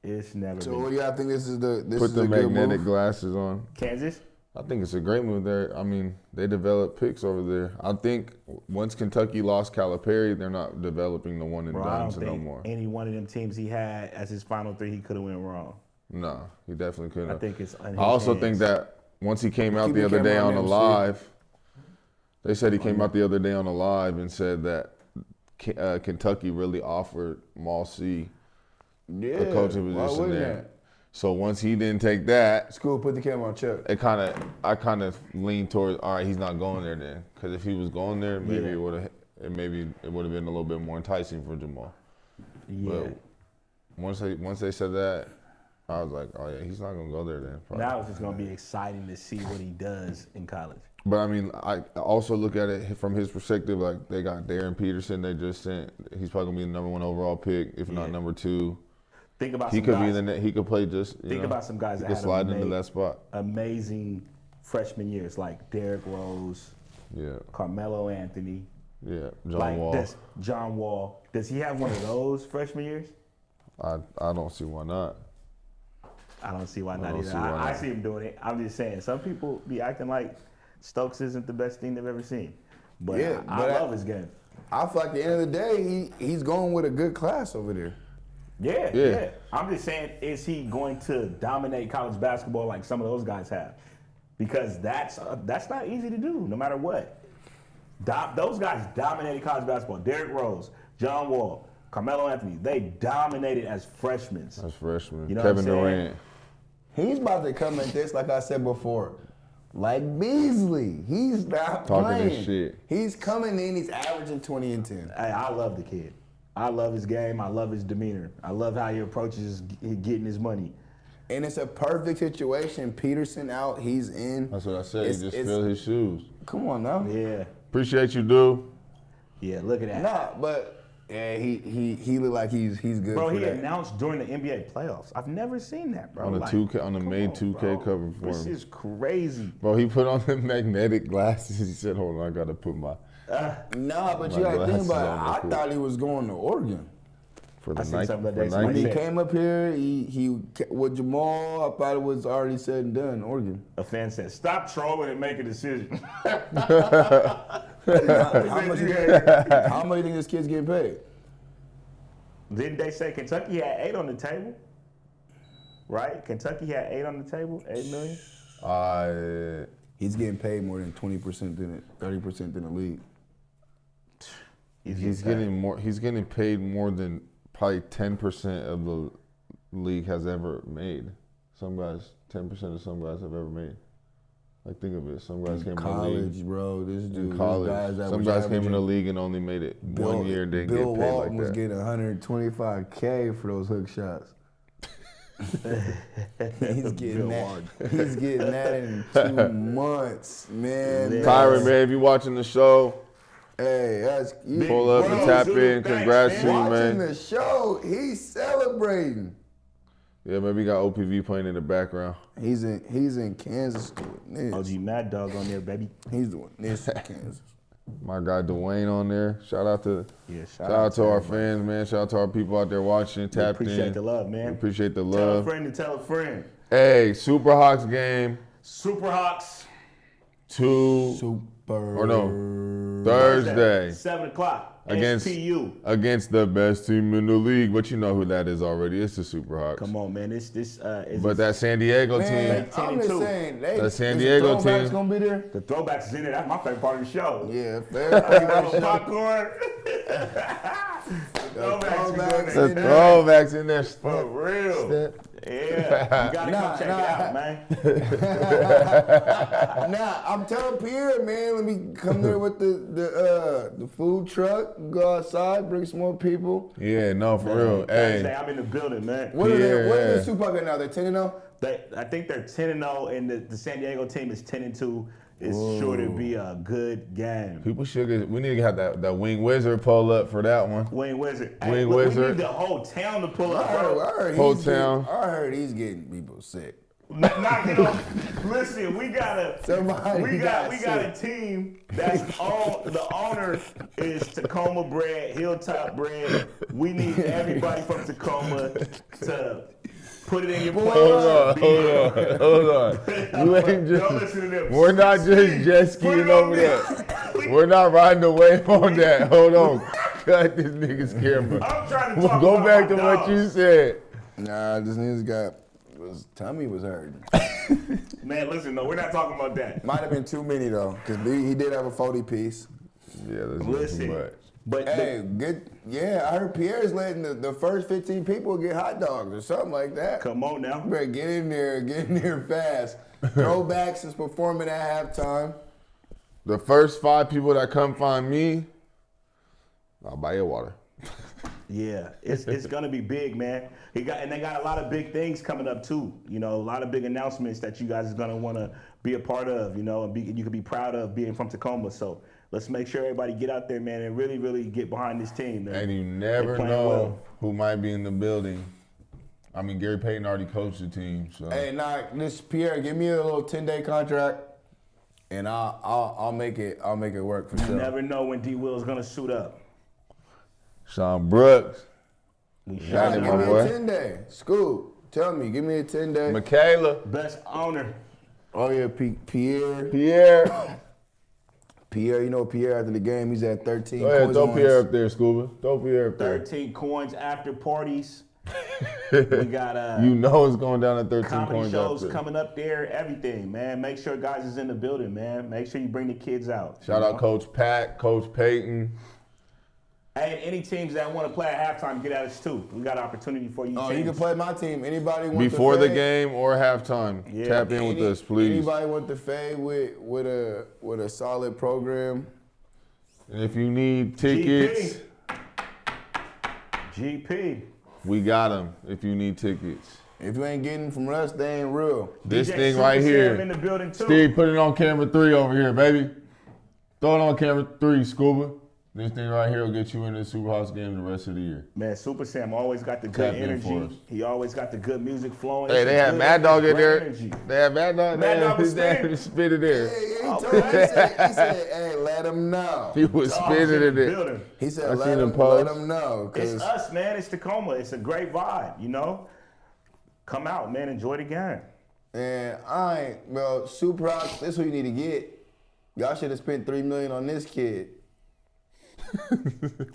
[SPEAKER 2] It's never
[SPEAKER 1] So
[SPEAKER 2] been.
[SPEAKER 1] what do y'all think this is the this
[SPEAKER 3] Put
[SPEAKER 1] is
[SPEAKER 3] the
[SPEAKER 1] a good
[SPEAKER 3] magnetic
[SPEAKER 1] move?
[SPEAKER 3] glasses on.
[SPEAKER 2] Kansas?
[SPEAKER 3] I think it's a great move there. I mean, they develop picks over there. I think once Kentucky lost Calipari, they're not developing the one and
[SPEAKER 2] Bro, I don't
[SPEAKER 3] dones no
[SPEAKER 2] think
[SPEAKER 3] more.
[SPEAKER 2] any one of them teams he had as his final three, he could have went wrong.
[SPEAKER 3] No, he definitely couldn't.
[SPEAKER 2] I think it's.
[SPEAKER 3] I also think that once he came out
[SPEAKER 1] Keep
[SPEAKER 3] the
[SPEAKER 1] the
[SPEAKER 3] other day
[SPEAKER 1] camera
[SPEAKER 3] on
[SPEAKER 1] on
[SPEAKER 3] the
[SPEAKER 1] them,
[SPEAKER 3] live, they said he came out the other day on the live and said that Kentucky really offered Maul C
[SPEAKER 1] Yeah,
[SPEAKER 3] a coaching
[SPEAKER 1] why
[SPEAKER 3] position
[SPEAKER 1] wouldn't
[SPEAKER 3] there.
[SPEAKER 1] that?
[SPEAKER 3] So once he didn't take that,
[SPEAKER 1] School, put the camera on Chuck.
[SPEAKER 3] I kind of leaned towards, all right, he's not going there then, because if he was going there, maybe
[SPEAKER 2] Yeah.
[SPEAKER 3] it would have been a little bit more enticing for Jamal.
[SPEAKER 2] Yeah.
[SPEAKER 3] But once they said that, I was like, oh yeah, he's not gonna go there then. probably.
[SPEAKER 2] Now it's just gonna be exciting to see what he does in college.
[SPEAKER 3] But I mean, I also look at it from his perspective. Like they got Darren Peterson, they just sent. He's probably gonna be the number 1 overall pick, if not number 2.
[SPEAKER 2] Think about
[SPEAKER 3] He
[SPEAKER 2] some
[SPEAKER 3] could
[SPEAKER 2] guys,
[SPEAKER 3] be in the net. He could play just.
[SPEAKER 2] Think about some guys
[SPEAKER 3] He
[SPEAKER 2] that
[SPEAKER 3] could
[SPEAKER 2] had
[SPEAKER 3] slide into that spot.
[SPEAKER 2] amazing freshman years, like Derrick Rose,
[SPEAKER 3] Yeah,
[SPEAKER 2] Carmelo Anthony,
[SPEAKER 3] yeah.
[SPEAKER 2] John Wall. Does he have one of those freshman years?
[SPEAKER 3] I don't see why not.
[SPEAKER 2] I don't see why not
[SPEAKER 3] don't
[SPEAKER 2] either.
[SPEAKER 3] see why
[SPEAKER 2] I
[SPEAKER 3] not.
[SPEAKER 2] see him doing it. I'm just saying, some people be acting like Stokes isn't the best thing they've ever seen. But
[SPEAKER 1] Yeah,
[SPEAKER 2] I
[SPEAKER 1] but
[SPEAKER 2] love his game.
[SPEAKER 1] I feel like at the end of the day, he's going with a good class over there.
[SPEAKER 2] Yeah. I'm just saying, is he going to dominate college basketball like some of those guys have? Because that's not easy to do, no matter what. Those guys dominated college basketball. Derrick Rose, John Wall, Carmelo Anthony, they dominated as freshmen.
[SPEAKER 3] As freshman,
[SPEAKER 2] You know what
[SPEAKER 3] Kevin
[SPEAKER 2] I'm saying?
[SPEAKER 3] Durant.
[SPEAKER 1] He's about to come at this, like I said before, like Beasley. He's not
[SPEAKER 3] Talking his
[SPEAKER 1] playing.
[SPEAKER 3] shit.
[SPEAKER 1] He's coming in. He's averaging 20 and 10.
[SPEAKER 2] Hey, I love the kid. I love his game. I love his demeanor. I love how he approaches getting his money.
[SPEAKER 1] And it's a perfect situation. Peterson out. He's in.
[SPEAKER 3] That's what I said.
[SPEAKER 1] It's-
[SPEAKER 3] He just
[SPEAKER 1] it's-
[SPEAKER 3] filled his shoes.
[SPEAKER 1] Come on now.
[SPEAKER 2] Yeah.
[SPEAKER 3] Appreciate you, dude.
[SPEAKER 2] Yeah, look at that.
[SPEAKER 1] Nah, but yeah, he look like he's good.
[SPEAKER 2] Bro,
[SPEAKER 1] for
[SPEAKER 2] he
[SPEAKER 1] that.
[SPEAKER 2] announced during the NBA playoffs. I've never seen that, bro.
[SPEAKER 3] On the
[SPEAKER 2] Like,
[SPEAKER 3] 2K on the
[SPEAKER 2] come
[SPEAKER 3] May
[SPEAKER 2] on,
[SPEAKER 3] 2K
[SPEAKER 2] bro.
[SPEAKER 3] cover for
[SPEAKER 2] This
[SPEAKER 3] him.
[SPEAKER 2] is crazy.
[SPEAKER 3] Bro, he put on the magnetic glasses. He said, "Hold on, I gotta put my
[SPEAKER 1] Nah, but
[SPEAKER 3] My
[SPEAKER 1] you gotta think
[SPEAKER 3] glasses
[SPEAKER 1] about
[SPEAKER 3] on
[SPEAKER 1] it.
[SPEAKER 3] real
[SPEAKER 1] I
[SPEAKER 3] quick.
[SPEAKER 1] thought he was going to Oregon.
[SPEAKER 3] for the
[SPEAKER 2] I seen
[SPEAKER 3] Nike."
[SPEAKER 2] something that
[SPEAKER 3] for
[SPEAKER 2] day,
[SPEAKER 1] When
[SPEAKER 2] somebody
[SPEAKER 1] he
[SPEAKER 3] Nike.
[SPEAKER 2] said-
[SPEAKER 1] came up here, he with Jamal. I thought it was already said and done. Oregon.
[SPEAKER 2] A fan said, "Stop trolling and make a decision."
[SPEAKER 1] How much do you think this kid's getting paid?
[SPEAKER 2] Didn't they say Kentucky had 8 on the table? Right? Kentucky had 8 on the table, 8 million.
[SPEAKER 1] He's getting paid more than 20% than it, 30% than the league.
[SPEAKER 3] He's getting more. He's getting paid more than probably 10% of the league has ever made. Some guys, 10% of some guys have ever made. Like think of it. Some guys came in the
[SPEAKER 1] College,
[SPEAKER 3] league.
[SPEAKER 1] bro. This dude.
[SPEAKER 3] In
[SPEAKER 1] this
[SPEAKER 3] college,
[SPEAKER 1] guy's that
[SPEAKER 3] some
[SPEAKER 1] was
[SPEAKER 3] guys came in
[SPEAKER 1] averaging-
[SPEAKER 3] the league and only made it one year. Didn't
[SPEAKER 1] Bill
[SPEAKER 3] get paid
[SPEAKER 1] Walton
[SPEAKER 3] like
[SPEAKER 1] was
[SPEAKER 3] that.
[SPEAKER 1] getting 125K for those hook shots. He's getting that. He's getting that in 2 months, man.
[SPEAKER 2] Yeah.
[SPEAKER 3] Tyron, man, if you watching the show,
[SPEAKER 1] Hey, that's you,
[SPEAKER 3] pull up
[SPEAKER 2] Bro,
[SPEAKER 3] and tap
[SPEAKER 2] Zulu,
[SPEAKER 3] in.
[SPEAKER 2] thanks,
[SPEAKER 3] Congrats to
[SPEAKER 2] man.
[SPEAKER 3] you,
[SPEAKER 1] watching
[SPEAKER 3] man.
[SPEAKER 1] the show. He's celebrating.
[SPEAKER 3] Yeah, maybe we got OPV playing in the background.
[SPEAKER 1] He's in Kansas doing this.
[SPEAKER 2] OG Mad Dog on there, baby.
[SPEAKER 1] He's doing this in Kansas.
[SPEAKER 3] My guy Dwayne on there. Shout out to
[SPEAKER 2] Shout
[SPEAKER 3] out to our fans, man. Shout out to our people out there watching, tapped in.
[SPEAKER 2] Appreciate the love, man.
[SPEAKER 3] We appreciate the
[SPEAKER 2] Tell
[SPEAKER 3] love.
[SPEAKER 2] a friend to tell a friend.
[SPEAKER 3] Hey, Super Hawks game.
[SPEAKER 2] Superhawks.
[SPEAKER 3] Thursday
[SPEAKER 2] 7 o'clock.
[SPEAKER 3] against
[SPEAKER 2] SPU.
[SPEAKER 3] against the best team in the league. But you know who that is already. It's the Super Hawks.
[SPEAKER 2] Come on, man. This is
[SPEAKER 3] But that San Diego
[SPEAKER 1] Man,
[SPEAKER 3] team,
[SPEAKER 1] I'm just saying,
[SPEAKER 3] The San Diego
[SPEAKER 1] Throwbacks
[SPEAKER 3] team.
[SPEAKER 1] gonna be there.
[SPEAKER 2] the throwbacks is in there. That's my favorite part of the show.
[SPEAKER 1] Yeah,
[SPEAKER 2] You
[SPEAKER 1] fair.
[SPEAKER 2] have popcorn.
[SPEAKER 3] the throwbacks in there.
[SPEAKER 2] For real. Yeah. You gotta come check it out, man.
[SPEAKER 1] Nah, I'm telling Pierre, man, let me come there with the food truck, go outside, bring some more people.
[SPEAKER 3] Yeah, no, for real.
[SPEAKER 2] Thursday,
[SPEAKER 3] Hey,
[SPEAKER 2] I'm in the building, man.
[SPEAKER 1] What are
[SPEAKER 3] Pierre,
[SPEAKER 1] they? What are
[SPEAKER 3] yeah.
[SPEAKER 1] the Super Hawks now? They're 10-0.
[SPEAKER 2] I think they're 10-0, and the San Diego team is 10-2. It's sure to be a good game.
[SPEAKER 3] people should get. We need to have that Wing Wizard pull up for that one.
[SPEAKER 2] Wing Wizard.
[SPEAKER 3] Wing
[SPEAKER 2] We
[SPEAKER 3] Wizard.
[SPEAKER 2] need the whole town to pull
[SPEAKER 1] I
[SPEAKER 2] up, bro.
[SPEAKER 1] heard
[SPEAKER 3] Whole
[SPEAKER 1] he's
[SPEAKER 3] town.
[SPEAKER 1] I heard he's getting people sick.
[SPEAKER 2] Not get on. Listen, we got
[SPEAKER 1] Somebody got
[SPEAKER 2] a team that's all the owner is Tacoma bred, Hilltop bred. We need everybody from Tacoma to put it in your plans.
[SPEAKER 3] Hold on. You ain't
[SPEAKER 2] Don't listen to
[SPEAKER 3] just.
[SPEAKER 2] them.
[SPEAKER 3] We're not just jet skiing
[SPEAKER 2] Put it
[SPEAKER 3] over
[SPEAKER 2] on
[SPEAKER 3] there.
[SPEAKER 2] me.
[SPEAKER 3] We're not riding the wave on that. Hold on. Cut this nigga's camera.
[SPEAKER 2] I'm trying to talk
[SPEAKER 3] Go
[SPEAKER 2] about
[SPEAKER 3] back
[SPEAKER 2] my
[SPEAKER 3] to what
[SPEAKER 2] dogs.
[SPEAKER 3] you said.
[SPEAKER 1] Nah, this nigga's his tummy was hurting.
[SPEAKER 2] Man, listen, no, we're not talking about that.
[SPEAKER 1] Might have been too many though, cause he did have a 40 piece.
[SPEAKER 3] Yeah, that's not too
[SPEAKER 2] Listen,
[SPEAKER 3] much.
[SPEAKER 2] but
[SPEAKER 1] Hey, good. Yeah, I heard Pierre's letting the first 15 people get hot dogs or something like that.
[SPEAKER 2] come on now.
[SPEAKER 1] You better get in there fast. Throwbacks is performing at halftime.
[SPEAKER 3] The first 5 people that come find me, I'll buy you water.
[SPEAKER 2] Yeah, it's gonna be big, man. They got a lot of big things coming up too. You know, a lot of big announcements that you guys are gonna want to be a part of. You know, and you can be proud of being from Tacoma. So let's make sure everybody get out there, man, and really, really get behind this team, man.
[SPEAKER 3] And you never
[SPEAKER 2] They're playing
[SPEAKER 3] know
[SPEAKER 2] well.
[SPEAKER 3] who might be in the building. I mean, Gary Payton already coached the team, so.
[SPEAKER 1] Hey, nah, this Pierre, give me a little 10-day contract, and I'll make it work for
[SPEAKER 2] You
[SPEAKER 1] sure.
[SPEAKER 2] never know when D Will's gonna suit up.
[SPEAKER 3] Sean Brooks,
[SPEAKER 2] We
[SPEAKER 1] Nah,
[SPEAKER 2] shot
[SPEAKER 1] give
[SPEAKER 3] my
[SPEAKER 2] him.
[SPEAKER 1] me
[SPEAKER 3] boy.
[SPEAKER 1] a 10-day. Scoop, tell me, give me a 10-day.
[SPEAKER 3] Michaela,
[SPEAKER 2] Best owner.
[SPEAKER 1] Oh yeah, Pierre.
[SPEAKER 3] Pierre.
[SPEAKER 1] You know Pierre after the game, he's at 13.
[SPEAKER 3] Go ahead,
[SPEAKER 1] coins
[SPEAKER 3] throw
[SPEAKER 1] on.
[SPEAKER 3] Pierre up there, Scuba. Throw Pierre up there.
[SPEAKER 2] 13 coins after parties. We got
[SPEAKER 3] You know it's going down at 13
[SPEAKER 2] comedy
[SPEAKER 3] coins
[SPEAKER 2] shows
[SPEAKER 3] after.
[SPEAKER 2] coming up there. Everything, man. Make sure guys is in the building, man. Make sure you bring the kids out.
[SPEAKER 3] Shout
[SPEAKER 2] you
[SPEAKER 3] out
[SPEAKER 2] know?
[SPEAKER 3] Coach Pat, Coach Payton.
[SPEAKER 2] Hey, any teams that want to play at halftime, get at us too. We got opportunity for you.
[SPEAKER 1] Oh,
[SPEAKER 2] teams.
[SPEAKER 1] you can play my team. Anybody want
[SPEAKER 3] Before
[SPEAKER 1] to
[SPEAKER 3] the game or halftime,
[SPEAKER 2] Yeah.
[SPEAKER 3] tap in with us, please.
[SPEAKER 1] Anybody want to fade with a solid program?
[SPEAKER 3] And if you need tickets,
[SPEAKER 2] GP.
[SPEAKER 3] we got them. If you need tickets.
[SPEAKER 1] If you ain't getting from us, they ain't real.
[SPEAKER 3] This
[SPEAKER 2] DJ
[SPEAKER 3] thing
[SPEAKER 2] Super
[SPEAKER 3] right
[SPEAKER 2] Sam
[SPEAKER 3] here.
[SPEAKER 2] in the building too.
[SPEAKER 3] Steve, put it on camera 3 over here, baby. Throw it on camera 3, Scuba. This thing right here will get you into the Super House game the rest of the year.
[SPEAKER 2] Man, Super Sam always got the good
[SPEAKER 3] Tap in for
[SPEAKER 2] energy.
[SPEAKER 3] us.
[SPEAKER 2] He always got the good music flowing.
[SPEAKER 3] Hey,
[SPEAKER 2] It's
[SPEAKER 3] they
[SPEAKER 2] a
[SPEAKER 3] had
[SPEAKER 2] good
[SPEAKER 3] Mad Dog in
[SPEAKER 2] great
[SPEAKER 3] there.
[SPEAKER 2] energy.
[SPEAKER 3] They had Mad Dog.
[SPEAKER 2] Mad Dog was
[SPEAKER 3] His dad
[SPEAKER 2] spinning.
[SPEAKER 3] was spinning there.
[SPEAKER 1] He said, hey, let him know.
[SPEAKER 3] He was
[SPEAKER 2] Dogs
[SPEAKER 3] spinning
[SPEAKER 2] in
[SPEAKER 3] in
[SPEAKER 2] the
[SPEAKER 3] it.
[SPEAKER 2] building.
[SPEAKER 1] He said,
[SPEAKER 3] I
[SPEAKER 1] let
[SPEAKER 3] seen him
[SPEAKER 1] him
[SPEAKER 3] post.
[SPEAKER 1] know.
[SPEAKER 2] It's
[SPEAKER 1] 'cause-
[SPEAKER 2] us, man. It's Tacoma. It's a great vibe, you know? Come out, man. Enjoy the game.
[SPEAKER 1] And Super Hawks, this is what you need to get. Y'all should have spent $3 million on this kid.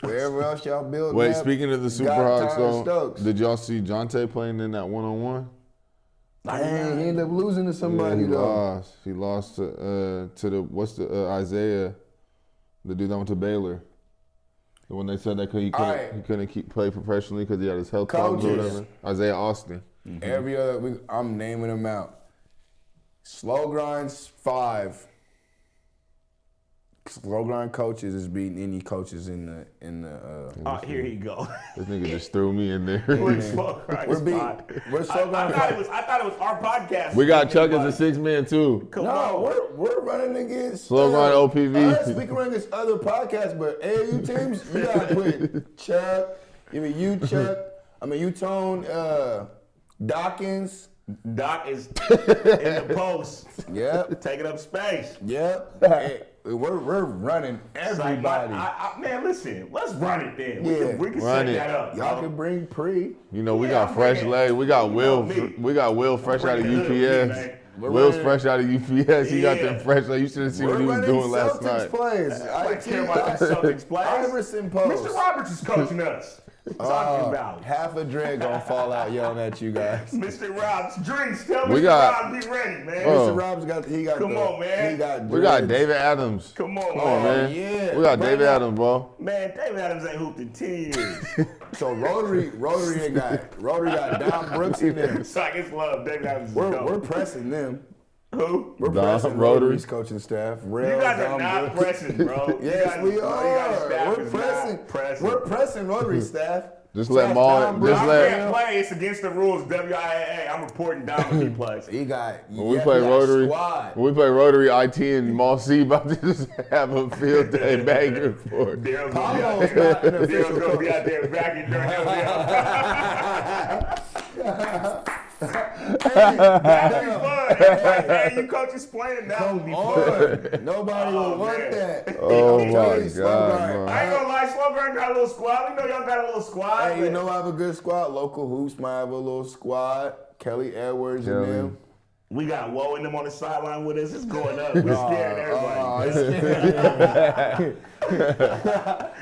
[SPEAKER 1] Wherever else y'all build.
[SPEAKER 3] Wait,
[SPEAKER 1] map,
[SPEAKER 3] speaking of the Super
[SPEAKER 1] got
[SPEAKER 3] Hawks,
[SPEAKER 1] Tyler
[SPEAKER 3] though,
[SPEAKER 1] Stokes.
[SPEAKER 3] did y'all see Jonte playing in that one-on-one?
[SPEAKER 1] Dang, he ended up losing to
[SPEAKER 3] Yeah,
[SPEAKER 1] somebody
[SPEAKER 3] he
[SPEAKER 1] though.
[SPEAKER 3] lost. He lost to Isaiah, the dude that went to Baylor. The one they said that he
[SPEAKER 1] Alright.
[SPEAKER 3] couldn't play professionally because he had his health problems or
[SPEAKER 1] Coaches.
[SPEAKER 3] whatever. Isaiah Austin.
[SPEAKER 1] Every other, I'm naming them out. Slow grinds 5. Slow grind coaches is beating any coaches in the.
[SPEAKER 2] Oh, here you go.
[SPEAKER 3] This nigga just threw me in there.
[SPEAKER 2] We're slow grind
[SPEAKER 1] We're beating.
[SPEAKER 2] spot.
[SPEAKER 1] We're slow grind.
[SPEAKER 2] I thought it was our podcast.
[SPEAKER 3] We got Chuck as a 6-man too.
[SPEAKER 2] Come
[SPEAKER 1] No,
[SPEAKER 2] on.
[SPEAKER 1] we're running against
[SPEAKER 3] Slow grind OPV.
[SPEAKER 1] Us, we can run against other podcasts, but AAU teams, you gotta put Chuck. You Tone, Dawkins.
[SPEAKER 2] Doc is in the post,
[SPEAKER 1] Yep.
[SPEAKER 2] taking up space.
[SPEAKER 1] Yep. Hey, we're running
[SPEAKER 2] It's like,
[SPEAKER 1] everybody.
[SPEAKER 2] man, listen, let's run it then.
[SPEAKER 1] Yeah.
[SPEAKER 2] We can
[SPEAKER 3] Run
[SPEAKER 2] set
[SPEAKER 3] it.
[SPEAKER 2] that up.
[SPEAKER 1] Y'all
[SPEAKER 2] bro.
[SPEAKER 1] can bring Pre.
[SPEAKER 3] You know, we
[SPEAKER 2] Yeah,
[SPEAKER 3] got
[SPEAKER 2] I'm
[SPEAKER 3] fresh
[SPEAKER 2] bringing-
[SPEAKER 3] legs. We got
[SPEAKER 2] you
[SPEAKER 3] Will.
[SPEAKER 2] know me.
[SPEAKER 3] We got Will fresh out of
[SPEAKER 2] bringing it up,
[SPEAKER 3] UPS.
[SPEAKER 2] man.
[SPEAKER 1] We're
[SPEAKER 3] Will's
[SPEAKER 1] running-
[SPEAKER 3] fresh out of UPS. He got
[SPEAKER 2] Yeah.
[SPEAKER 3] them fresh legs. You should have seen
[SPEAKER 1] We're
[SPEAKER 3] what he was
[SPEAKER 1] running
[SPEAKER 3] doing last
[SPEAKER 1] Celtics
[SPEAKER 3] night.
[SPEAKER 1] plays.
[SPEAKER 2] I care about the Celtics players.
[SPEAKER 1] Iverson post.
[SPEAKER 2] Mr. Roberts is coaching us. Talking about
[SPEAKER 1] Half a dread gonna fall out yelling at you guys.
[SPEAKER 2] Mr. Robs. Drinks, tell
[SPEAKER 3] We
[SPEAKER 2] Mr.
[SPEAKER 3] got-
[SPEAKER 2] Robs be ready, man.
[SPEAKER 3] Oh.
[SPEAKER 1] Mr. Rob's got
[SPEAKER 2] Come on, man.
[SPEAKER 1] He got
[SPEAKER 3] We got
[SPEAKER 1] dreads.
[SPEAKER 3] David Adams.
[SPEAKER 2] Come on,
[SPEAKER 3] Come on, man.
[SPEAKER 1] yeah.
[SPEAKER 3] We got
[SPEAKER 1] Right
[SPEAKER 3] David
[SPEAKER 1] now-
[SPEAKER 3] Adams, bro.
[SPEAKER 2] Man, David Adams ain't hooped in 10 years.
[SPEAKER 1] So Rotary got Don Brooks in there.
[SPEAKER 2] It's like it's love. David Adams is
[SPEAKER 1] We're
[SPEAKER 2] dope.
[SPEAKER 1] pressing them.
[SPEAKER 2] Who?
[SPEAKER 1] We're
[SPEAKER 3] Don
[SPEAKER 1] pressing
[SPEAKER 3] Rotary.
[SPEAKER 1] Rotary's coaching staff.
[SPEAKER 2] You guys are
[SPEAKER 1] Don
[SPEAKER 2] not
[SPEAKER 1] Brooks.
[SPEAKER 2] pressing, bro.
[SPEAKER 1] Yes, we are. We're
[SPEAKER 2] pressing.
[SPEAKER 1] We're pressing Rotary staff.
[SPEAKER 3] Just let
[SPEAKER 1] Slash
[SPEAKER 3] Maul.
[SPEAKER 1] Don
[SPEAKER 3] Just
[SPEAKER 1] Brooks.
[SPEAKER 2] I
[SPEAKER 3] let.
[SPEAKER 2] can't play. It's against the rules. WIAA. I'm reporting down if he plays.
[SPEAKER 1] He got.
[SPEAKER 3] When we play Rotary,
[SPEAKER 1] Squad.
[SPEAKER 3] when we play Rotary, IT and Mall C about to just have a field day banging for it.
[SPEAKER 2] Daryl's
[SPEAKER 1] Pablo's not an official
[SPEAKER 2] Daryl's gonna be out there backing during That'd be fun. Like, hey, you coaches playing that would be fun.
[SPEAKER 1] Nobody will want
[SPEAKER 2] man.
[SPEAKER 1] that.
[SPEAKER 3] Oh
[SPEAKER 1] I'm
[SPEAKER 3] my
[SPEAKER 1] telling you,
[SPEAKER 3] God,
[SPEAKER 1] Slugger,
[SPEAKER 3] man.
[SPEAKER 2] I ain't gonna lie, Slowburn got a little squad. We know y'all got a little squad.
[SPEAKER 1] Hey, you
[SPEAKER 2] but
[SPEAKER 1] know I have a good squad. Local Hoops might have a little squad. Kelly Edwards
[SPEAKER 3] Kelly.
[SPEAKER 1] and them.
[SPEAKER 2] we got Woe and them on the sideline with us. It's going up. We're scaring everybody.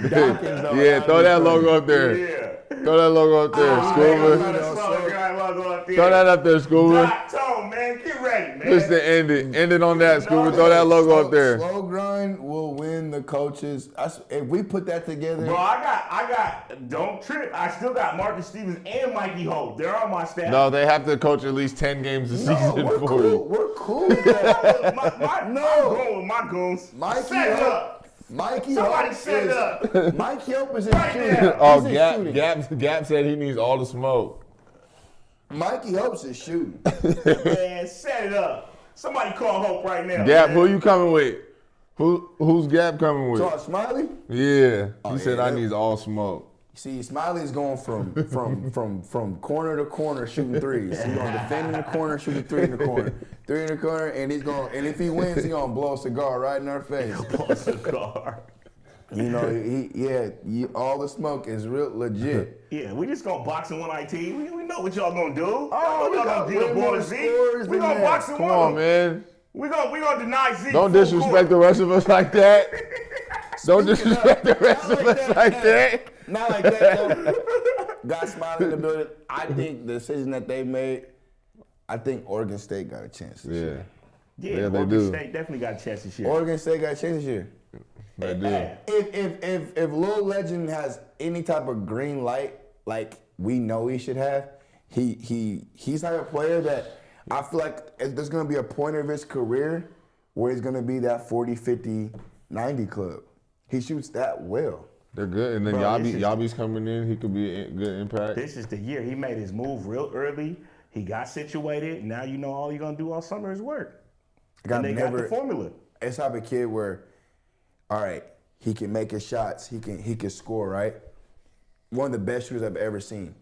[SPEAKER 1] Dawkins don't
[SPEAKER 3] Yeah,
[SPEAKER 1] have
[SPEAKER 3] throw
[SPEAKER 1] any
[SPEAKER 3] that
[SPEAKER 1] fun.
[SPEAKER 3] logo up there.
[SPEAKER 2] Yeah.
[SPEAKER 3] Throw that logo up there, Scuba. Throw that up there, Scuba.
[SPEAKER 2] Doc Tone, man, get ready, man.
[SPEAKER 3] Just to end it. End it on that, Scuba. Throw that logo up there.
[SPEAKER 1] Slow grind will win the coaches. If we put that together,
[SPEAKER 2] Bro, I got, don't trip. I still got Marcus Stevens and Mikey Hope. They're on my staff.
[SPEAKER 3] No, they have to coach at least 10 games a
[SPEAKER 1] no,
[SPEAKER 3] season
[SPEAKER 1] we're
[SPEAKER 3] for
[SPEAKER 1] cool.
[SPEAKER 3] you.
[SPEAKER 1] We're cool with that.
[SPEAKER 2] I'm
[SPEAKER 1] No.
[SPEAKER 2] going with my goons.
[SPEAKER 1] Mikey
[SPEAKER 2] Set it
[SPEAKER 1] Hope.
[SPEAKER 2] up.
[SPEAKER 1] Mikey
[SPEAKER 2] Somebody
[SPEAKER 1] Hope
[SPEAKER 2] set it up.
[SPEAKER 1] Mikey Hope is in
[SPEAKER 2] Right
[SPEAKER 1] shooting.
[SPEAKER 2] now.
[SPEAKER 3] Oh,
[SPEAKER 1] He's in
[SPEAKER 3] Gap,
[SPEAKER 1] shooting.
[SPEAKER 3] Gap said he needs all the smoke.
[SPEAKER 1] Mikey Hope's is shooting.
[SPEAKER 2] Man, set it up. Somebody call Hope right now.
[SPEAKER 3] Gap,
[SPEAKER 2] man.
[SPEAKER 3] who you coming with? Who's Gap coming with?
[SPEAKER 1] So Smiley?
[SPEAKER 3] Yeah, he said
[SPEAKER 1] yeah,
[SPEAKER 3] I
[SPEAKER 1] that-
[SPEAKER 3] need all smoke.
[SPEAKER 1] See, Smiley's going from corner to corner shooting threes. He's going to defend in the corner, shooting three in the corner. Three in the corner, and and if he wins, he's going to blow a cigar right in our face.
[SPEAKER 2] Cigar.
[SPEAKER 1] You know, all the smoke is real legit.
[SPEAKER 2] Yeah, we just gonna box in one IT. We know what y'all gonna do.
[SPEAKER 1] Oh, we
[SPEAKER 2] y'all
[SPEAKER 1] got
[SPEAKER 2] gonna get
[SPEAKER 1] way
[SPEAKER 2] the
[SPEAKER 1] more
[SPEAKER 2] boy Z.
[SPEAKER 1] scores
[SPEAKER 2] We
[SPEAKER 1] than
[SPEAKER 2] gonna
[SPEAKER 1] that.
[SPEAKER 2] box in
[SPEAKER 3] Come
[SPEAKER 2] one.
[SPEAKER 3] on, man.
[SPEAKER 2] We gonna deny Z.
[SPEAKER 3] Don't
[SPEAKER 2] full
[SPEAKER 3] disrespect
[SPEAKER 2] court.
[SPEAKER 3] the rest of us like that. Don't disrespect the rest of us like that.
[SPEAKER 1] Not like that, though. Got Smiley in the building. I think the decision that they made, I think Oregon State got a chance this year.
[SPEAKER 3] Yeah,
[SPEAKER 2] Yeah,
[SPEAKER 3] Yeah, they
[SPEAKER 2] Oregon
[SPEAKER 3] do.
[SPEAKER 2] State definitely got a chance this year.
[SPEAKER 1] Oregon State got a chance this year.
[SPEAKER 3] they do.
[SPEAKER 1] If Lil Legend has any type of green light like we know he should have, he's like a player that I feel like there's gonna be a point of his career where he's gonna be that 40, 50, 90 club. He shoots that well.
[SPEAKER 3] They're good. And then
[SPEAKER 2] Bro, this is-
[SPEAKER 3] Yabi's coming in. He could be a good impact.
[SPEAKER 2] This is the year he made his move real early. He got situated. Now you know all you're gonna do all summer is work. And they got the formula.
[SPEAKER 1] It's type of kid where, all right, he can make his shots, he can score, right? One of the best shooters I've ever seen.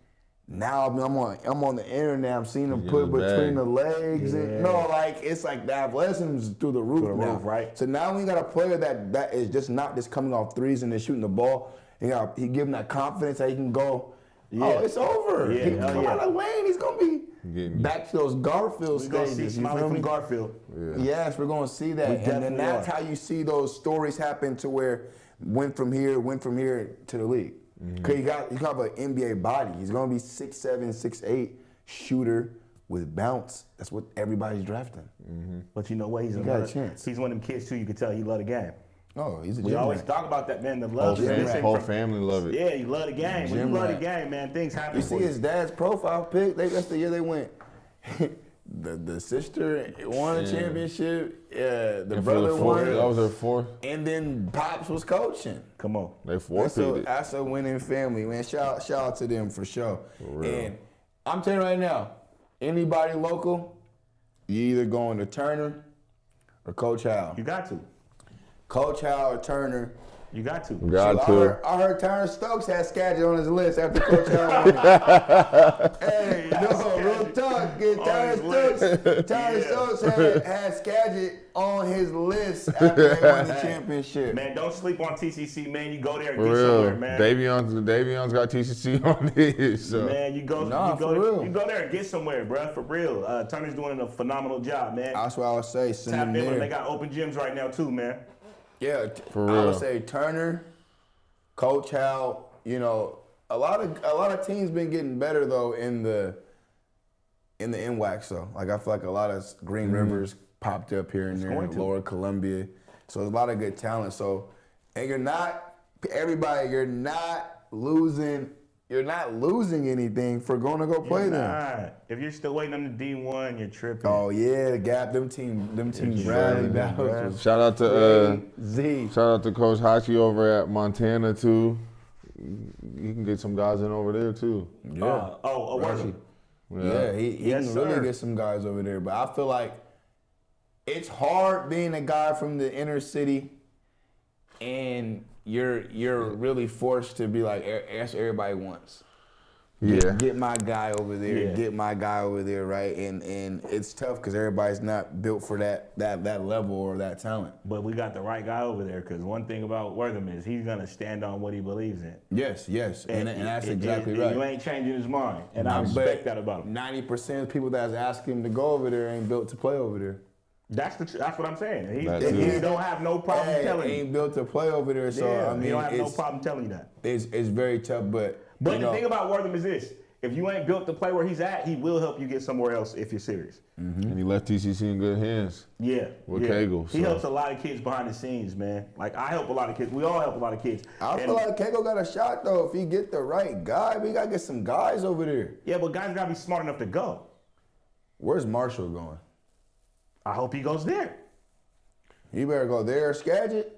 [SPEAKER 1] Now I'm on the internet. I'm seeing him put
[SPEAKER 3] getting the
[SPEAKER 1] between
[SPEAKER 3] bag.
[SPEAKER 1] the legs. And, no, like it's like the athleticism is through the roof now.
[SPEAKER 2] right?
[SPEAKER 1] So now we got a player that is just not just coming off threes and then shooting the ball. He give him that confidence that he can go.
[SPEAKER 2] Yeah.
[SPEAKER 1] Oh, it's over.
[SPEAKER 2] Yeah,
[SPEAKER 1] He can
[SPEAKER 2] hell
[SPEAKER 1] come
[SPEAKER 2] yeah.
[SPEAKER 1] out of the lane. He's gonna be
[SPEAKER 3] Getting-
[SPEAKER 1] back to those Garfield
[SPEAKER 2] We're gonna
[SPEAKER 1] stages.
[SPEAKER 2] see
[SPEAKER 1] you
[SPEAKER 2] Smiley
[SPEAKER 1] feel
[SPEAKER 2] from
[SPEAKER 1] me?
[SPEAKER 2] Garfield.
[SPEAKER 1] Yes, we're going to see that.
[SPEAKER 2] We
[SPEAKER 1] And then
[SPEAKER 2] definitely
[SPEAKER 1] that's
[SPEAKER 2] are.
[SPEAKER 1] how you see those stories happen to where went from here to the league. Because you got an NBA body. He's going to be 6'7", 6'8", shooter with bounce. That's what everybody's drafting.
[SPEAKER 2] But you know what? He's
[SPEAKER 1] got a chance.
[SPEAKER 2] He's one of them kids too. You can tell he love the game.
[SPEAKER 1] Oh, he's a
[SPEAKER 2] We
[SPEAKER 1] gym
[SPEAKER 2] always
[SPEAKER 1] rat.
[SPEAKER 2] talk about that, man. The
[SPEAKER 3] Whole,
[SPEAKER 2] love.
[SPEAKER 3] whole family love it.
[SPEAKER 2] Yeah, you love the game. When you
[SPEAKER 1] Gym
[SPEAKER 2] love the
[SPEAKER 1] rat.
[SPEAKER 2] game, man, things happen.
[SPEAKER 1] You see
[SPEAKER 2] for
[SPEAKER 1] his dad's profile pic? That's the year they went. The sister won a championship. Yeah, the
[SPEAKER 3] And for
[SPEAKER 1] brother
[SPEAKER 3] the fourth,
[SPEAKER 1] won.
[SPEAKER 3] that was their fourth.
[SPEAKER 1] And then Pops was coaching.
[SPEAKER 2] Come on.
[SPEAKER 3] They forfeited it.
[SPEAKER 1] That's a winning family, man. Shout out to them for sure. And I'm telling you right now, anybody local, you either going to Turner or Coach Howell.
[SPEAKER 2] You got to.
[SPEAKER 1] Coach Howell or Turner,
[SPEAKER 2] You got to.
[SPEAKER 3] Got
[SPEAKER 1] Shoot,
[SPEAKER 3] to.
[SPEAKER 1] I heard Tyron Stokes had Skagit on his list after Coach Howell won it. Hey, no, real talk. Tyron Stokes had Skagit on his list after they won the championship.
[SPEAKER 2] Man, don't sleep on TCC, man. You go there and
[SPEAKER 3] For
[SPEAKER 2] get
[SPEAKER 3] real.
[SPEAKER 2] somewhere, man.
[SPEAKER 3] Davion's got TCC on his. So.
[SPEAKER 2] Man, you go there and get somewhere, bro. For real. Turner's doing a phenomenal job, man.
[SPEAKER 1] That's what I would say. Send
[SPEAKER 2] Tap
[SPEAKER 1] them
[SPEAKER 2] in.
[SPEAKER 1] there.
[SPEAKER 2] They got open gyms right now too, man.
[SPEAKER 1] Yeah,
[SPEAKER 3] For
[SPEAKER 1] I would
[SPEAKER 3] real.
[SPEAKER 1] say Turner, Coach Hal. You know, a lot of teams been getting better though in the NWACS though. Like I feel like a lot of Green Rivers popped up here and there,
[SPEAKER 2] going to.
[SPEAKER 1] Lower Columbia. So there's a lot of good talent. So, and you're not losing anything for going to go play them.
[SPEAKER 2] Nah. If you're still waiting on the D1, you're tripping.
[SPEAKER 1] Oh yeah, the Gap, them teams rally battles.
[SPEAKER 3] Shout out to
[SPEAKER 1] Z.
[SPEAKER 3] shout out to Coach Hachi over at Montana too. You can get some guys in over there too.
[SPEAKER 1] Yeah.
[SPEAKER 2] Worthy.
[SPEAKER 1] Yeah, he
[SPEAKER 2] Yes,
[SPEAKER 1] can really
[SPEAKER 2] sir.
[SPEAKER 1] get some guys over there. But I feel like it's hard being a guy from the inner city and you're really forced to be like, that's what everybody wants.
[SPEAKER 3] Yeah.
[SPEAKER 1] Get my guy over there,
[SPEAKER 2] Yeah.
[SPEAKER 1] get my guy over there, right? And it's tough because everybody's not built for that level or that talent.
[SPEAKER 2] But we got the right guy over there because one thing about Wortham is he's going to stand on what he believes in.
[SPEAKER 1] Yes. And that's exactly right.
[SPEAKER 2] You ain't changing his mind. And I respect that about him.
[SPEAKER 1] 90% of people that's asking him to go over there ain't built to play over there.
[SPEAKER 2] That's what I'm saying. He
[SPEAKER 3] That too.
[SPEAKER 2] don't have no problem telling you.
[SPEAKER 1] ain't built to play over there. So
[SPEAKER 2] Yeah,
[SPEAKER 1] I mean,
[SPEAKER 2] he don't have no
[SPEAKER 1] it's-
[SPEAKER 2] problem telling you that.
[SPEAKER 1] It's very tough, but
[SPEAKER 2] But
[SPEAKER 1] you
[SPEAKER 2] the
[SPEAKER 1] know,
[SPEAKER 2] thing about Wortham is this. If you ain't built to play where he's at, he will help you get somewhere else if you're serious.
[SPEAKER 3] And he left TCC in good hands.
[SPEAKER 2] Yeah.
[SPEAKER 3] With
[SPEAKER 2] yeah.
[SPEAKER 3] Cagle,
[SPEAKER 2] He
[SPEAKER 3] so.
[SPEAKER 2] helps a lot of kids behind the scenes, man. Like, I help a lot of kids. We all help a lot of kids.
[SPEAKER 1] I feel like Kago got a shot though. If he get the right guy, we gotta get some guys over there.
[SPEAKER 2] Yeah, but guys got to be smart enough to go.
[SPEAKER 1] Where's Marshall going?
[SPEAKER 2] I hope he goes there.
[SPEAKER 1] He better go there, Skagit.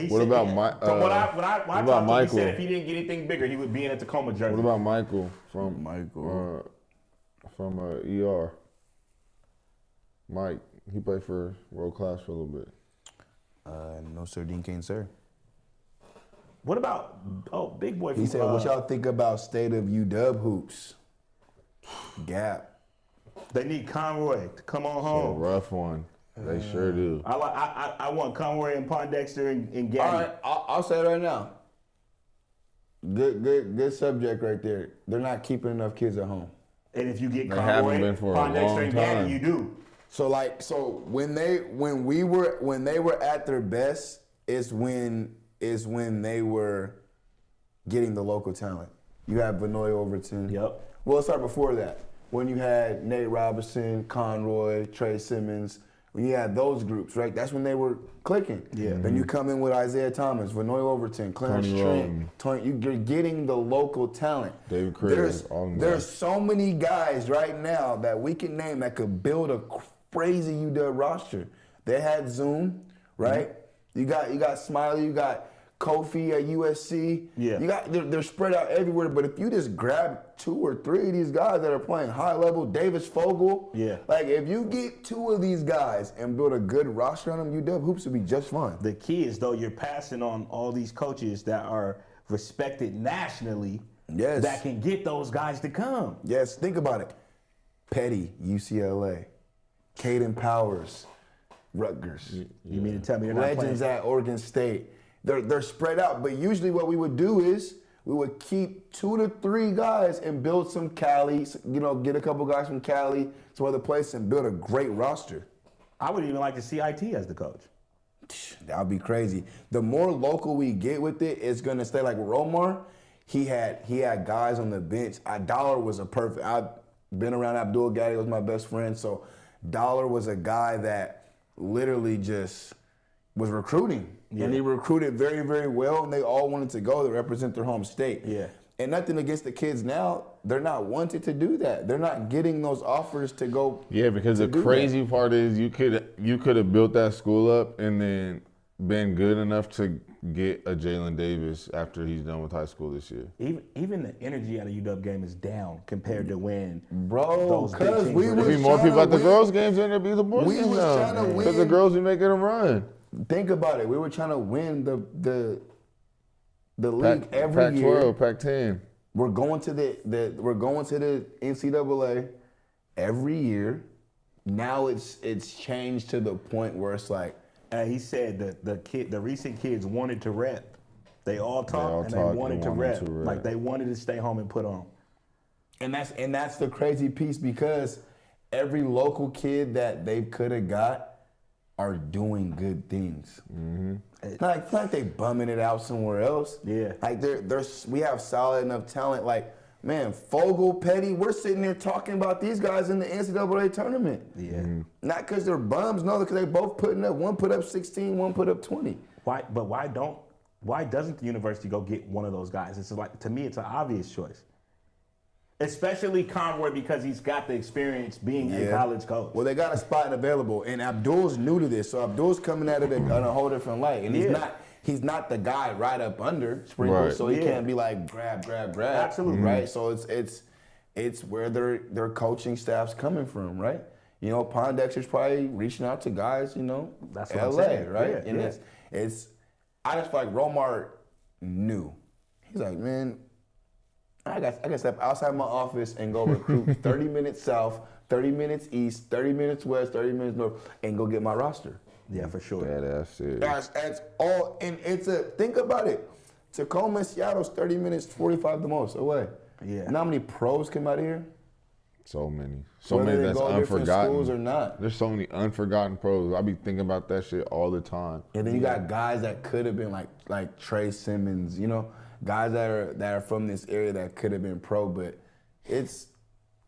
[SPEAKER 3] What about
[SPEAKER 2] From what I
[SPEAKER 3] what
[SPEAKER 2] talked to him, he
[SPEAKER 3] Michael?
[SPEAKER 2] said if he didn't get anything bigger, he would be in a Tacoma jersey.
[SPEAKER 3] What about Michael from ER? Mike, he played for World Class for a little bit.
[SPEAKER 1] No sir, Dean Kane, sir.
[SPEAKER 2] What about big boy?
[SPEAKER 1] He said, "What y'all think about state of UW hoops?" Gap.
[SPEAKER 2] They need Conroy to come on
[SPEAKER 3] A
[SPEAKER 2] home.
[SPEAKER 3] rough one. They sure do.
[SPEAKER 2] I want Conroy and Pondexter and Gaddy.
[SPEAKER 1] All right, I'll say it right now. Good subject right there. They're not keeping enough kids at home.
[SPEAKER 2] And if you get
[SPEAKER 3] They haven't
[SPEAKER 2] Conroy,
[SPEAKER 3] been for a
[SPEAKER 2] Pondexter,
[SPEAKER 3] long
[SPEAKER 2] and Gaddy,
[SPEAKER 3] time.
[SPEAKER 2] you do.
[SPEAKER 1] So when they were at their best is when they were getting the local talent. You have Vanoy Overton.
[SPEAKER 2] Yep.
[SPEAKER 1] Well, let's start before that. When you had Nate Robinson, Conroy, Trey Simmons, when you had those groups, right? That's when they were clicking.
[SPEAKER 2] Yeah.
[SPEAKER 1] Then you come in with Isaiah Thomas, Vanoy Overton, Clarence
[SPEAKER 3] Tony
[SPEAKER 1] Trent. You're getting the local talent.
[SPEAKER 3] David Critter, all them
[SPEAKER 1] There's
[SPEAKER 3] guys.
[SPEAKER 1] so many guys right now that we can name that could build a crazy UW roster. They had Zoom, right? You got Smiley, you got Kofi at USC.
[SPEAKER 2] Yeah.
[SPEAKER 1] They're spread out everywhere, but if you just grab 2 or 3 of these guys that are playing high level, Davis Fogel,
[SPEAKER 2] Yeah.
[SPEAKER 1] like if you get 2 of these guys and build a good roster on them, UW hoops will be just fine.
[SPEAKER 2] The key is, though, you're passing on all these coaches that are respected nationally.
[SPEAKER 1] Yes.
[SPEAKER 2] That can get those guys to come.
[SPEAKER 1] Yes, think about it. Petty, UCLA. Caden Powers, Rutgers.
[SPEAKER 2] You mean to tell me they're not
[SPEAKER 1] Legends
[SPEAKER 2] playing?
[SPEAKER 1] at Oregon State. They're spread out, but usually what we would do is we would keep 2 to 3 guys and build some Cali, get a couple guys from Cali, some other place, and build a great roster.
[SPEAKER 2] I would even like to see IT as the coach.
[SPEAKER 1] That would be crazy. The more local we get with it, it's gonna stay like Romar. He had guys on the bench. Dollar was a perfect. I've been around Abdul Gaddy, was my best friend, so Dollar was a guy that literally just was recruiting.
[SPEAKER 2] Yeah.
[SPEAKER 1] And he recruited very, very well, and they all wanted to go to represent their home state.
[SPEAKER 2] Yeah.
[SPEAKER 1] And nothing against the kids now, they're not wanted to do that. They're not getting those offers to go.
[SPEAKER 3] Yeah, because the
[SPEAKER 1] do
[SPEAKER 3] crazy part is you could have built that school up and then been good enough to get a Jalen Davis after he's done with high school this year.
[SPEAKER 2] Even the energy out of UW game is down compared to when
[SPEAKER 1] Bro,
[SPEAKER 2] those big
[SPEAKER 1] because
[SPEAKER 2] teams
[SPEAKER 1] we
[SPEAKER 2] were
[SPEAKER 1] was
[SPEAKER 3] There'd be more
[SPEAKER 1] trying
[SPEAKER 3] people
[SPEAKER 1] to
[SPEAKER 3] at the
[SPEAKER 1] win.
[SPEAKER 3] girls' games than there'd be the boys'
[SPEAKER 1] We
[SPEAKER 3] games
[SPEAKER 1] was
[SPEAKER 3] now.
[SPEAKER 1] trying to
[SPEAKER 3] Because the
[SPEAKER 1] win.
[SPEAKER 3] girls be making them run.
[SPEAKER 1] think about it. We were trying to win the league every year.
[SPEAKER 3] Pac-12, Pac-10.
[SPEAKER 1] We're going to the NCAA every year. Now it's changed to the point where it's like,
[SPEAKER 2] He said that the recent kids wanted to rep. They all talked
[SPEAKER 3] talked
[SPEAKER 2] they wanted to
[SPEAKER 3] and
[SPEAKER 2] rep.
[SPEAKER 3] wanted to rep.
[SPEAKER 2] Like they wanted to stay home and put on.
[SPEAKER 1] and that's the crazy piece, because every local kid that they could have got are doing good things. Mm-hmm. It's not like they bumming it out somewhere else.
[SPEAKER 2] Yeah.
[SPEAKER 1] Like we have solid enough talent. Like, man, Fogel, Petty, we're sitting there talking about these guys in the NCAA tournament.
[SPEAKER 2] Yeah.
[SPEAKER 3] Mm-hmm.
[SPEAKER 1] Not because they're bums, no, because they both putting up. One put up 16, one put up 20.
[SPEAKER 2] Why doesn't the university go get one of those guys? It's like, to me, it's an obvious choice. Especially Conroy, because he's got the experience being a college coach.
[SPEAKER 1] Well, they got a spot available, and Abdul's new to this, so Abdul's coming at it on a whole different light, and he's not the guy right up under Sprinkle,
[SPEAKER 3] Right.
[SPEAKER 1] so he can't be like grab.
[SPEAKER 2] Absolutely.
[SPEAKER 1] Right. So it's where their coaching staff's coming from, right? You know, Pondexter's probably reaching out to guys, you know,
[SPEAKER 2] That's what
[SPEAKER 1] LA,
[SPEAKER 2] I'm saying.
[SPEAKER 1] right?
[SPEAKER 2] Yeah,
[SPEAKER 1] And
[SPEAKER 2] yeah.
[SPEAKER 1] it's I just feel like Romar knew. He's like, man, I got step outside my office and go recruit 30 minutes south, 30 minutes east, 30 minutes west, 30 minutes north, and go get my roster.
[SPEAKER 2] Yeah, for sure.
[SPEAKER 3] Badass shit.
[SPEAKER 1] That's all, and think about it. Tacoma, Seattle's 30 minutes, 45 the most away.
[SPEAKER 2] Yeah.
[SPEAKER 1] You know how many pros come out of here?
[SPEAKER 3] So many. So
[SPEAKER 1] Whether
[SPEAKER 3] many
[SPEAKER 1] they
[SPEAKER 3] that's
[SPEAKER 1] go to different
[SPEAKER 3] unforgotten.
[SPEAKER 1] schools or not.
[SPEAKER 3] There's so many unforgotten pros. I be thinking about that shit all the time.
[SPEAKER 1] And then you got guys that could have been like Trey Simmons, you know, guys that are from this area that could have been pro, but this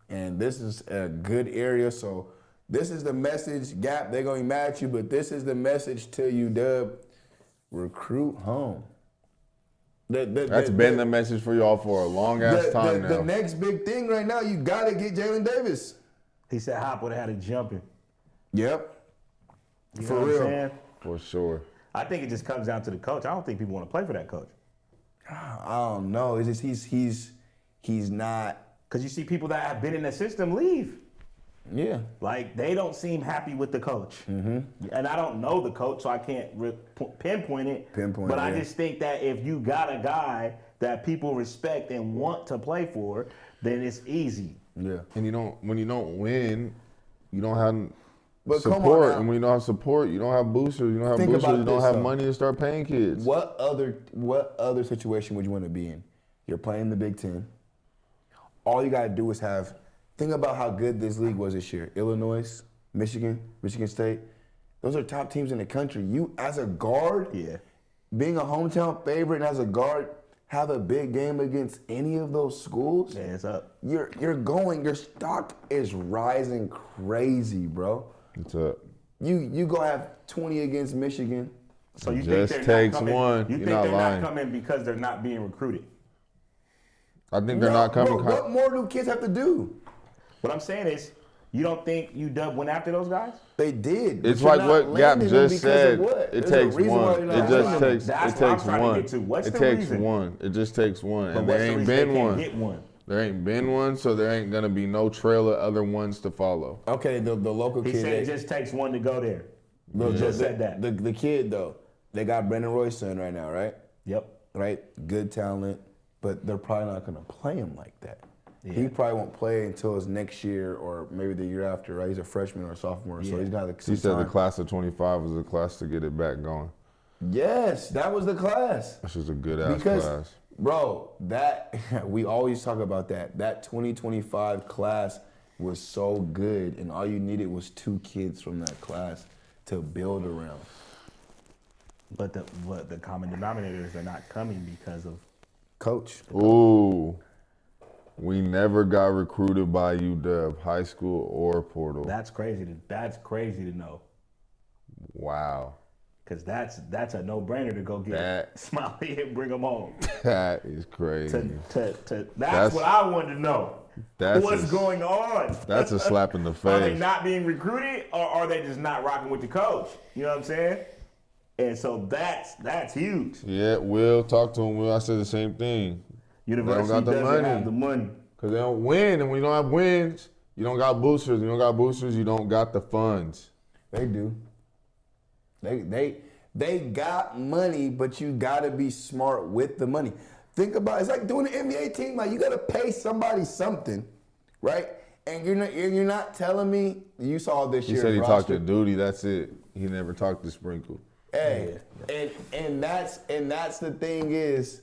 [SPEAKER 1] is a good area, so this is the message. Gap, they're gonna be mad at you, but this is the message to you, Dub. Recruit home.
[SPEAKER 3] That's been the message for y'all for a long ass time now.
[SPEAKER 1] The next big thing right now, you gotta get Jalen Davis.
[SPEAKER 2] He said Hop would have had it jumping.
[SPEAKER 1] Yep.
[SPEAKER 2] You
[SPEAKER 1] For
[SPEAKER 2] know what
[SPEAKER 1] real.
[SPEAKER 2] I'm saying?
[SPEAKER 3] For sure.
[SPEAKER 2] I think it just comes down to the coach. I don't think people want to play for that coach.
[SPEAKER 1] I don't know. It's just he's not.
[SPEAKER 2] Because you see people that have been in the system leave.
[SPEAKER 1] Yeah.
[SPEAKER 2] Like, they don't seem happy with the coach. Mm-hmm. And I don't know the coach, so I can't pinpoint it. But I just think that if you got a guy that people respect and want to play for, then it's easy.
[SPEAKER 1] Yeah.
[SPEAKER 3] And when you don't win, you don't have
[SPEAKER 1] But come on
[SPEAKER 3] support.
[SPEAKER 1] now.
[SPEAKER 3] And when you don't have support, you don't have boosters. You don't have
[SPEAKER 1] Think
[SPEAKER 3] boosters.
[SPEAKER 1] about
[SPEAKER 3] You don't
[SPEAKER 1] this,
[SPEAKER 3] have
[SPEAKER 1] though.
[SPEAKER 3] money to start paying kids.
[SPEAKER 1] What other situation would you want to be in? You're playing the Big Ten. All you gotta do is think about how good this league was this year. Illinois, Michigan State. Those are top teams in the country. You, as a guard, being a hometown favorite and as a guard, have a big game against any of those schools.
[SPEAKER 2] Yeah, it's up.
[SPEAKER 1] Your stock is rising crazy, bro.
[SPEAKER 3] It's up.
[SPEAKER 1] You go have 20 against Michigan.
[SPEAKER 2] So you
[SPEAKER 3] Just
[SPEAKER 2] think they're
[SPEAKER 3] takes
[SPEAKER 2] not coming,
[SPEAKER 3] one.
[SPEAKER 2] You
[SPEAKER 3] You're
[SPEAKER 2] think
[SPEAKER 3] not
[SPEAKER 2] they're
[SPEAKER 3] lying.
[SPEAKER 2] not coming because they're not being recruited?
[SPEAKER 3] I think they're not coming.
[SPEAKER 1] Bro, what more do kids have to do?
[SPEAKER 2] What I'm saying is, you don't think UW went after those guys?
[SPEAKER 1] They did.
[SPEAKER 3] It's
[SPEAKER 1] but
[SPEAKER 3] like
[SPEAKER 1] you're not
[SPEAKER 3] what Gap
[SPEAKER 1] landing them
[SPEAKER 3] just
[SPEAKER 1] because
[SPEAKER 3] said.
[SPEAKER 1] of what?
[SPEAKER 3] It
[SPEAKER 1] There's a
[SPEAKER 3] takes
[SPEAKER 1] reason why
[SPEAKER 3] one.
[SPEAKER 1] you're not
[SPEAKER 3] It just
[SPEAKER 1] landing them.
[SPEAKER 3] takes.
[SPEAKER 2] That's
[SPEAKER 3] It
[SPEAKER 2] what I'm
[SPEAKER 3] takes
[SPEAKER 2] trying to
[SPEAKER 3] one.
[SPEAKER 2] get to. What's
[SPEAKER 3] It
[SPEAKER 2] the
[SPEAKER 3] takes
[SPEAKER 2] reason?
[SPEAKER 3] one. It just takes one,
[SPEAKER 2] But
[SPEAKER 3] and
[SPEAKER 2] what's
[SPEAKER 3] there
[SPEAKER 2] the
[SPEAKER 3] ain't
[SPEAKER 2] reason they
[SPEAKER 3] been
[SPEAKER 2] can't
[SPEAKER 3] one.
[SPEAKER 2] get one?
[SPEAKER 3] There ain't been one, so there ain't gonna be no trail of other ones to follow.
[SPEAKER 1] Okay, the local
[SPEAKER 2] He
[SPEAKER 1] kid.
[SPEAKER 2] said it just takes one to go there.
[SPEAKER 1] the,
[SPEAKER 2] just
[SPEAKER 1] the-
[SPEAKER 2] said that.
[SPEAKER 1] The kid though, they got Brendan Roy's son right now, right?
[SPEAKER 2] Yep.
[SPEAKER 1] Right, good talent, but they're probably not gonna play him like that. He probably won't play until his next year or maybe the year after, right? He's a freshman or a sophomore, so he's got
[SPEAKER 3] He said the class of 25 was a class to get it back going.
[SPEAKER 1] Yes, that was the class.
[SPEAKER 3] This is a good ass
[SPEAKER 1] Because,
[SPEAKER 3] class.
[SPEAKER 1] bro, that we always talk about that. That 2025 class was so good, and all you needed was 2 kids from that class to build around.
[SPEAKER 2] But the common denominator is they're not coming because of
[SPEAKER 1] Coach.
[SPEAKER 3] Ooh, we never got recruited by UW, high school or portal.
[SPEAKER 2] that's crazy to know.
[SPEAKER 3] Wow,
[SPEAKER 2] Because that's a no-brainer to go get
[SPEAKER 3] That-
[SPEAKER 2] Smiley and bring him home.
[SPEAKER 3] that is crazy.
[SPEAKER 2] That's what I wanted to know.
[SPEAKER 3] That's
[SPEAKER 2] What's
[SPEAKER 3] a-
[SPEAKER 2] going on?
[SPEAKER 3] That's a slap in the
[SPEAKER 2] Are they
[SPEAKER 3] face.
[SPEAKER 2] not being recruited, or are they just not rocking with the coach? You know what I'm saying? And so that's huge.
[SPEAKER 3] Yeah, Will, talk to him. Will, I said the same thing.
[SPEAKER 2] University
[SPEAKER 3] got the
[SPEAKER 2] doesn't
[SPEAKER 3] money.
[SPEAKER 2] have the money.
[SPEAKER 3] Because they don't win, and when you don't have wins, you don't got boosters. You don't got boosters, you don't got the funds.
[SPEAKER 1] They do. They got money, but you gotta be smart with the money. Think about it. It's like doing an NBA team. Like, you gotta pay somebody something, right? And you're not telling me you saw this
[SPEAKER 3] He
[SPEAKER 1] year's
[SPEAKER 3] said he
[SPEAKER 1] roster.
[SPEAKER 3] talked to Duty. That's it. He never talked to Sprinkle.
[SPEAKER 1] Hey, and that's the thing is,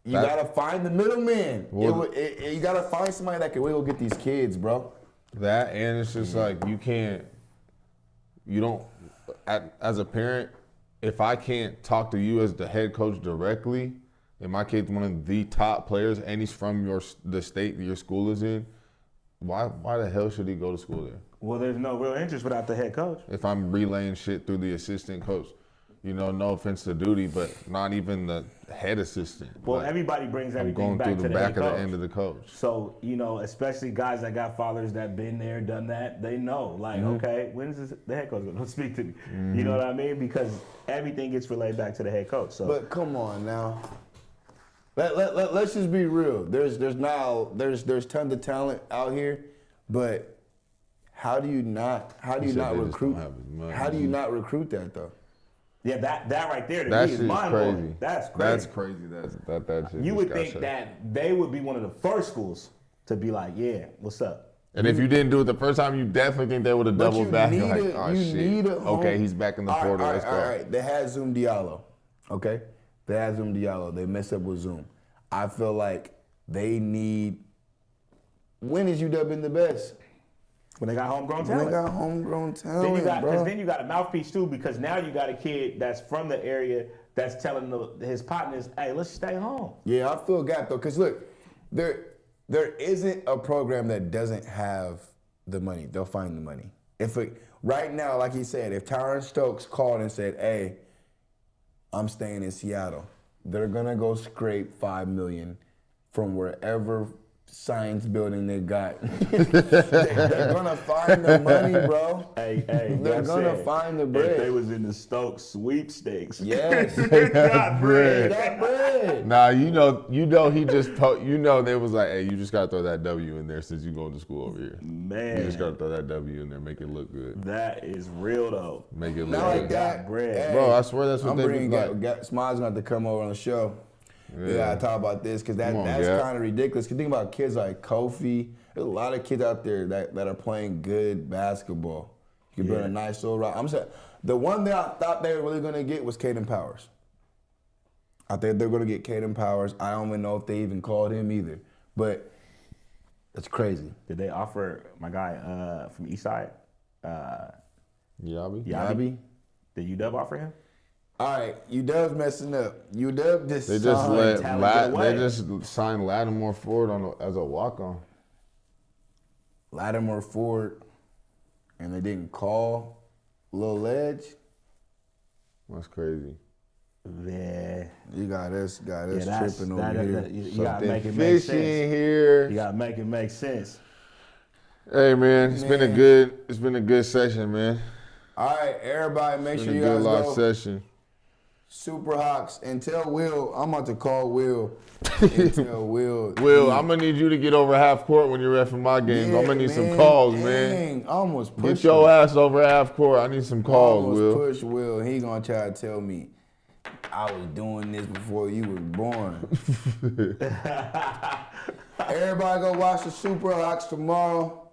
[SPEAKER 1] you
[SPEAKER 3] That-
[SPEAKER 1] gotta find the middleman.
[SPEAKER 3] Well-
[SPEAKER 1] You gotta find somebody that can go get these kids, bro.
[SPEAKER 3] That, and it's just like as a parent, if I can't talk to you as the head coach directly, and my kid's one of the top players, and he's from the state that your school is in, why the hell should he go to school there?
[SPEAKER 2] Well, there's no real interest without the head coach.
[SPEAKER 3] If I'm relaying shit through the assistant coach, no offense to Duty, but not even the head assistant.
[SPEAKER 2] Well,
[SPEAKER 3] Like,
[SPEAKER 2] everybody brings
[SPEAKER 3] I'm
[SPEAKER 2] everything
[SPEAKER 3] going
[SPEAKER 2] back
[SPEAKER 3] through
[SPEAKER 2] to
[SPEAKER 3] the
[SPEAKER 2] the
[SPEAKER 3] back
[SPEAKER 2] head
[SPEAKER 3] of the
[SPEAKER 2] coach.
[SPEAKER 3] end of the coach.
[SPEAKER 2] So, especially guys that got fathers that been there, done that, they know. Like, okay, when is the head coach going to speak to me? You know what I mean? Because everything gets relayed back to the head coach. So,
[SPEAKER 1] But come on now. Let's just be real. There's tons of talent out here, but how do you not
[SPEAKER 3] said they just
[SPEAKER 1] recruit?
[SPEAKER 3] don't have as much.
[SPEAKER 1] How do you not recruit that though?
[SPEAKER 2] yeah, that right there to
[SPEAKER 3] That
[SPEAKER 2] me is
[SPEAKER 3] shit's
[SPEAKER 2] mind
[SPEAKER 3] crazy.
[SPEAKER 2] blowing. That's crazy.
[SPEAKER 3] That's crazy. That shit.
[SPEAKER 2] You
[SPEAKER 3] just
[SPEAKER 2] would
[SPEAKER 3] got
[SPEAKER 2] think
[SPEAKER 3] said.
[SPEAKER 2] that they would be one of the first schools to be like, yeah, what's up?
[SPEAKER 3] And if you didn't do it the first time, you definitely think they would have
[SPEAKER 1] But
[SPEAKER 3] doubled
[SPEAKER 1] you
[SPEAKER 3] back.
[SPEAKER 1] need
[SPEAKER 3] You're like,
[SPEAKER 1] a-
[SPEAKER 3] oh
[SPEAKER 1] you
[SPEAKER 3] shit.
[SPEAKER 1] need a home-
[SPEAKER 3] Okay, he's back in the portal. Let's go.
[SPEAKER 1] All right. They had Zoom Diallo. Okay? They had Zoom Diallo. They messed up with Zoom. I feel like they need. When has UW been the best?
[SPEAKER 2] When they got homegrown
[SPEAKER 1] When
[SPEAKER 2] talent.
[SPEAKER 1] they got homegrown talent,
[SPEAKER 2] Then you got,
[SPEAKER 1] bro.
[SPEAKER 2] because then you got a mouthpiece too, because now you got a kid that's from the area that's telling his partners, hey, let's stay home.
[SPEAKER 1] Yeah, I feel gap though, because look, there isn't a program that doesn't have the money. They'll find the money. Right now, like he said, if Tyron Stokes called and said, hey, I'm staying in Seattle, they're gonna go scrape $5 million from wherever science building they got. They're gonna find the money, bro.
[SPEAKER 2] Hey,
[SPEAKER 1] They're
[SPEAKER 2] that's
[SPEAKER 1] gonna
[SPEAKER 2] it.
[SPEAKER 1] find the
[SPEAKER 2] If
[SPEAKER 1] bread.
[SPEAKER 2] they was in the Stokes sweepstakes.
[SPEAKER 1] Yes.
[SPEAKER 2] They got bread.
[SPEAKER 1] They got bread.
[SPEAKER 3] Nah, he just they was like, hey, you just gotta throw that W in there since you going to school over here.
[SPEAKER 2] Man,
[SPEAKER 3] You just gotta throw that W in there, make it look good.
[SPEAKER 2] that is real though.
[SPEAKER 3] Make it look
[SPEAKER 1] Not like
[SPEAKER 3] good.
[SPEAKER 1] that.
[SPEAKER 2] bread.
[SPEAKER 3] Bro, I swear that's what
[SPEAKER 1] I'm
[SPEAKER 3] they
[SPEAKER 1] bringing
[SPEAKER 3] be like.
[SPEAKER 1] Smiles gonna have to come over on the show. We
[SPEAKER 3] Yeah.
[SPEAKER 1] gotta talk about this because
[SPEAKER 3] Come on,
[SPEAKER 1] that's
[SPEAKER 3] Gap.
[SPEAKER 1] kind of ridiculous. Cause think about kids like Kofi. There's a lot of kids out there that are playing good basketball. You can build a nice little rock. I'm saying the one that I thought they were really gonna get was Caden Powers. I think they're gonna get Caden Powers. I don't even know if they even called him either. But that's crazy.
[SPEAKER 2] Did they offer my guy from Eastside,
[SPEAKER 3] Yabi?
[SPEAKER 2] Yabi? Did UW offer him?
[SPEAKER 1] All right, UW's messing up. UW just
[SPEAKER 3] They just
[SPEAKER 1] signed
[SPEAKER 2] talent get away.
[SPEAKER 3] they just signed Lattimore Ford as a walk-on.
[SPEAKER 1] Lattimore Ford, and they didn't call Lil Ledge.
[SPEAKER 3] That's crazy.
[SPEAKER 2] Yeah.
[SPEAKER 1] You got us
[SPEAKER 2] that's-
[SPEAKER 1] tripping over here.
[SPEAKER 2] You gotta
[SPEAKER 3] Something
[SPEAKER 2] make it make
[SPEAKER 3] fishy
[SPEAKER 2] sense.
[SPEAKER 3] in here.
[SPEAKER 2] You gotta make it make sense.
[SPEAKER 3] Hey man, it's been a good session, man.
[SPEAKER 1] All right, everybody, make
[SPEAKER 3] It's
[SPEAKER 1] sure
[SPEAKER 3] been
[SPEAKER 1] you
[SPEAKER 3] a good
[SPEAKER 1] guys
[SPEAKER 3] live
[SPEAKER 1] go
[SPEAKER 3] session.
[SPEAKER 1] Super Hawks and tell Will. I'm about to call Will and tell Will.
[SPEAKER 3] Will, I'm gonna need you to get over half court when you're refing my games. I'm gonna need some calls, man.
[SPEAKER 1] Dang, I almost pushed
[SPEAKER 3] Get your
[SPEAKER 1] him.
[SPEAKER 3] ass over half court. I need some calls,
[SPEAKER 1] almost
[SPEAKER 3] Will.
[SPEAKER 1] pushed Will. He gonna try to tell me I was doing this before you was born. Everybody go watch the Super Hawks tomorrow.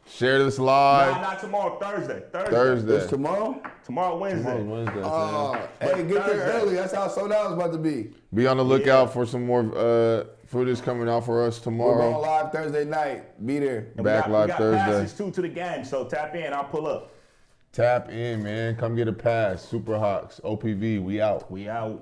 [SPEAKER 3] Share this
[SPEAKER 2] Nah,
[SPEAKER 3] live.
[SPEAKER 2] not tomorrow. Thursday.
[SPEAKER 3] Thursday.
[SPEAKER 1] It's tomorrow?
[SPEAKER 2] Tomorrow, Wednesday.
[SPEAKER 3] Tomorrow's Wednesday, man.
[SPEAKER 1] Hey, get there
[SPEAKER 2] Thursday.
[SPEAKER 1] early. That's how sold out was about to be.
[SPEAKER 3] Be on the lookout for some more footage coming out for us
[SPEAKER 1] We're going
[SPEAKER 3] tomorrow.
[SPEAKER 1] live Thursday night. Be there.
[SPEAKER 2] And
[SPEAKER 3] Back
[SPEAKER 2] we
[SPEAKER 3] live
[SPEAKER 2] got
[SPEAKER 3] Thursday.
[SPEAKER 2] passes too to the game, so tap in. I'll pull up.
[SPEAKER 3] Tap in, man. Come get a pass. Super Hawks, OPV, we out.
[SPEAKER 2] We out.